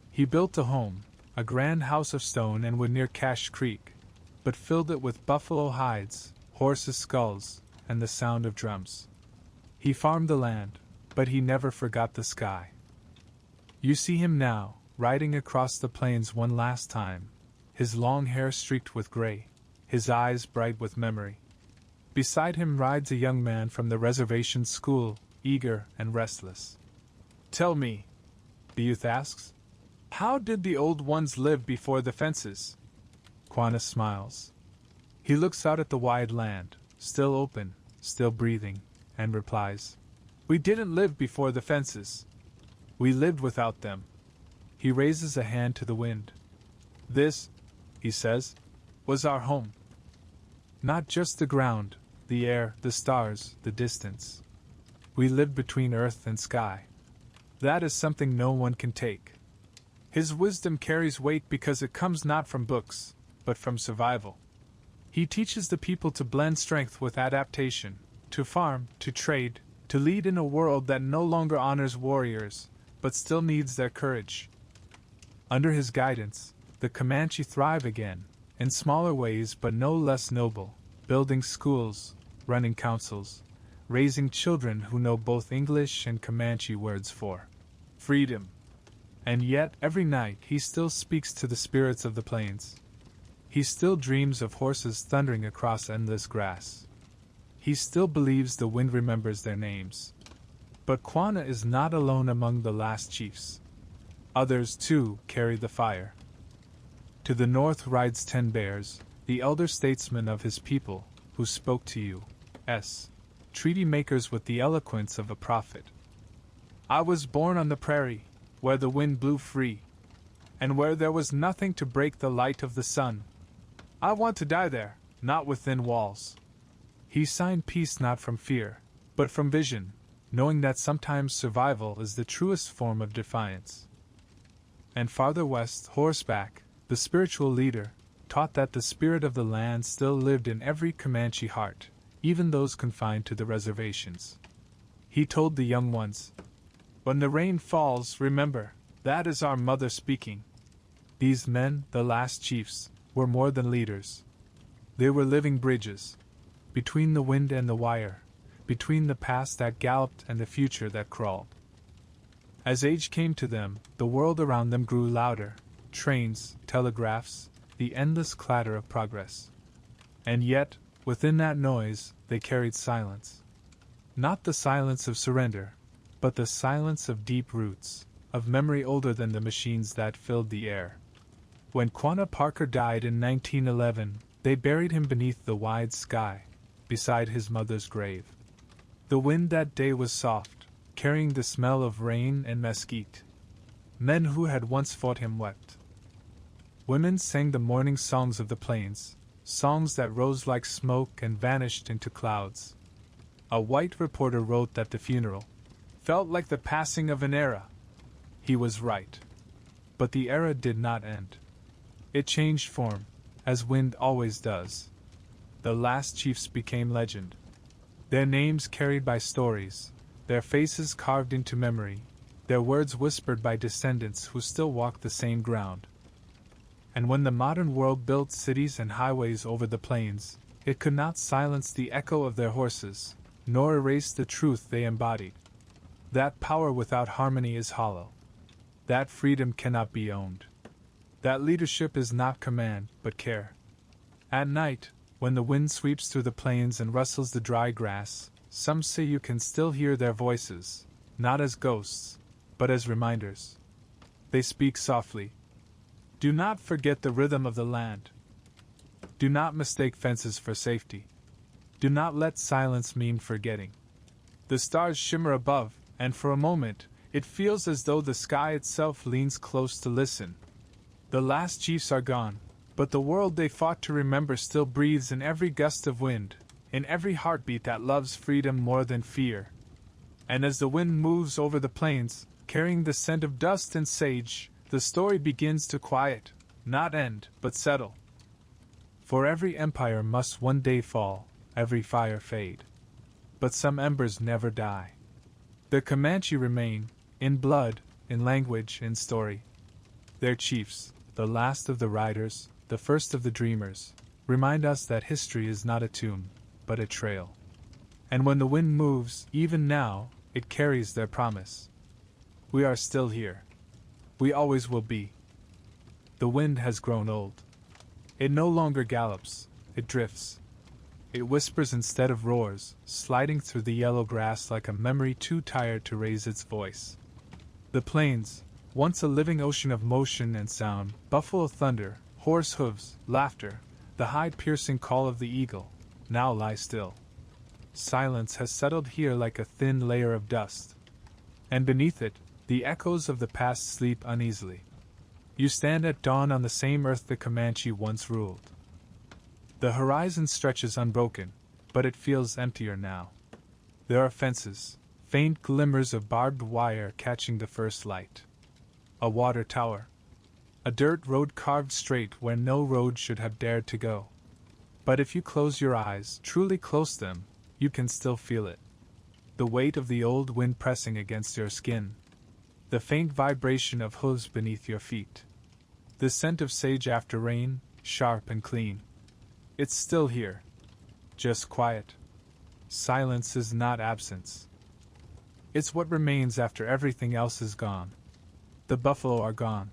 He built a home, a grand house of stone and wood near Cache Creek, but filled it with buffalo hides, horses' skulls, and the sound of drums. He farmed the land, but he never forgot the sky. You see him now, riding across the plains one last time, his long hair streaked with gray, his eyes bright with memory. Beside him rides a young man from the reservation school, eager and restless. "Tell me," the youth asks, "how did the old ones live before the fences?" Quanah smiles. He looks out at the wide land, still open, still breathing, and replies, "We didn't live before the fences. We lived without them." He raises a hand to the wind. "This," he says, "was our home. Not just the ground, the air, the stars, the distance. We lived between earth and sky. That is something no one can take. His wisdom carries weight because it comes not from books, but from survival. He teaches the people to blend strength with adaptation, to farm, to trade, to lead in a world that no longer honors warriors, but still needs their courage. Under his guidance, the Comanche thrive again, in smaller ways but no less noble, building schools, running councils, raising children who know both English and Comanche words for freedom. And yet, every night, he still speaks to the spirits of the plains. He still dreams of horses thundering across endless grass. He still believes the wind remembers their names. But Quanah is not alone among the last chiefs. Others, too, carry the fire. To the north rides 10 Bears, the elder statesmen of his people, who spoke to you, treaty makers with the eloquence of a prophet. I was born on the prairie, where the wind blew free, and where there was nothing to break the light of the sun. I want to die there, not within walls. He signed peace not from fear, but from vision, knowing that sometimes survival is the truest form of defiance. And farther west, horseback, the spiritual leader, taught that the spirit of the land still lived in every Comanche heart, even those confined to the reservations. He told the young ones, "When the rain falls, remember, that is our mother speaking." These men, the last chiefs, were more than leaders. They were living bridges, between the wind and the wire, between the past that galloped and the future that crawled. As age came to them, the world around them grew louder: trains, telegraphs, the endless clatter of progress. And yet, within that noise, they carried silence. Not the silence of surrender, but the silence of deep roots, of memory older than the machines that filled the air. When Quanah Parker died in 1911, they buried him beneath the wide sky, beside his mother's grave. The wind that day was soft, carrying the smell of rain and mesquite. Men who had once fought him wept. Women sang the morning songs of the plains, songs that rose like smoke and vanished into clouds. A white reporter wrote that the funeral felt like the passing of an era. He was right. But the era did not end. It changed form, as wind always does. The last chiefs became legend. Their names carried by stories, their faces carved into memory, their words whispered by descendants who still walk the same ground. And when the modern world built cities and highways over the plains, it could not silence the echo of their horses, nor erase the truth they embodied. That power without harmony is hollow. That freedom cannot be owned. That leadership is not command, but care. At night, when the wind sweeps through the plains and rustles the dry grass, some say you can still hear their voices, not as ghosts, but as reminders. They speak softly. Do not forget the rhythm of the land. Do not mistake fences for safety. Do not let silence mean forgetting. The stars shimmer above, and for a moment, it feels as though the sky itself leans close to listen. The last chiefs are gone, but the world they fought to remember still breathes in every gust of wind, in every heartbeat that loves freedom more than fear. And as the wind moves over the plains, carrying the scent of dust and sage, the story begins to quiet, not end, but settle. For every empire must one day fall, every fire fade. But some embers never die. The Comanche remain, in blood, in language, in story. Their chiefs, the last of the riders, the first of the dreamers, remind us that history is not a tomb, but a trail. And when the wind moves, even now, it carries their promise. We are still here. We always will be. The wind has grown old. It no longer gallops, it drifts. It whispers instead of roars, sliding through the yellow grass like a memory too tired to raise its voice. The plains, once a living ocean of motion and sound, buffalo thunder, horse hooves, laughter, the hide-piercing call of the eagle, now lie still. Silence has settled here like a thin layer of dust. And beneath it, the echoes of the past sleep uneasily. You stand at dawn on the same earth the Comanche once ruled. The horizon stretches unbroken, but it feels emptier now. There are fences, faint glimmers of barbed wire catching the first light. A water tower. A dirt road carved straight where no road should have dared to go. But if you close your eyes, truly close them, you can still feel it. The weight of the old wind pressing against your skin. The faint vibration of hooves beneath your feet. The scent of sage after rain, sharp and clean. It's still here. Just quiet. Silence is not absence. It's what remains after everything else is gone. The buffalo are gone.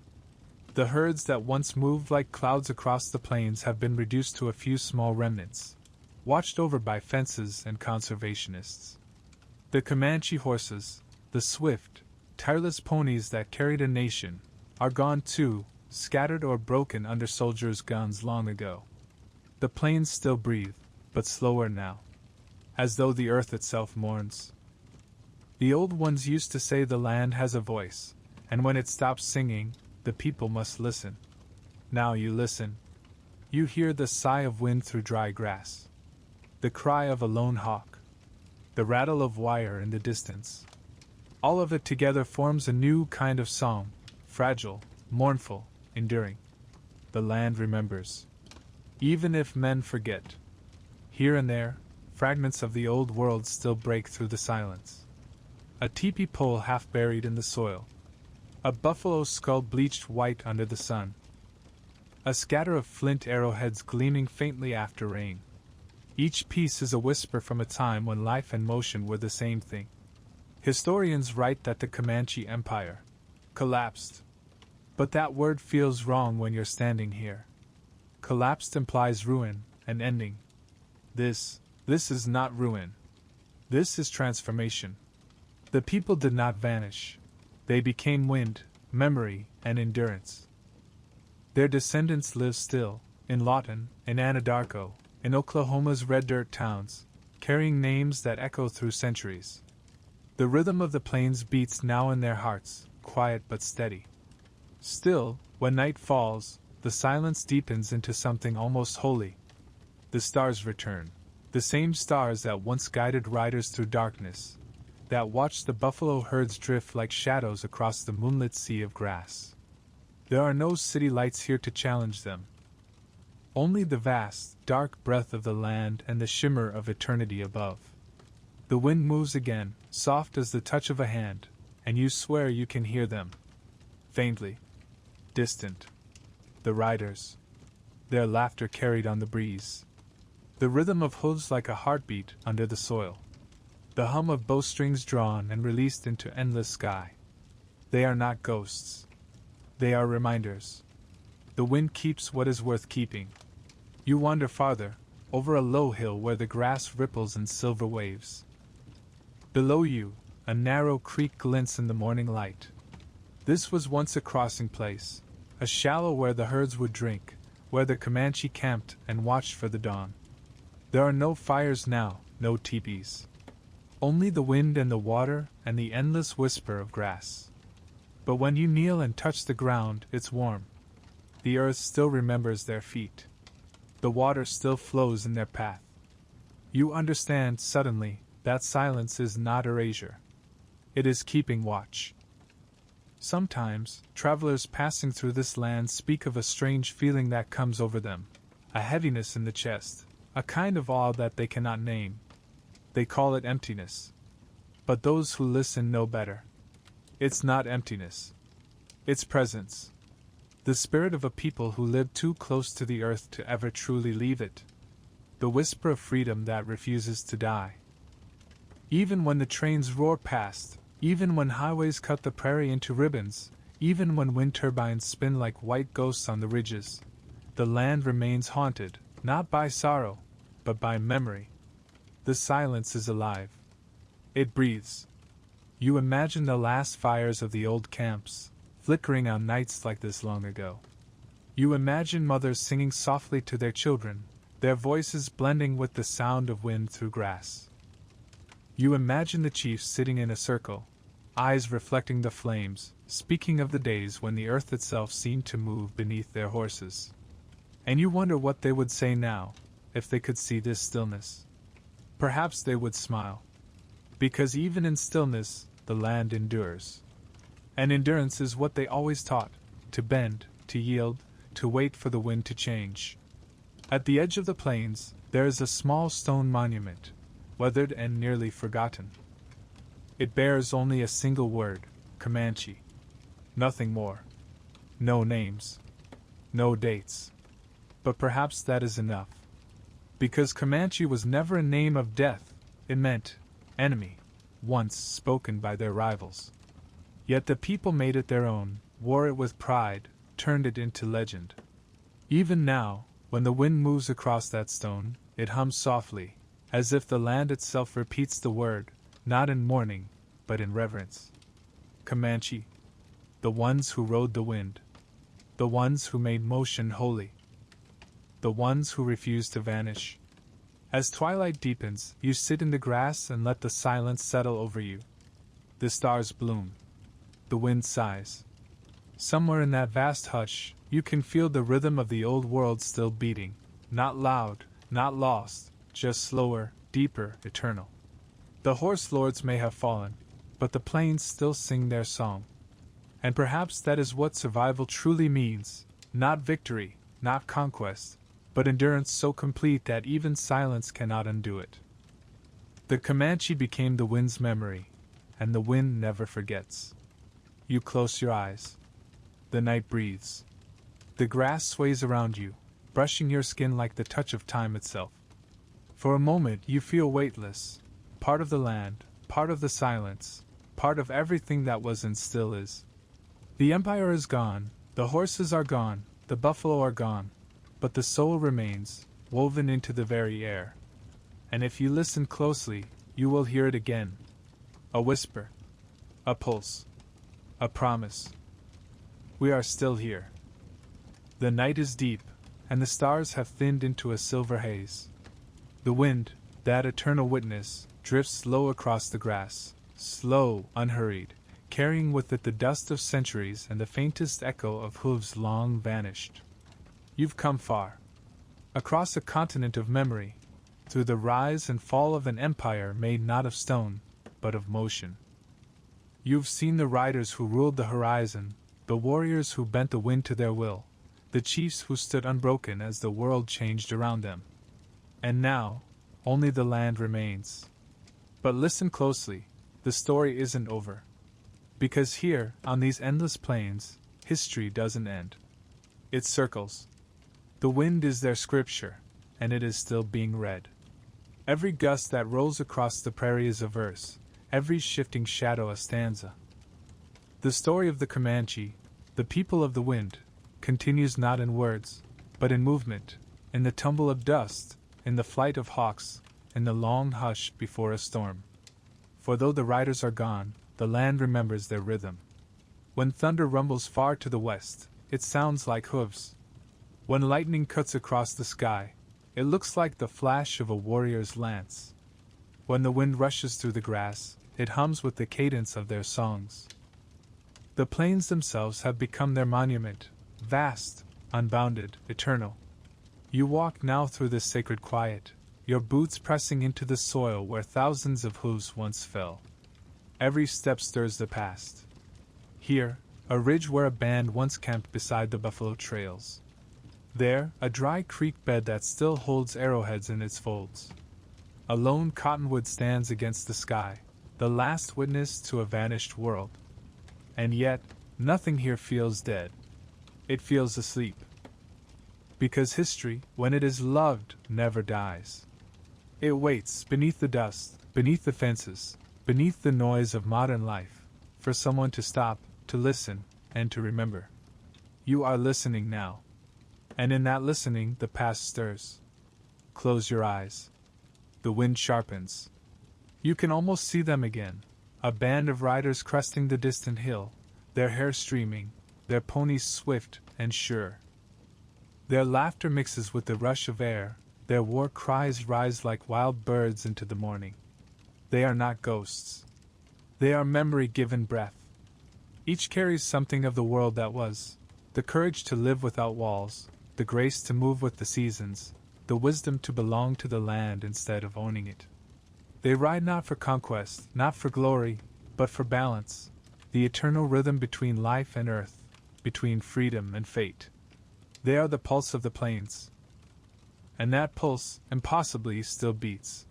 The herds that once moved like clouds across the plains have been reduced to a few small remnants, watched over by fences and conservationists. The Comanche horses, the swift, tireless ponies that carried a nation, are gone too, scattered or broken under soldiers' guns long ago. The plains still breathe, but slower now, as though the earth itself mourns. The old ones used to say the land has a voice, and when it stops singing, the people must listen. Now you listen. You hear the sigh of wind through dry grass, the cry of a lone hawk, the rattle of wire in the distance. All of it together forms a new kind of song, fragile, mournful, enduring. The land remembers. even if men forget. Here and there, fragments of the old world still break through the silence. A teepee pole half buried in the soil. A buffalo skull bleached white under the sun. A scatter of flint arrowheads gleaming faintly after rain. Each piece is a whisper from a time when life and motion were the same thing. Historians write that the Comanche Empire collapsed. But that word feels wrong when you're standing here. Collapsed implies ruin, an ending. This is not ruin. This is transformation. The people did not vanish. They became wind, memory, and endurance. Their descendants live still, in Lawton, in Anadarko, in Oklahoma's red dirt towns, carrying names that echo through centuries. The rhythm of the plains beats now in their hearts, quiet but steady. Still, when night falls, the silence deepens into something almost holy. The stars return. The same stars that once guided riders through darkness, that watched the buffalo herds drift like shadows across the moonlit sea of grass. There are no city lights here to challenge them. Only the vast, dark breath of the land and the shimmer of eternity above. The wind moves again, soft as the touch of a hand, and you swear you can hear them. Faintly. Distant. The riders. Their laughter carried on the breeze. The rhythm of hooves like a heartbeat under the soil. The hum of bowstrings drawn and released into endless sky. They are not ghosts. They are reminders. The wind keeps what is worth keeping. You wander farther, over a low hill where the grass ripples in silver waves. Below you, a narrow creek glints in the morning light. This was once a crossing place, a shallow where the herds would drink, where the Comanche camped and watched for the dawn. There are no fires now, no teepees. Only the wind and the water and the endless whisper of grass. But when you kneel and touch the ground, it's warm. The earth still remembers their feet. The water still flows in their path. You understand suddenly that silence is not erasure. It is keeping watch. Sometimes, travelers passing through this land speak of a strange feeling that comes over them, a heaviness in the chest, a kind of awe that they cannot name. They call it emptiness. But those who listen know better. It's not emptiness. It's presence. The spirit of a people who live too close to the earth to ever truly leave it. The whisper of freedom that refuses to die. Even when the trains roar past, even when highways cut the prairie into ribbons, even when wind turbines spin like white ghosts on the ridges, the land remains haunted, not by sorrow, but by memory. The silence is alive. It breathes. You imagine the last fires of the old camps, flickering on nights like this long ago. You imagine mothers singing softly to their children, their voices blending with the sound of wind through grass. You imagine the chiefs sitting in a circle, eyes reflecting the flames, speaking of the days when the earth itself seemed to move beneath their horses. And you wonder what they would say now, if they could see this stillness. Perhaps they would smile. Because even in stillness, the land endures. And endurance is what they always taught, to bend, to yield, to wait for the wind to change. At the edge of the plains, there is a small stone monument, weathered and nearly forgotten. It bears only a single word, Comanche. Nothing more. No names. No dates. But perhaps that is enough. Because Comanche was never a name of death, it meant enemy, once spoken by their rivals. Yet the people made it their own, wore it with pride, turned it into legend. Even now, when the wind moves across that stone, it hums softly, as if the land itself repeats the word, not in mourning, but in reverence. Comanche. The ones who rode the wind. The ones who made motion holy. The ones who refused to vanish. As twilight deepens, you sit in the grass and let the silence settle over you. The stars bloom. The wind sighs. Somewhere in that vast hush, you can feel the rhythm of the old world still beating, not loud, not lost, just slower, deeper, eternal. The horse lords may have fallen, but the plains still sing their song. And perhaps that is what survival truly means, not victory, not conquest, but endurance so complete that even silence cannot undo it. The Comanche became the wind's memory, and the wind never forgets. You close your eyes. The night breathes. The grass sways around you, brushing your skin like the touch of time itself. For a moment you feel weightless, part of the land, part of the silence, part of everything that was and still is. The empire is gone, the horses are gone, the buffalo are gone, but the soul remains, woven into the very air. And if you listen closely, you will hear it again. A whisper. A pulse. A promise. We are still here. The night is deep, and the stars have thinned into a silver haze. The wind, that eternal witness, drifts slow across the grass, slow, unhurried, carrying with it the dust of centuries and the faintest echo of hooves long vanished. You've come far. Across a continent of memory, through the rise and fall of an empire made not of stone, but of motion. You've seen the riders who ruled the horizon, the warriors who bent the wind to their will, the chiefs who stood unbroken as the world changed around them. And now, only the land remains. But listen closely, the story isn't over. Because here, on these endless plains, history doesn't end. It circles. The wind is their scripture, and it is still being read. Every gust that rolls across the prairie is a verse, every shifting shadow a stanza. The story of the Comanche, the people of the wind, continues not in words, but in movement, in the tumble of dust, in the flight of hawks, in the long hush before a storm. For though the riders are gone, the land remembers their rhythm. When thunder rumbles far to the west, it sounds like hooves. When lightning cuts across the sky, it looks like the flash of a warrior's lance. When the wind rushes through the grass, it hums with the cadence of their songs. The plains themselves have become their monument, vast, unbounded, eternal. You walk now through this sacred quiet, your boots pressing into the soil where thousands of hooves once fell. Every step stirs the past. Here, a ridge where a band once camped beside the buffalo trails. There, a dry creek bed that still holds arrowheads in its folds. A lone cottonwood stands against the sky, the last witness to a vanished world. And yet, nothing here feels dead. It feels asleep. Because history, when it is loved, never dies. It waits beneath the dust, beneath the fences, beneath the noise of modern life, for someone to stop, to listen, and to remember. You are listening now. And in that listening, the past stirs. Close your eyes. The wind sharpens. You can almost see them again, a band of riders cresting the distant hill, their hair streaming, their ponies swift and sure. Their laughter mixes with the rush of air, their war cries rise like wild birds into the morning. They are not ghosts. They are memory given breath. Each carries something of the world that was, the courage to live without walls, the grace to move with the seasons, the wisdom to belong to the land instead of owning it. They ride not for conquest, not for glory, but for balance, the eternal rhythm between life and earth, between freedom and fate. They are the pulse of the plains. And that pulse, impossibly, still beats.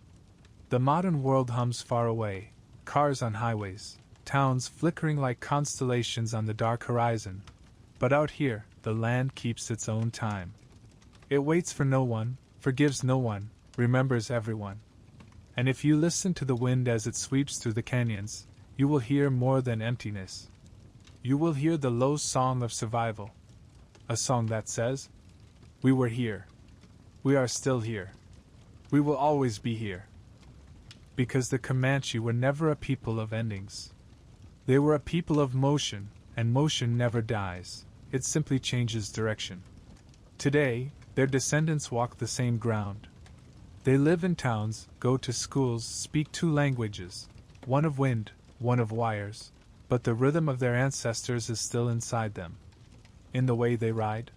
The modern world hums far away, cars on highways, towns flickering like constellations on the dark horizon. But out here, the land keeps its own time. It waits for no one, forgives no one, remembers everyone. And if you listen to the wind as it sweeps through the canyons, you will hear more than emptiness. You will hear the low song of survival. A song that says, "We were here. We are still here. We will always be here." Because the Comanche were never a people of endings. They were a people of motion, and motion never dies. It simply changes direction. Today, their descendants walk the same ground. They live in towns, go to schools, speak two languages, one of wind, one of wires, but the rhythm of their ancestors is still inside them. In the way they ride,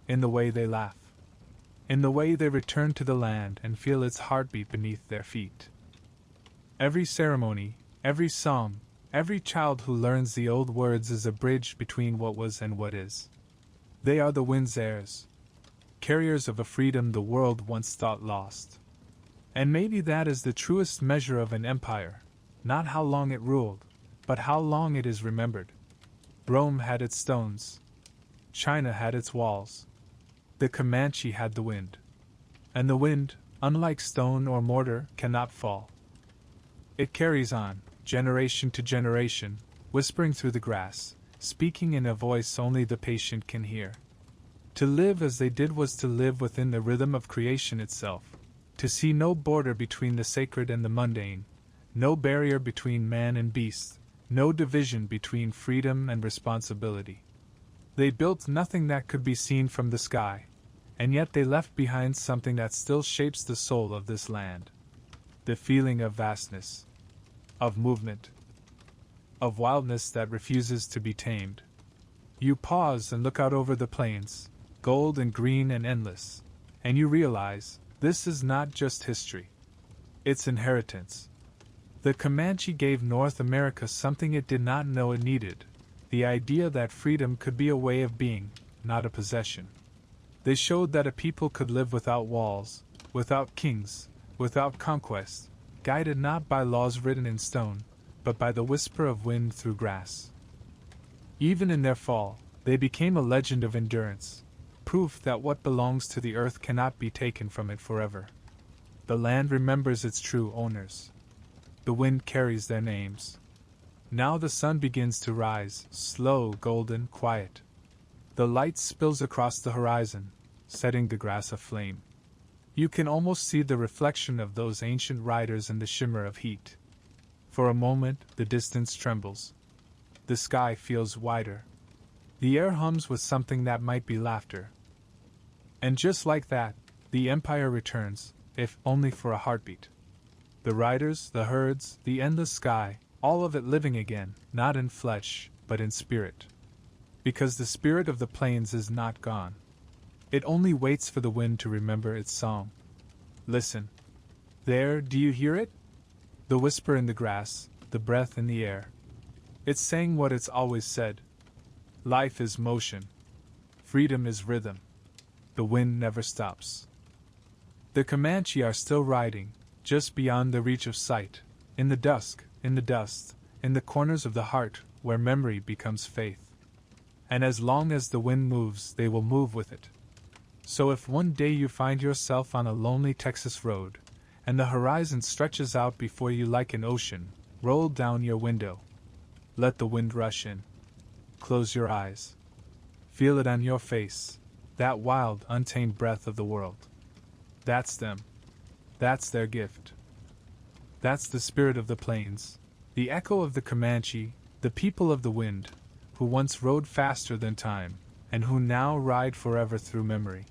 in the way they laugh, in the way they return to the land and feel its heartbeat beneath their feet. Every ceremony, every song, every child who learns the old words is a bridge between what was and what is. They are the wind's heirs, carriers of a freedom the world once thought lost. And maybe that is the truest measure of an empire, not how long it ruled, but how long it is remembered. Rome had its stones. China had its walls. The Comanche had the wind. And the wind, unlike stone or mortar, cannot fall. It carries on, generation to generation, whispering through the grass, speaking in a voice only the patient can hear. To live as they did was to live within the rhythm of creation itself, to see no border between the sacred and the mundane, no barrier between man and beast, no division between freedom and responsibility. They built nothing that could be seen from the sky, and yet they left behind something that still shapes the soul of this land. The feeling of vastness, of movement, of wildness that refuses to be tamed. You pause and look out over the plains, gold and green and endless, and you realize this is not just history. It's inheritance. The Comanche gave North America something it did not know it needed, the idea that freedom could be a way of being, not a possession. They showed that a people could live without walls, without kings, without conquest, guided not by laws written in stone, but by the whisper of wind through grass. Even in their fall, they became a legend of endurance, proof that what belongs to the earth cannot be taken from it forever. The land remembers its true owners. The wind carries their names. Now the sun begins to rise, slow, golden, quiet. The light spills across the horizon, setting the grass aflame. You can almost see the reflection of those ancient riders in the shimmer of heat. For a moment, the distance trembles. The sky feels wider. The air hums with something that might be laughter. And just like that, the empire returns, if only for a heartbeat. The riders, the herds, the endless sky, all of it living again, not in flesh, but in spirit. Because the spirit of the plains is not gone. It only waits for the wind to remember its song. Listen. There, do you hear it? The whisper in the grass, the breath in the air. It's saying what it's always said. Life is motion. Freedom is rhythm. The wind never stops. The Comanche are still riding, just beyond the reach of sight, in the dusk, in the dust, in the corners of the heart where memory becomes faith. And as long as the wind moves, they will move with it. So if one day you find yourself on a lonely Texas road, and the horizon stretches out before you like an ocean, roll down your window. Let the wind rush in. Close your eyes. Feel it on your face, that wild, untamed breath of the world. That's them. That's their gift. That's the spirit of the plains, the echo of the Comanche, the people of the wind, who once rode faster than time, and who now ride forever through memory.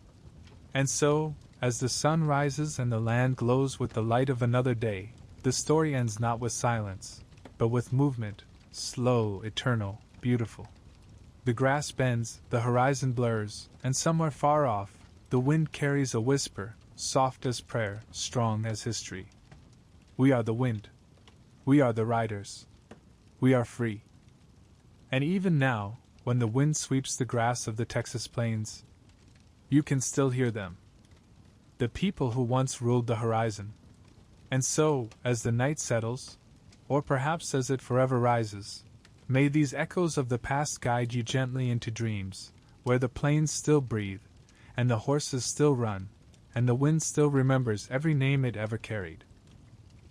And so, as the sun rises and the land glows with the light of another day, the story ends not with silence, but with movement, slow, eternal, beautiful. The grass bends, the horizon blurs, and somewhere far off, the wind carries a whisper, soft as prayer, strong as history. We are the wind. We are the riders. We are free. And even now, when the wind sweeps the grass of the Texas plains, you can still hear them. The people who once ruled the horizon. And so, as the night settles, or perhaps as it forever rises, may these echoes of the past guide you gently into dreams, where the plains still breathe, and the horses still run, and the wind still remembers every name it ever carried.